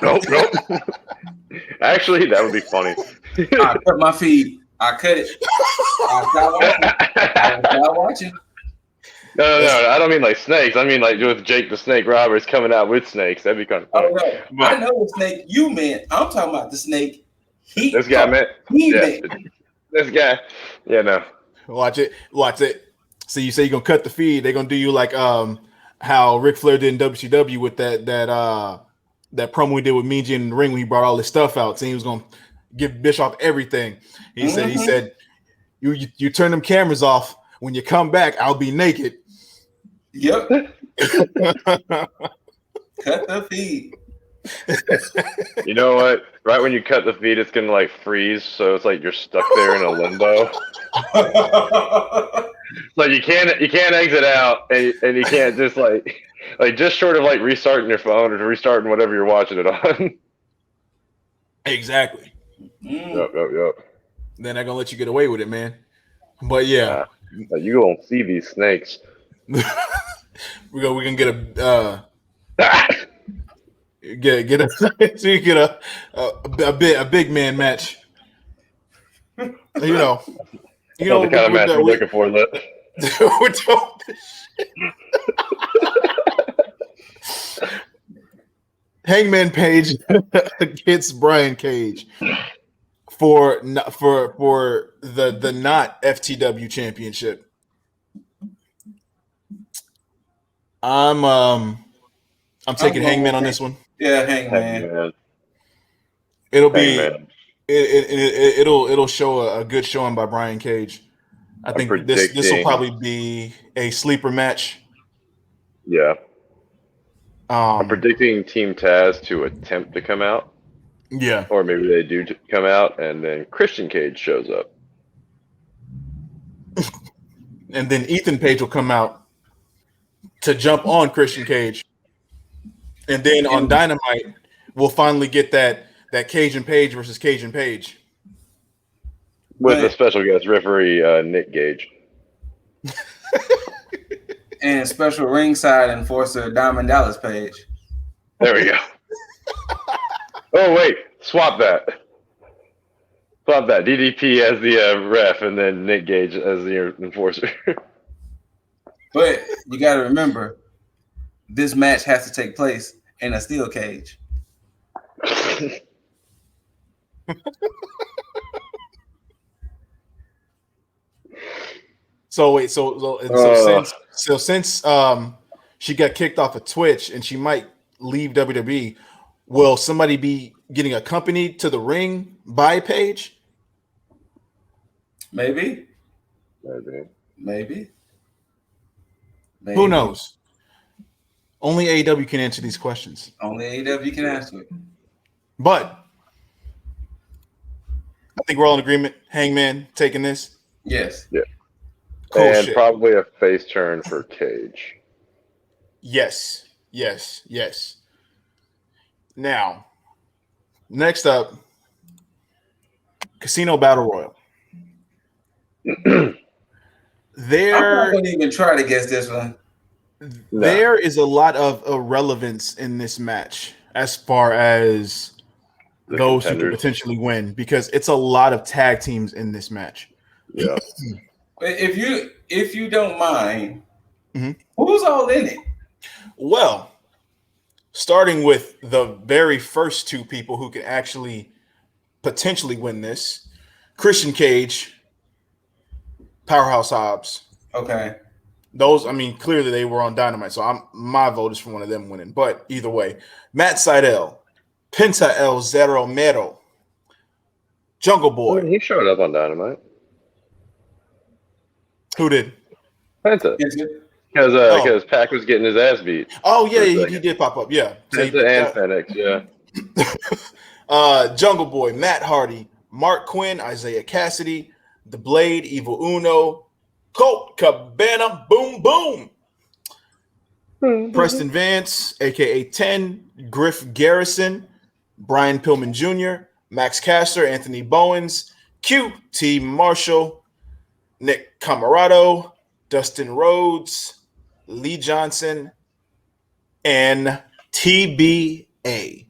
Actually, that would be funny. I cut my feed. I cut it. I stopped watching. No. I don't mean like snakes. I mean like with Jake the Snake Roberts coming out with snakes. That'd be kind of funny. Oh, no. I know the snake you meant. I'm talking about the snake this guy meant. This guy. Yeah, no. Watch it. So you say you're gonna cut the feed. They're gonna do you like how Ric Flair did in WCW with that promo he did with Mean Gene in the ring when he brought all his stuff out, saying he was gonna give Bischoff everything. He said you turn them cameras off. When you come back, I'll be naked. Yep. Cut the feed. You know what? Right when you cut the feed, it's gonna like freeze, so it's like you're stuck there in a limbo. Like you can't exit out, and you can't just like just short of like restarting your phone or restarting whatever you're watching it on. Exactly. Yep. Then they're gonna let you get away with it, man. But yeah. You gonna see these snakes. we can get a a big man match. You know the kind of match we're looking for. Hangman Page against Brian Cage for the not FTW championship. I'm taking Hangman on this one. Yeah, Hangman. It'll be it'll show a good showing by Brian Cage. I think this will probably be a sleeper match. Yeah. I'm predicting Team Taz to attempt to come out. Yeah. Or maybe they do come out, and then Christian Cage shows up. And then Ethan Page will come out to jump on Christian Cage. And then on Dynamite, we'll finally get that Cage and Page versus Cage and Page. With a special guest referee, Nick Gage. And special ringside enforcer, Diamond Dallas Page. There we go. Oh, wait. Swap that. DDP as the ref, and then Nick Gage as the enforcer. But you got to remember, this match has to take place in a steel cage. Since she got kicked off of Twitch and she might leave WWE, will somebody be getting accompanied to the ring by Paige? Maybe. Who knows? Only AEW can answer these questions. Only AEW can answer it. But I think we're all in agreement. Hangman taking this. Yes. Yeah. Cool and shit. Probably a face turn for Cage. Yes. Now, next up, Casino Battle Royal. I'm not going to even try to guess this one. There is a lot of irrelevance in this match as far as those who could potentially win, because it's a lot of tag teams in this match. Yeah. If you don't mind, who's all in it? Well, starting with the very first two people who could actually potentially win this, Christian Cage, Powerhouse Hobbs. Okay. Those, I mean, clearly they were on Dynamite, so my vote is for one of them winning. But either way, Matt Sydal, Penta El Zero Mero, Jungle Boy. He showed up on Dynamite. Who did? Penta. Because Pac was getting his ass beat. Oh yeah, he did pop up. Yeah, Penta and Fenix. Yeah. Jungle Boy, Matt Hardy, Mark Quinn, Isaiah Cassidy, The Blade, Evil Uno, Colt Cabana, Boom Boom, Preston Vance, aka 10, Griff Garrison, Brian Pillman Jr., Max Caster, Anthony Bowens, QT Marshall, Nick Camarado, Dustin Rhodes, Lee Johnson, and TBA.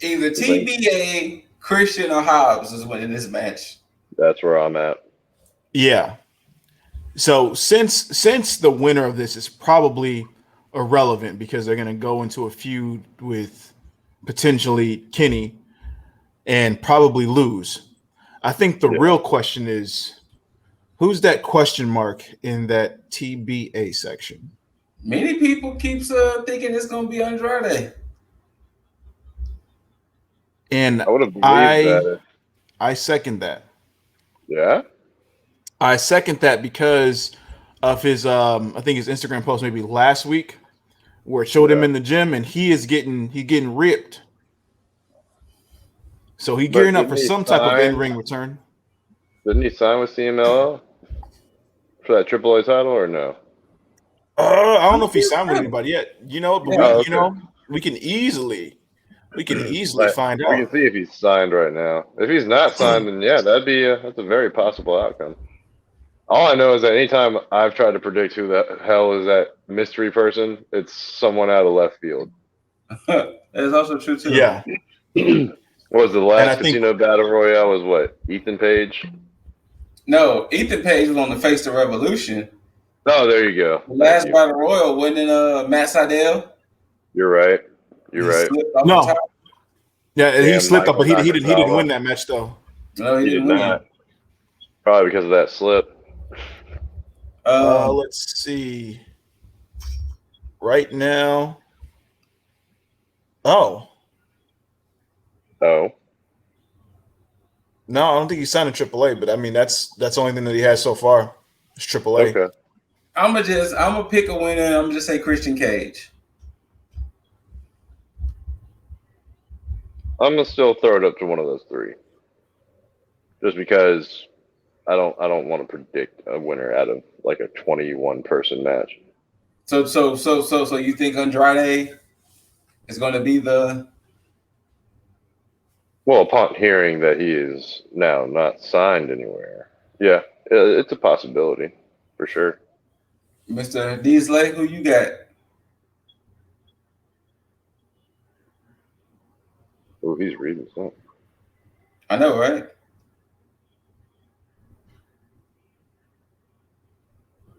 Either TBA, Christian, or Hobbs is winning this match. That's where I'm at. Yeah. So since the winner of this is probably irrelevant because they're going to go into a feud with potentially Kenny and probably lose, I think the real question is, who's that question mark in that TBA section? Many people keeps thinking it's going to be Andrade. And I would have believed that. I second that. Yeah? I second that because of his I think his Instagram post maybe last week where it showed him in the gym and he's getting ripped. So he's gearing up for some type of in-ring return. Didn't he sign with CMLL for that AAA title or no? I don't know if he signed with anybody yet. You know, but we can easily find out. We can see if he's signed right now. If he's not signed, then that's a very possible outcome. All I know is that anytime I've tried to predict who the hell is that mystery person, it's someone out of left field. That is also true too. Yeah. What was the last Casino Battle Royale? Was what? Ethan Page? No, Ethan Page was on the Face the Revolution. Oh, there you go. The last Battle Royal wasn't Matt Sydal. You're right. You're right. No. Yeah, he slipped up, but he didn't win that match though. No, he didn't win. Probably because of that slip. Let's see. Right now. Oh. Oh. No, I don't think he signed a AAA, but I mean that's the only thing that he has so far. It's AAA. Okay. I'm gonna pick a winner and I'm gonna just say Christian Cage. I'm gonna still throw it up to one of those three. Just because I don't want to predict a winner out of like a 21 person match. So you think Andrade is going to be the? Well, upon hearing that he is now not signed anywhere, yeah, it's a possibility for sure. Mr. Deasley, who you got? Oh, he's reading something. I know, right?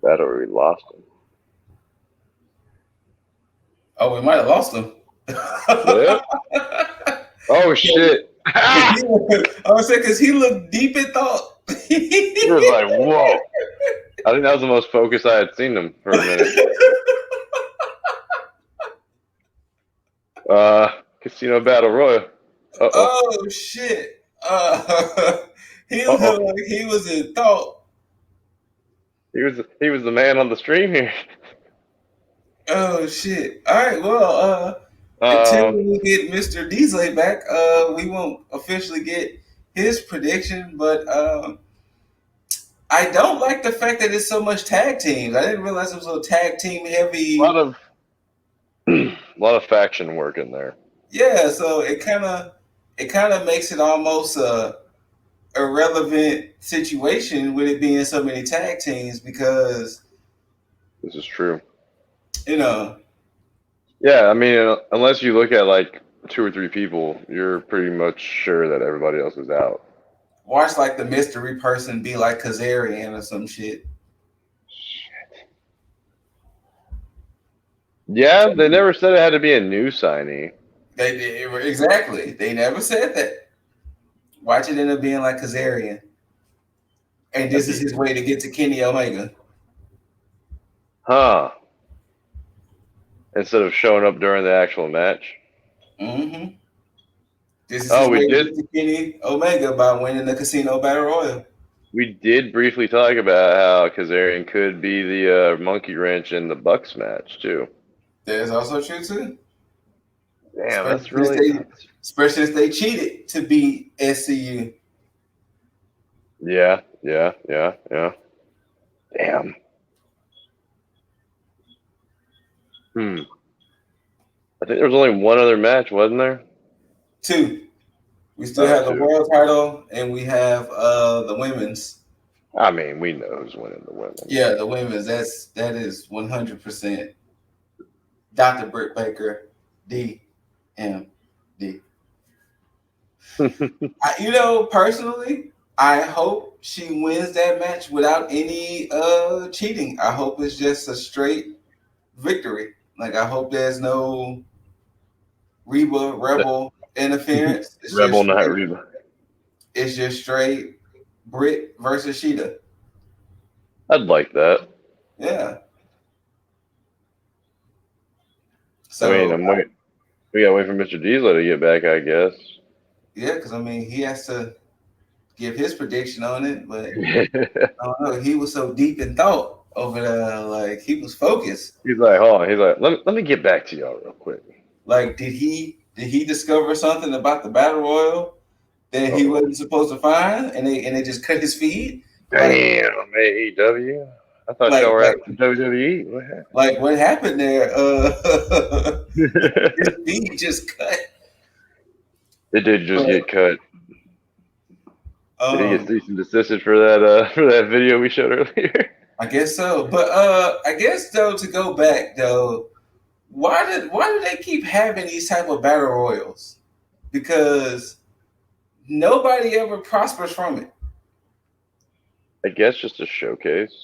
That or we lost him. Oh, we might have lost him. Yeah. Oh shit! I was saying because he looked deep in thought. He was like, "Whoa!" I think that was the most focused I had seen him for a minute. Casino Battle Royal. Oh shit! He looked like he was in thought. He was the man on the stream here. Oh shit! All right, well, until we get Mr. Deasley back, we won't officially get his prediction. But I don't like the fact that it's so much tag teams. I didn't realize it was a tag team heavy. A lot of faction work in there. Yeah, so it kind of makes it almost a irrelevant situation with it being so many tag teams because this is true. You know. Yeah, I mean, unless you look at like 2 or 3 people, you're pretty much sure that everybody else is out. Watch like the mystery person be like Kazarian or some shit. Yeah, they never said it had to be a new signee. Exactly. They never said that. Watch it end up being like Kazarian. And this is his way to get to Kenny Omega. Huh. Instead of showing up during the actual match. Mm-hmm. This is Oh, his we way to did. beat Kenny Omega by winning the Casino Battle Royal. We did briefly talk about how Kazarian could be the monkey wrench in the Bucks match too. That is also true too. Damn, that's really. Especially if they cheated to beat SCU. Yeah. Damn. I think there was only one other match, wasn't there? 2. We still have the world title, and we have the women's. I mean, we know who's winning the women. Yeah, the women's. That is 100% Dr. Britt Baker, DMD. Personally, I hope she wins that match without any cheating. I hope it's just a straight victory. Like, I hope there's no Rebel interference. Rebel, not Reba. It's just straight Britt versus Sheeta. I'd like that. Yeah. So I mean, we gotta wait for Mr. Diesel to get back, I guess. Yeah, because I mean, he has to give his prediction on it, but I don't know. He was so deep in thought over there, like he was focused. He's like, hold on. He's like, let me get back to y'all real quick. Like, did he discover something about the battle royal that he wasn't supposed to find, and they just cut his feed? Damn, AEW. I thought y'all were at WWE. What happened? Like, what happened there? His feed just cut. It did just get cut. Did he get cease and desisted for that video we showed earlier? I guess so. But I guess though, to go back though, why do they keep having these type of battle royals? Because nobody ever prospers from it. I guess just a showcase.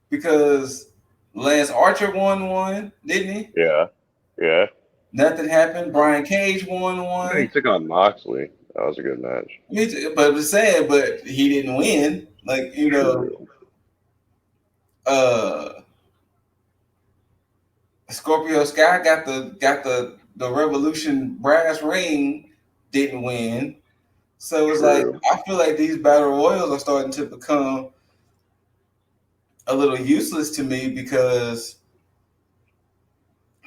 Because Lance Archer won one, didn't he? Yeah. Nothing happened. Brian Cage won one. He took on Moxley. That was a good match. But I'm saying, but he didn't win. Like, Scorpio Sky got the Revolution brass ring, didn't win. So it's like, I feel like these battle royals are starting to become a little useless to me because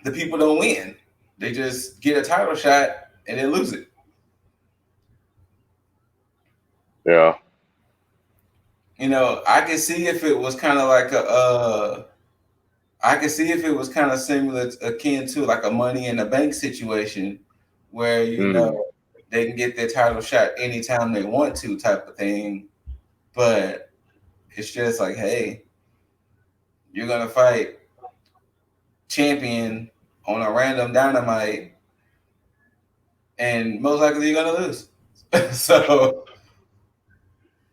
the people don't win. They just get a title shot and then lose it. Yeah. I can see if it was kind of like I can see if it was kind of similar, akin to like a Money in the Bank situation where, they can get their title shot anytime they want to type of thing. But it's just like, hey, you're going to fight champion on a random Dynamite and most likely you're going to lose. So...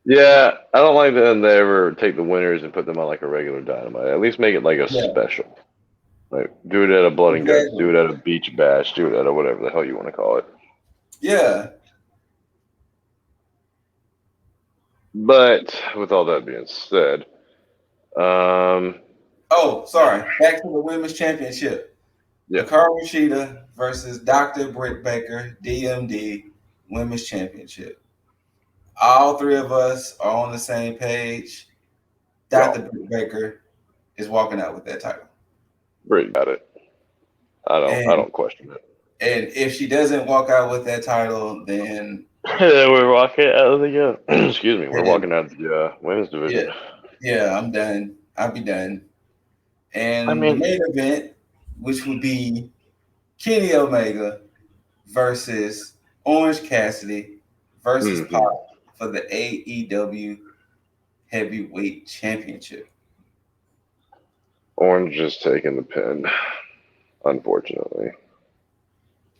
Yeah, I don't like that they ever take the winners and put them on like a regular Dynamite. At least make it like a special. Like, do it at a Blood and Guts, do it at a Beach Bash, do it at a whatever the hell you want to call it. Yeah. But with all that being said, sorry. Back to the women's championship. Yeah. Hikaru Shida versus Dr. Britt Baker, DMD, women's championship. All three of us are on the same page. Dr. Britt Baker is walking out with that title. Britt got it. I don't question it. And if she doesn't walk out with that title, then we're walking out of the excuse me, we're walking out of the women's division. Yeah, I'm done. I'll be done. And the main event, which would be Kenny Omega versus Orange Cassidy versus Pac for the AEW Heavyweight Championship. Orange is taking the pin, unfortunately.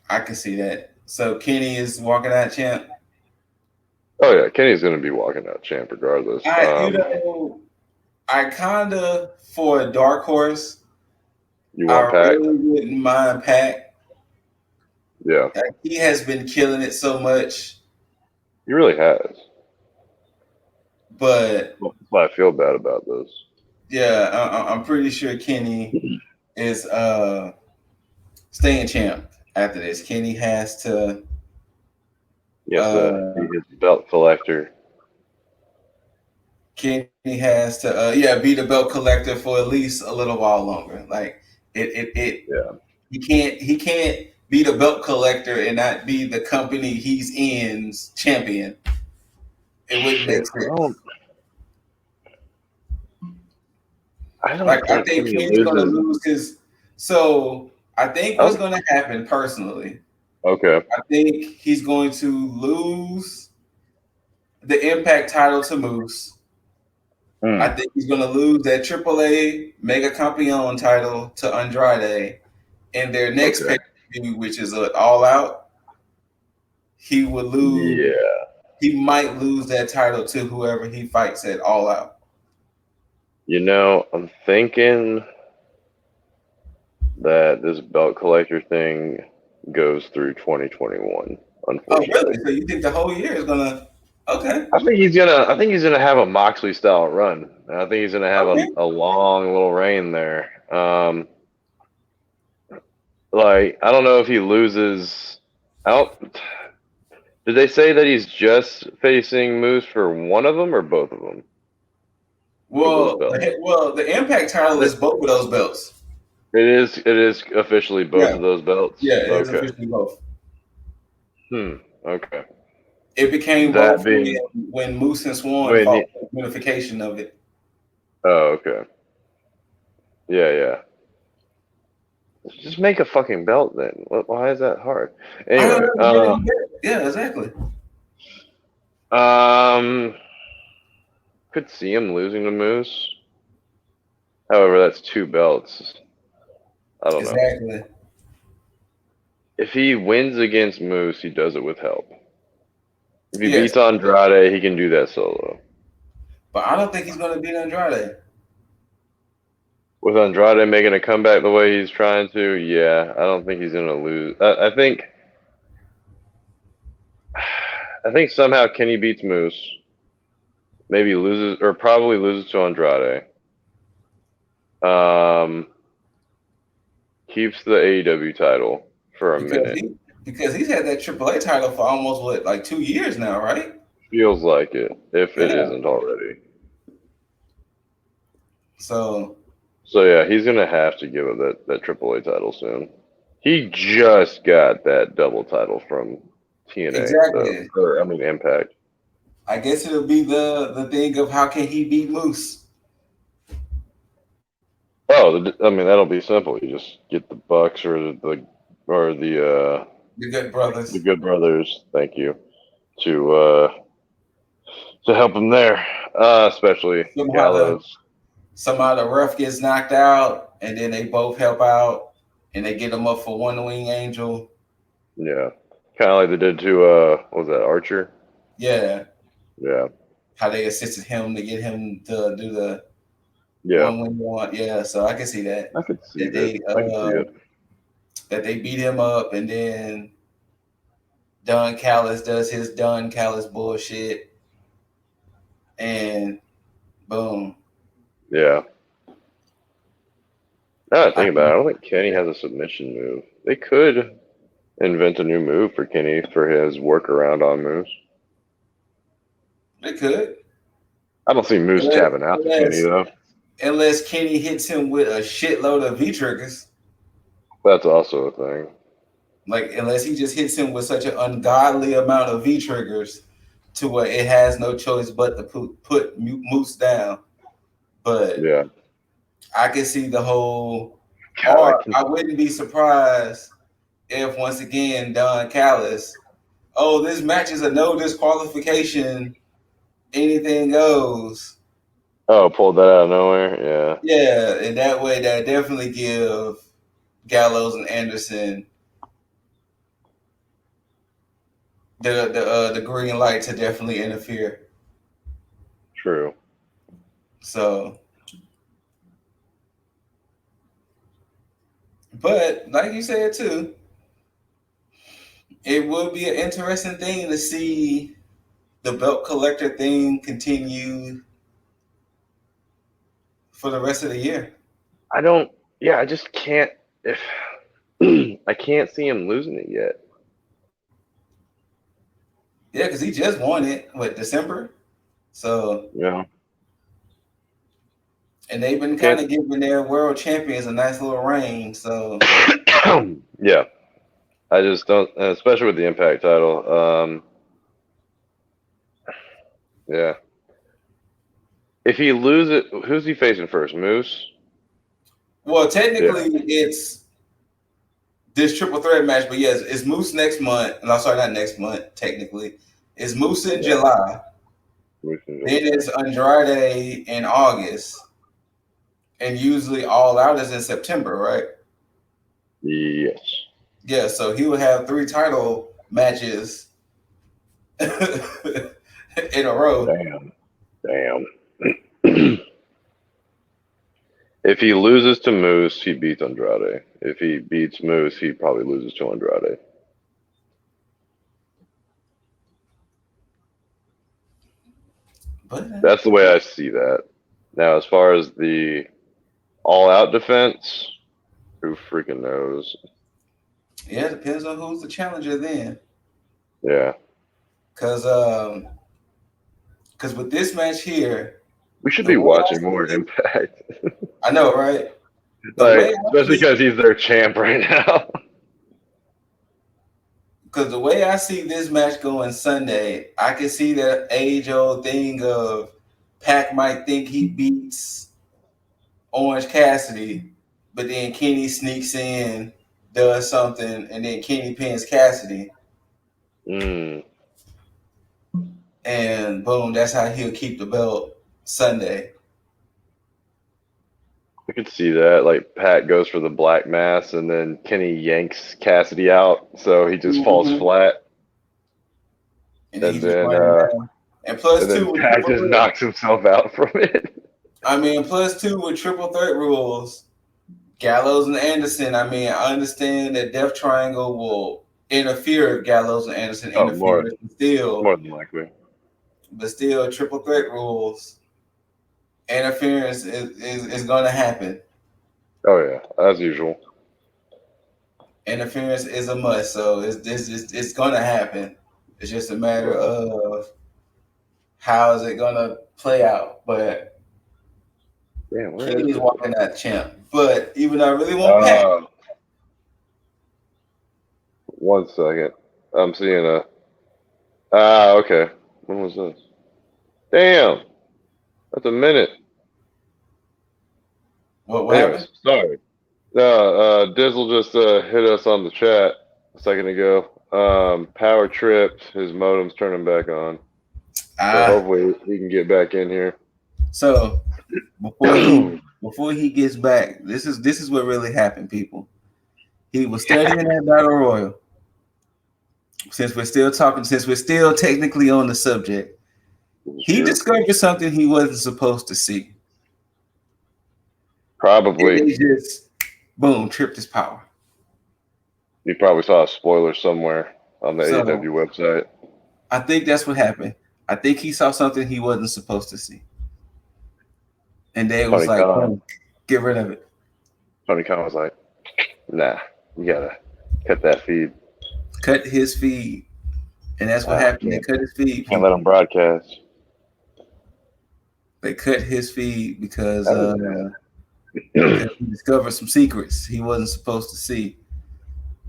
I can see that. So Kenny is walking out champ? Oh, yeah. Kenny's going to be walking out champ regardless. I kind of, for a dark horse, you want I Pac? really wouldn't mind Pac. Yeah. He has been killing it so much. He really has. But that's why I feel bad about this. Yeah, I'm pretty sure Kenny is staying champ after this. Kenny has to. He has to be his belt collector. Kenny has to be the belt collector for at least a little while longer. Like Yeah. He can't be the belt collector and not be the company he's in's champion. It wouldn't make sense. I don't think Kenny's gonna lose his. So I think what's gonna happen personally. Okay. I think he's going to lose the Impact title to Moose. I think he's going to lose that AAA Mega Campeon title to Andrade. In their next pay-per-view, which is an All Out, he would lose. Yeah. He might lose that title to whoever he fights at All Out. You know, I'm thinking that this belt collector thing goes through 2021. Unfortunately. Oh, really? So you think the whole year is gonna? Okay. I think he's gonna have a Moxley style run. I think he's gonna have a long little reign there. Like, I don't know if he loses out. Did they say that he's just facing Moose for one of them or both of them? Well, the Impact title is both of those belts. It is officially both of those belts. Yeah, it is officially both. Okay. It became that both when Moose and Swan fought the unification of it. Oh, okay. Yeah. Just make a fucking belt then. Why is that hard? Anyway, yeah, exactly. Could see him losing to Moose. However, that's 2 belts. I don't know. Exactly. If he wins against Moose, he does it with help. If he beats Andrade, he can do that solo. But I don't think he's going to beat Andrade. With Andrade making a comeback the way he's trying to, yeah, I don't think he's going to lose. I think somehow Kenny beats Moose. Maybe loses, or probably loses to Andrade. Keeps the AEW title for a minute. Because he's had that AAA title for almost, 2 years now, right? Feels like it, if it isn't already. So yeah, he's going to have to give up that AAA title soon. He just got that double title from TNA. Exactly. Impact. I guess it'll be the thing of how can he beat Moose? Oh, that'll be simple. You just get the Bucks or the Good Brothers. The Good Brothers, thank you, to help him there, especially Gallows. Somehow the ref gets knocked out, and then they both help out, and they get him up for One Wing Angel. Yeah, kind of like they did to what was that, Archer? Yeah. Yeah. How they assisted him to get him to do the One Wing one. Yeah, so I can see that. I could see that. That they beat him up, and then Don Callis does his Don Callis bullshit, and boom. Yeah. Now that I think about it, I don't think Kenny has a submission move. They could invent a new move for Kenny for his workaround on Moose. They could. I don't see Moose tapping out to Kenny, though. Unless Kenny hits him with a shitload of V-triggers. That's also a thing. Unless he just hits him with such an ungodly amount of V-triggers to where it has no choice but to put Moose down. But yeah, I can see the whole. Or I wouldn't be surprised if once again Don Callis, this match is a no disqualification, anything goes. Oh, pulled that out of nowhere. Yeah. Yeah, and that way that definitely give Gallows and Anderson the green light to definitely interfere. True. So, but like you said too, it would be an interesting thing to see the belt collector thing continue for the rest of the year. I just can't. If I can't see him losing it yet. Yeah, because he just won it, December? So yeah, and they've been kind of giving their world champions a nice little reign. So yeah, I just don't, especially with the Impact title. Yeah, if he loses it, who's he facing first? Moose. Well, technically, it's this triple threat match, but yes, it's Moose next month. And I'm sorry, not next month. Technically, it's Moose in July. Then it's Andrade in August, and usually All Out is in September, right? Yes. Yeah, so he would have 3 title matches in a row. Damn. If he loses to Moose, he beats Andrade. If he beats Moose, he probably loses to Andrade. But that's the way I see that. Now, as far as the all-out defense, who freaking knows? Yeah, it depends on who's the challenger then. Yeah. Because with this match here, we should be watching more Impact. I know, right? Like, especially because he's their champ right now. Because the way I see this match going Sunday, I can see that age-old thing of Pac might think he beats Orange Cassidy, but then Kenny sneaks in, does something, and then Kenny pins Cassidy. And boom, that's how he'll keep the belt Sunday. I could see that. Like, Pat goes for the black mass, and then Kenny yanks Cassidy out, so he just falls flat. And then plus two, Pat just knocks himself out from it. I mean, plus 2 with triple threat rules, Gallows and Anderson. I mean, I understand that Death Triangle will interfere if Gallows and Anderson interfere. More than likely. But still, triple threat rules, interference is going to happen. Oh, yeah, as usual. Interference is a must, so it's going to happen. It's just a matter of how is it going to play out. But Kenny's walking that champ. But even though I really want Pat. 1 second. I'm seeing okay. When was this? Damn. That's a minute. What happened? Sorry. No, Dizzle just hit us on the chat a second ago. Power tripped. His modem's turning back on. So hopefully he can get back in here. So before he gets back, this is what really happened, people. He was studying that Battle Royal. Since we're still technically on the subject, he discovered something he wasn't supposed to see. Probably. And he just boom, tripped his power. You probably saw a spoiler somewhere on the AEW website. I think that's what happened. I think he saw something he wasn't supposed to see. And they was like, oh, get rid of it. Tony Khan was like, nah, you gotta cut that feed. Cut his feed. And that's what happened. They cut his feed. Can't let him broadcast. They cut his feed because he discovered some secrets he wasn't supposed to see.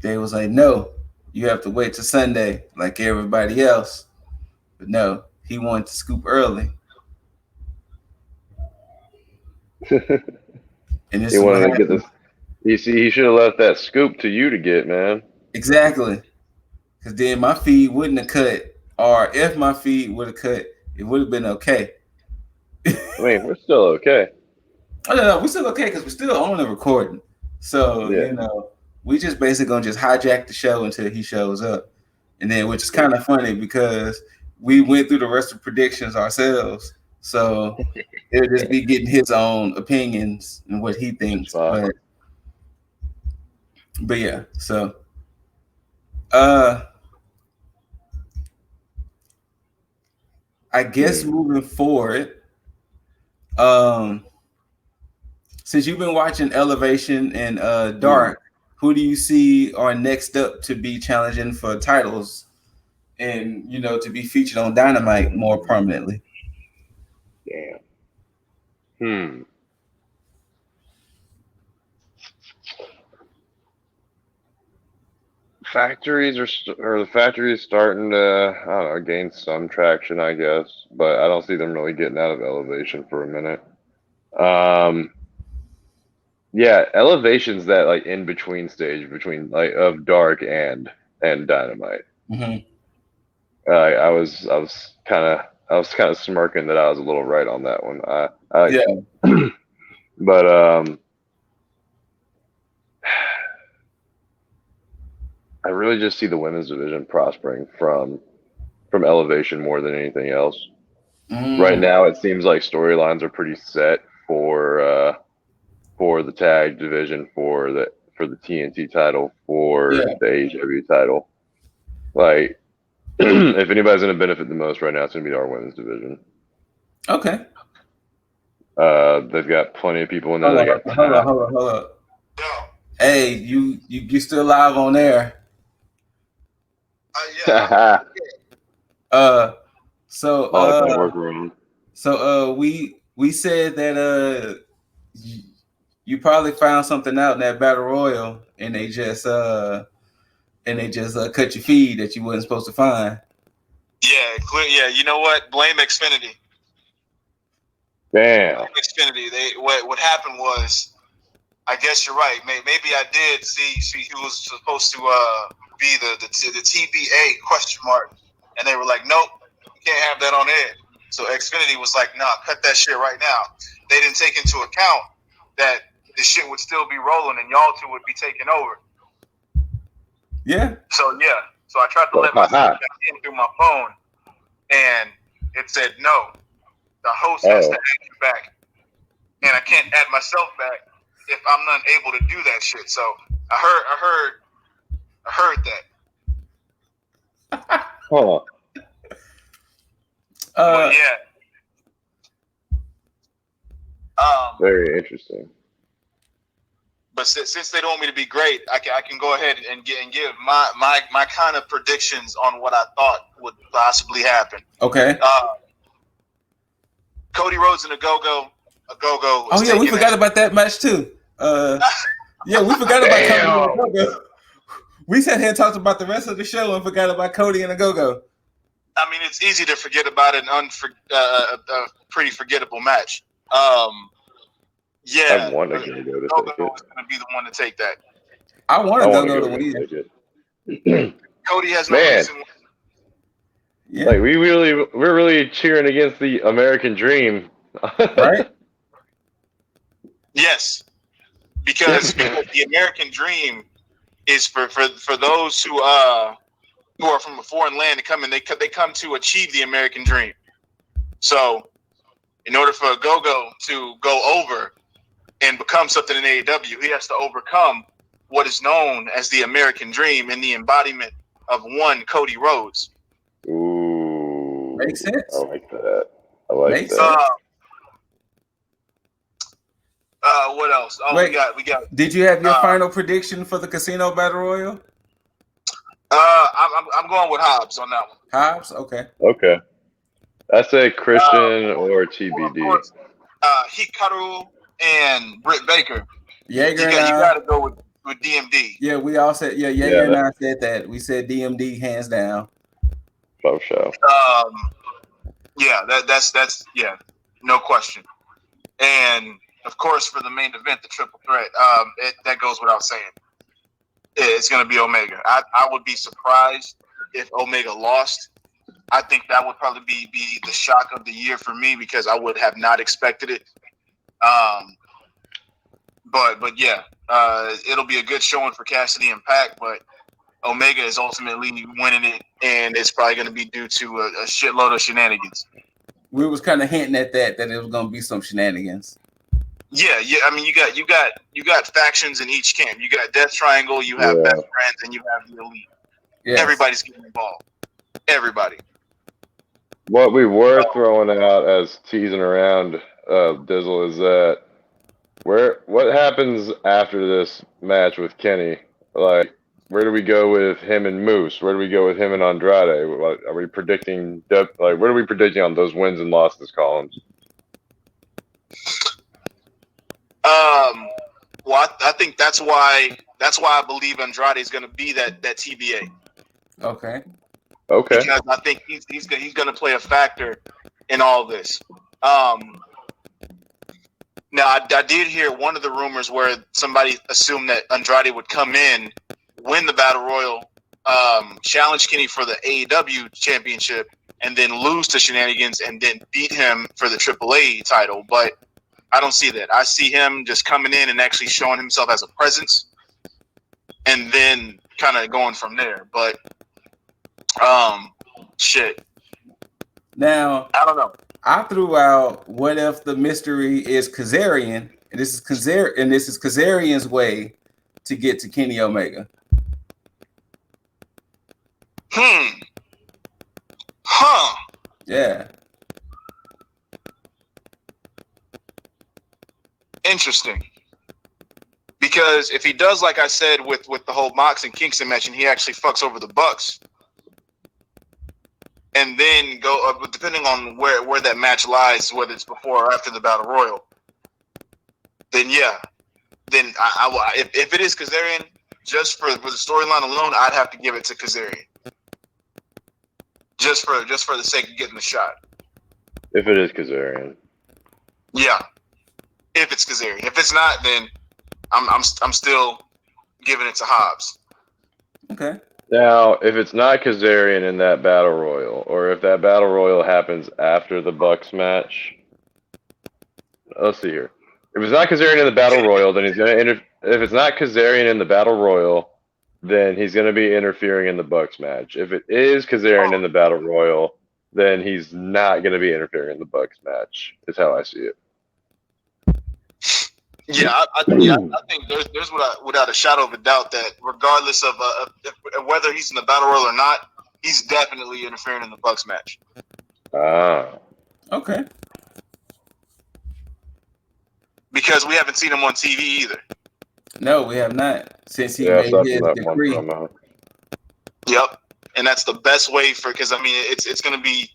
They was like, no, you have to wait till Sunday like everybody else. But no, he wanted to scoop early. And this he wanted to get this. You see, he should have left that scoop to you to get, man. Exactly. Because then my feed wouldn't have cut. Or if my feed would have cut, it would have been okay. I mean, we're still okay. Oh, no, we're still okay because we're still on the recording. So, we just basically going to just hijack the show until he shows up. And then, which is kind of funny because we went through the rest of predictions ourselves. So, it'll just be getting his own opinions and what he thinks. But yeah, so. I guess moving forward, since you've been watching Elevation and Dark, who do you see are next up to be challenging for titles and to be featured on Dynamite more prominently? Damn. The factory is starting to, I don't know, gain some traction, I guess, but I don't see them really getting out of Elevation for a minute. Yeah, Elevation's that like in between stage between like of Dark and Dynamite. Mm-hmm. I was kind of smirking that I was a little right on that one. Yeah, but I really just see the women's division prospering from Elevation more than anything else. Right now, it seems like storylines are pretty set for the tag division, for the TNT title, for the AEW title. Like, if anybody's going to benefit the most right now, it's going to be our women's division. Okay. They've got plenty of people in there. Hold on. Hey, you still live on air? Yeah. So we said that you probably found something out in that battle royal, and they just cut your feed that you wasn't supposed to find. Yeah. You know what? Blame Xfinity. Damn. Blame Xfinity. What happened was, I guess you're right. Maybe I did see who was supposed to be the TBA question mark, and they were like, nope, you can't have that on air. So Xfinity was like, nah, cut that shit right now. They didn't take into account that the shit would still be rolling and y'all two would be taking over. Yeah. So I tried to let myself back in through my phone, and it said no. The host has to add you back, and I can't add myself back if I'm not able to do that shit. So I heard that. Hold on. Very interesting. But since they don't want me to be great, I can go ahead and give my kind of predictions on what I thought would possibly happen. Okay. Cody Rhodes and a go-go. Oh yeah, we forgot about that match too. Yeah, we forgot about Cody and a go-go. We sat here and talked about the rest of the show and forgot about Cody and a go-go. I mean, it's easy to forget about a pretty forgettable match. I want a go-go to take it. Go-go was going to be the one to take that. I want a go-go to win. Cody has no reason. Yeah. Like we're really cheering against the American Dream, right? Yes, because the American Dream is for those who are from a foreign land to come in. They come to achieve the American Dream. So, in order for a go-go to go over and become something in AEW, he has to overcome what is known as the American Dream and the embodiment of one Cody Rhodes. Ooh, makes sense. I like that. Makes sense. What else? Oh, wait, we got. Did you have your final prediction for the Casino Battle Royal? I'm going with Hobbs on that one. Hobbs, okay. Okay. I say Christian or TBD. Hikaru and Britt Baker. Yeager you got to go with DMD. Yeah, we all said Yeager and I said that. We said DMD hands down. For sure. Yeah, that's no question. And of course, for the main event, the triple threat, that goes without saying. It's going to be Omega. I would be surprised if Omega lost. I think that would probably be the shock of the year for me because I would have not expected it. But yeah, it'll be a good showing for Cassidy and Pac, but Omega is ultimately winning it, and it's probably going to be due to a shitload of shenanigans. We was kind of hinting at that it was going to be some shenanigans. Yeah. I mean, you got factions in each camp. You got Death Triangle, you have Best Friends, and you have the Elite. Yes. Everybody's getting involved. Everybody. What we were throwing out as teasing around Dizzle is that What happens after this match with Kenny? Like, where do we go with him and Moose? Where do we go with him and Andrade? Are we predicting? What are we predicting on those wins and losses columns? Well, I think that's why I believe Andrade is going to be that TBA. Okay. Because I think he's going to play a factor in all this. Now, I did hear one of the rumors where somebody assumed that Andrade would come in, win the Battle Royal, challenge Kenny for the AEW Championship, and then lose to Shenanigans and then beat him for the AAA title. But I don't see that. I see him just coming in and actually showing himself as a presence and then kind of going from there. But, shit. Now, I don't know. I threw out what if the mystery is Kazarian, and this is Kazarian's way to get to Kenny Omega. Yeah. Interesting. Because if he does, like I said, with the whole Mox and Kingston match, and he actually fucks over the Bucks, and then go depending on where that match lies, whether it's before or after the Battle Royal, then yeah, then I if it is Kazarian, just for the storyline alone, I'd have to give it to Kazarian, just for the sake of getting the shot. If it is Kazarian, yeah. If it's Kazarian, if it's not, then I'm still giving it to Hobbs. Okay. now if it's not Kazarian in that Battle Royal, or if that Battle Royal happens after the Bucks match, let's see here. If it's not Kazarian in the Battle Royal, then he's gonna if it's not Kazarian in the Battle Royal, then he's gonna be interfering in the Bucks match. If it is Kazarian in the Battle Royal, then he's not gonna be interfering in the Bucks match. Is how I see it. Yeah, I think there's without a shadow of a doubt that regardless of whether he's in the Battle Royal or not, he's definitely interfering in the Bucks match. Okay. Because we haven't seen him on TV either. No, we have not since he Yeah, made aside his from that decree. one promo. Yep, and that's the best way because I mean it's gonna be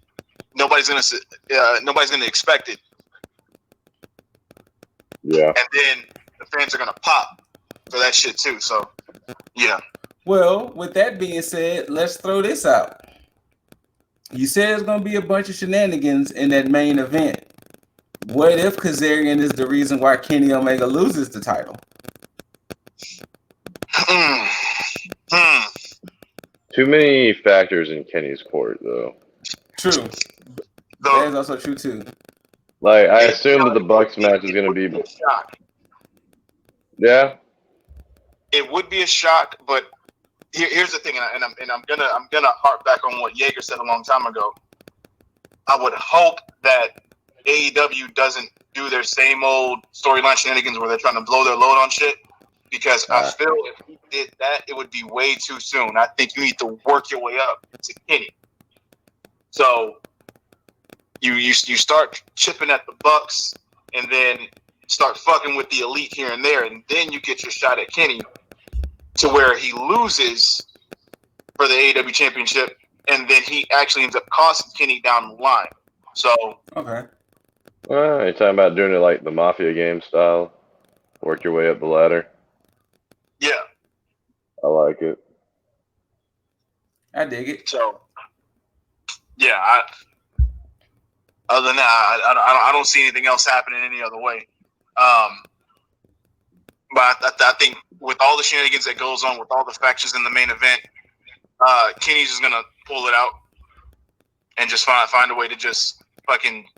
nobody's gonna expect it. Yeah. And then the fans are gonna pop for that shit too. So, yeah. Well, with that being said, let's throw this out. You said it's going to be a bunch of shenanigans in that main event. What if Kazarian is the reason why Kenny Omega loses the title? Too many factors in Kenny's court, though. True. That is also true too. Like, I assume that the Bucks match is going to be. Yeah. It would be a shock, but here's the thing, and I'm gonna harp back on what Yeager said a long time ago. I would hope that AEW doesn't do their same old storyline shenanigans where they're trying to blow their load on shit, because I feel if he did that, it would be way too soon. I think you need to work your way up to Kenny. So you start chipping at the Bucks, and then start fucking with the elite here and there, and then you get your shot at Kenny to where he loses for the AEW Championship, and then he actually ends up costing Kenny down the line. So okay. You're talking about doing it like the Mafia game style? Work your way up the ladder? Yeah. I like it. I dig it. So, yeah, other than that, I don't see anything else happening any other way. But I think with all the shenanigans that goes on, with all the factions in the main event, Kenny's just gonna pull it out and just find a way to just fucking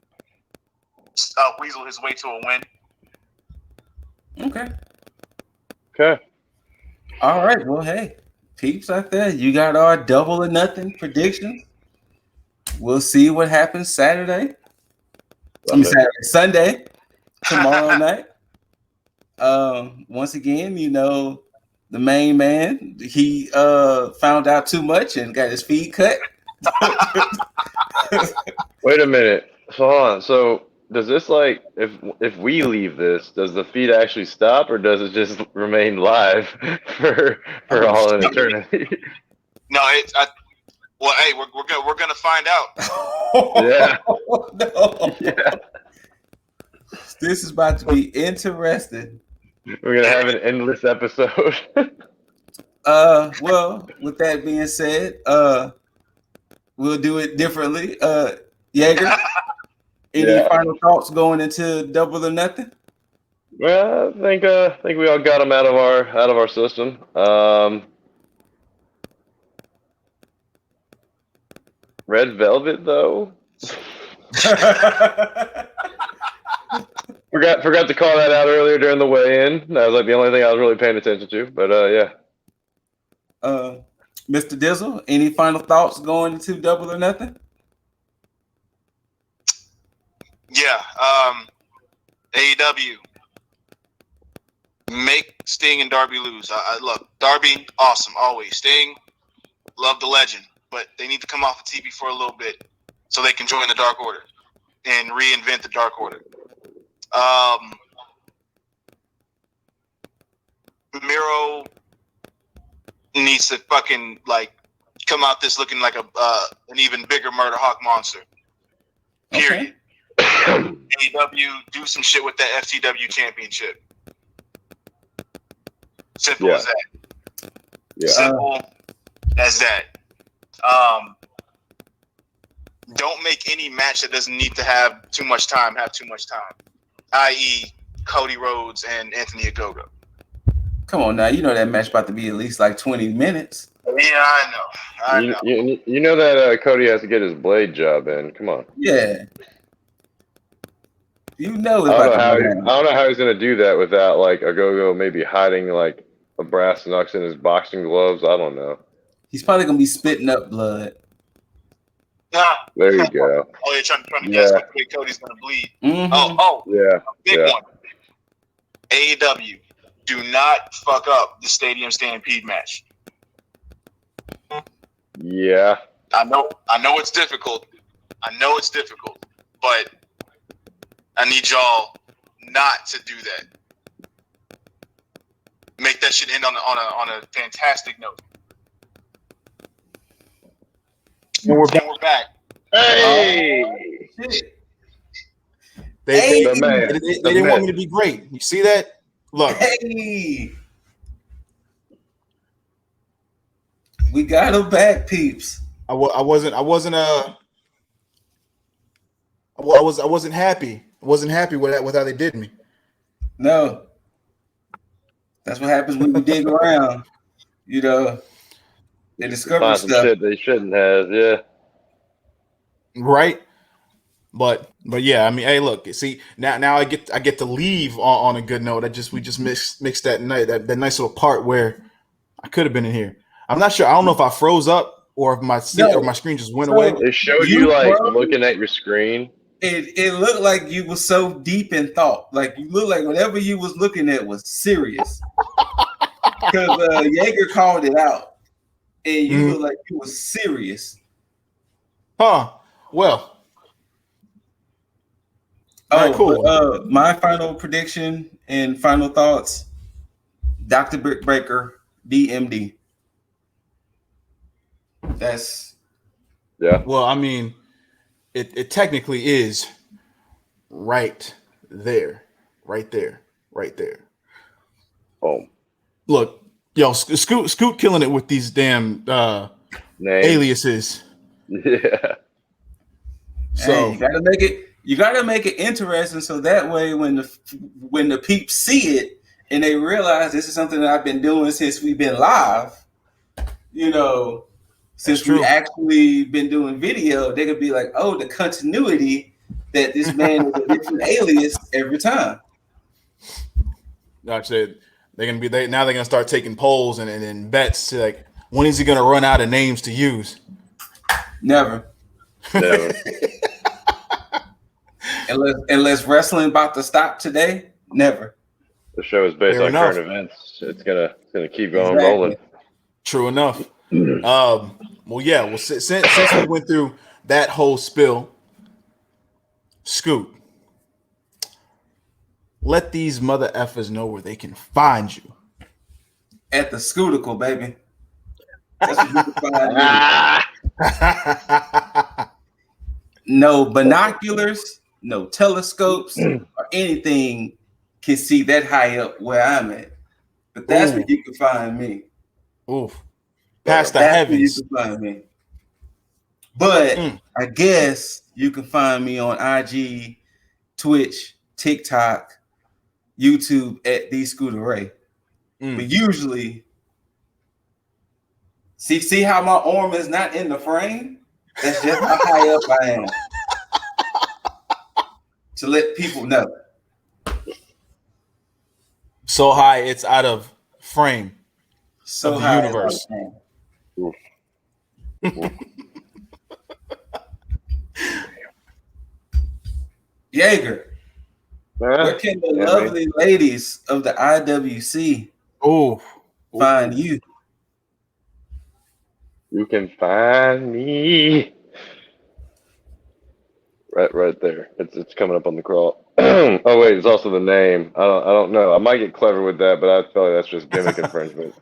weasel his way to a win. Okay. Okay. All right. Well, hey, peeps out there, you got our double or nothing predictions. We'll see what happens Saturday. Sunday, tomorrow night. Once again, you know, the main man, he found out too much and got his feet cut. Wait a minute. So hold on. So does this like if we leave this, does the feed actually stop or does it just remain live for all an eternity? No, well, hey, we're gonna find out. Yeah. No. Yeah. This is about to be interesting. We're gonna have an endless episode. Well, with that being said, we'll do it differently. Jaeger, any final thoughts going into Double or Nothing? Well, I think we all got them out of our system. Red Velvet though. Forgot to call that out earlier during the weigh-in. That was like the only thing I was really paying attention to. But yeah. Mr. Dizzle, any final thoughts going into Double or Nothing? Yeah. AEW. Make Sting and Darby lose. I love Darby. Awesome, always. Sting, love the legend, but they need to come off the TV for a little bit so they can join the Dark Order and reinvent the Dark Order. Miro needs to fucking like come out this looking like an even bigger Murder Hawk monster. Period. Okay. AEW, do some shit with that FTW championship. Simple as that. Yeah. Simple as that. Don't make any match that doesn't need to have too much time. I.e., Cody Rhodes and Anthony Ogogo. Come on now, you know that match about to be at least like 20 minutes. Yeah, I know. You know that Cody has to get his blade job in. Come on. Yeah. You know I don't know how he's gonna do that without like Ogogo maybe hiding like a brass knucks in his boxing gloves. I don't know. He's probably gonna be spitting up blood. There you go. Oh, you're trying to guess what way Cody's gonna bleed. Mm-hmm. Yeah. Big one. AEW, do not fuck up the Stadium Stampede match. Yeah. I know it's difficult. But I need y'all not to do that. Make that shit end on a fantastic note. And we're back. Hey! They didn't want me to be great. You see that? Look. Hey! We got him back, peeps. I wasn't happy. I wasn't happy with how they did me. No. That's what happens when you dig around. You know, they discover stuff shit they shouldn't have, yeah. Right? But yeah, I mean, hey, look, see, now I get to leave on a good note. We just mixed that nice little part where I could have been in here. I'm not sure. I don't know if I froze up or if my screen just went away. It showed you like looking at your screen. It looked like you were so deep in thought. Like you looked like whatever you was looking at was serious. Because Jaeger called it out, and you looked like you was serious. Huh. Well. All right, cool. My final prediction and final thoughts: Dr. Brick Breaker, DMD. That's Well, I mean, it technically is right there. Oh, look, yo, Scoot killing it with these damn aliases. Yeah. So you gotta make it interesting, so that way when the peeps see it and they realize this is something that I've been doing since we've been live, you know. Since we actually been doing video, they could be like, "Oh, the continuity that this man is a different alias every time." Like I said, they're gonna start taking polls and bets to like, when is he gonna run out of names to use? Never. Unless wrestling about to stop today, never. The show is based on current events. It's gonna keep going rolling. True enough. Well, yeah. Well, since we went through that whole spill, Scoot, let these mother effers know where they can find you. At the Scouticle, baby. That's what you can find me. No binoculars, no telescopes, or anything can see that high up where I'm at. But that's where you can find me. Oof. Past the that's heavens. Where you can find me. But I guess you can find me on IG, Twitch, TikTok, YouTube at the ScooterRay. But usually, see how my arm is not in the frame? That's just how high up I am. To let people know. So high, it's out of frame. So of the high universe. Jaeger, where can the lovely ladies of the IWC find you? You can find me right there. It's coming up on the crawl. Oh wait, it's also the name. I don't know. I might get clever with that, but I feel like that's just gimmick infringement.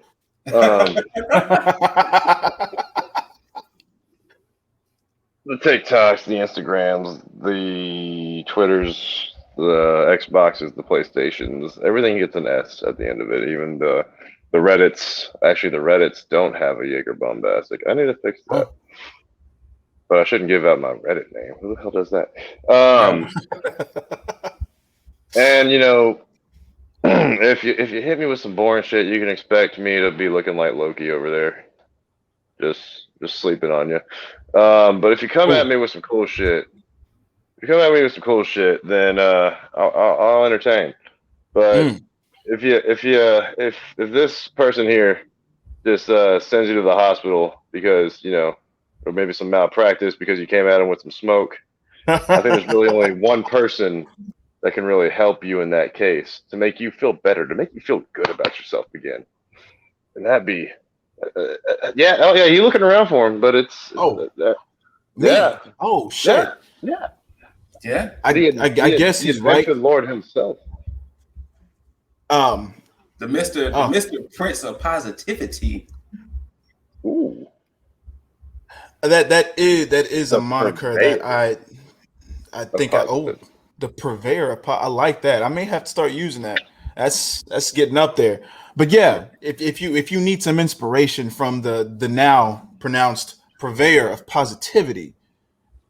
The TikToks, the Instagrams, the Twitters, the Xboxes, the PlayStations, everything gets an S at the end of it. Even the Reddits. Actually, the Reddits don't have a Jaeger Bombastic. I need to fix that. But I shouldn't give out my Reddit name. Who the hell does that? And you know, if you hit me with some boring shit, you can expect me to be looking like Loki over there, just sleeping on you. But if you come at me with some cool shit, then I'll entertain. But if this person here just sends you to the hospital because or maybe some malpractice because you came at him with some smoke, I think there's really only one person that can really help you in that case to make you feel better, to make you feel good about yourself again, and that'd be. You're looking around for him, but it's yeah. Oh shit. Yeah. I guess he's right. The Lord himself. The Mr. Prince of Positivity. Ooh. That is a moniker that I think the purveyor. I like that. I may have to start using that. That's getting up there. But yeah, if you need some inspiration from the now pronounced purveyor of positivity,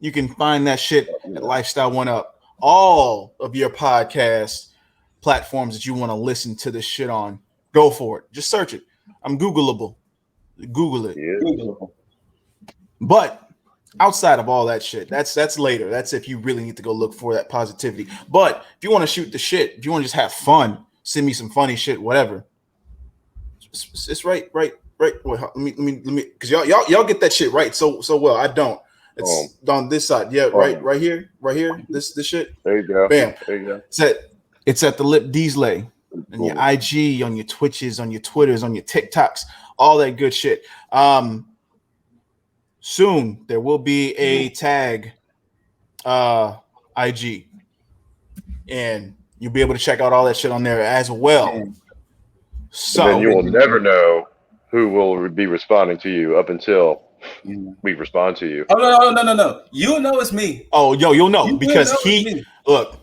you can find that shit at Lifestyle One Up. All of your podcast platforms that you want to listen to this shit on, go for it. Just search it. I'm Googleable. Google it. Yeah. But outside of all that shit, that's later. That's if you really need to go look for that positivity. But if you want to shoot the shit, if you want to just have fun, send me some funny shit, whatever. It's right. Wait, let me, because y'all get that shit right so well. I don't. It's on this side. Yeah, right here. This shit. There you go. Bam. There you go. It's at the Lip Deasley on your IG, on your Twitches, on your Twitters, on your TikToks, all that good shit. Soon there will be a tag IG, and you'll be able to check out all that shit on there as well. So then you will never know who will be responding to you up until we respond to you. Oh no! You'll know it's me. Oh, you'll know because look.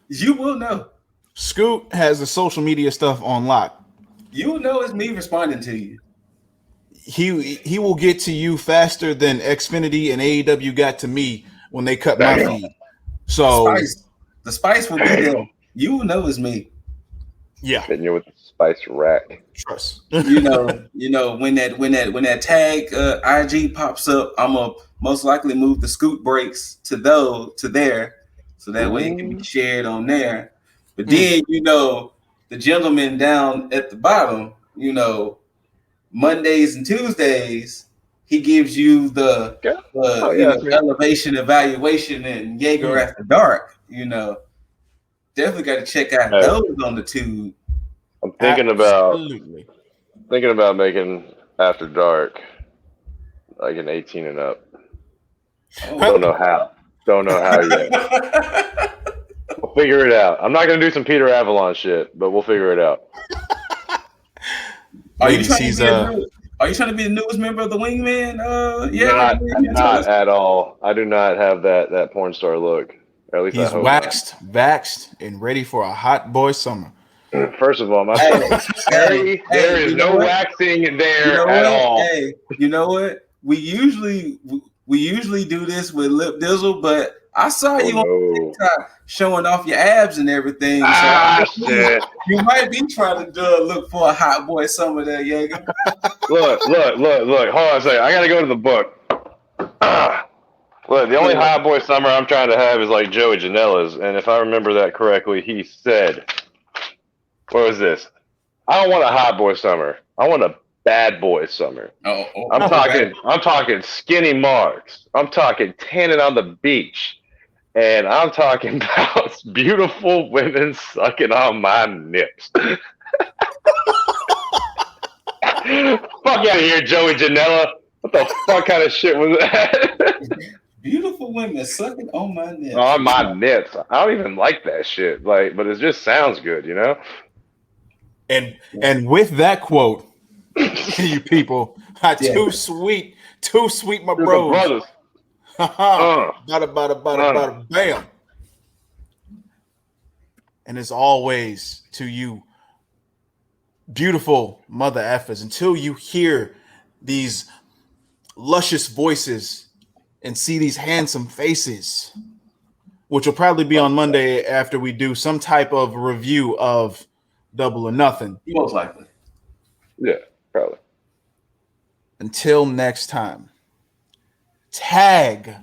You will know. Scoot has the social media stuff on lock. You will know it's me responding to you. He will get to you faster than Xfinity and AEW got to me when they cut my feed. So the spice will be there. You will know it's me. Yeah, hitting you with the spice rack. Trust. you know when that tag IG pops up, I'm gonna most likely move the Scoot breaks to there, so that way it can be shared on there. But then the gentleman down at the bottom, Mondays and Tuesdays, he gives you the elevation, evaluation, and Jaeger After Dark. Definitely got to check out those on the tube. I'm thinking about making After Dark like an 18 and up. Don't know how yet. We'll figure it out. I'm not gonna do some Peter Avalon shit, but we'll figure it out. Are you trying to be the newest member of the Wingman? Not at all. I do not have that porn star look. Or at least he's I hope waxed, and ready for a hot boy summer. First of all, there is no waxing there at all. Hey, you know what? We usually do this with Lip Dizzle, but I saw you on TikTok showing off your abs and everything. Shit. You might be trying to look for a hot boy summer there, Jaeger. Look. Hold on a second. I gotta go to the book. Look, the only hot boy summer I'm trying to have is like Joey Janela's, and if I remember that correctly, he said, "What was this? I don't want a hot boy summer. I want a bad boy summer." I'm talking skinny marks. I'm talking tanning on the beach. And I'm talking about beautiful women sucking on my nips. Fuck out of here, Joey Janela. What the fuck kind of shit was that? Beautiful women sucking on my nips. On my nips. I don't even like that shit. Like, but it just sounds good, you know? And with that quote, you people are too sweet, my bros. Bada, bam. And as always, to you beautiful mother effers, until you hear these luscious voices and see these handsome faces, which will probably be on Monday after we do some type of review of Double or Nothing. Most likely. Yeah, probably. Until next time. Tag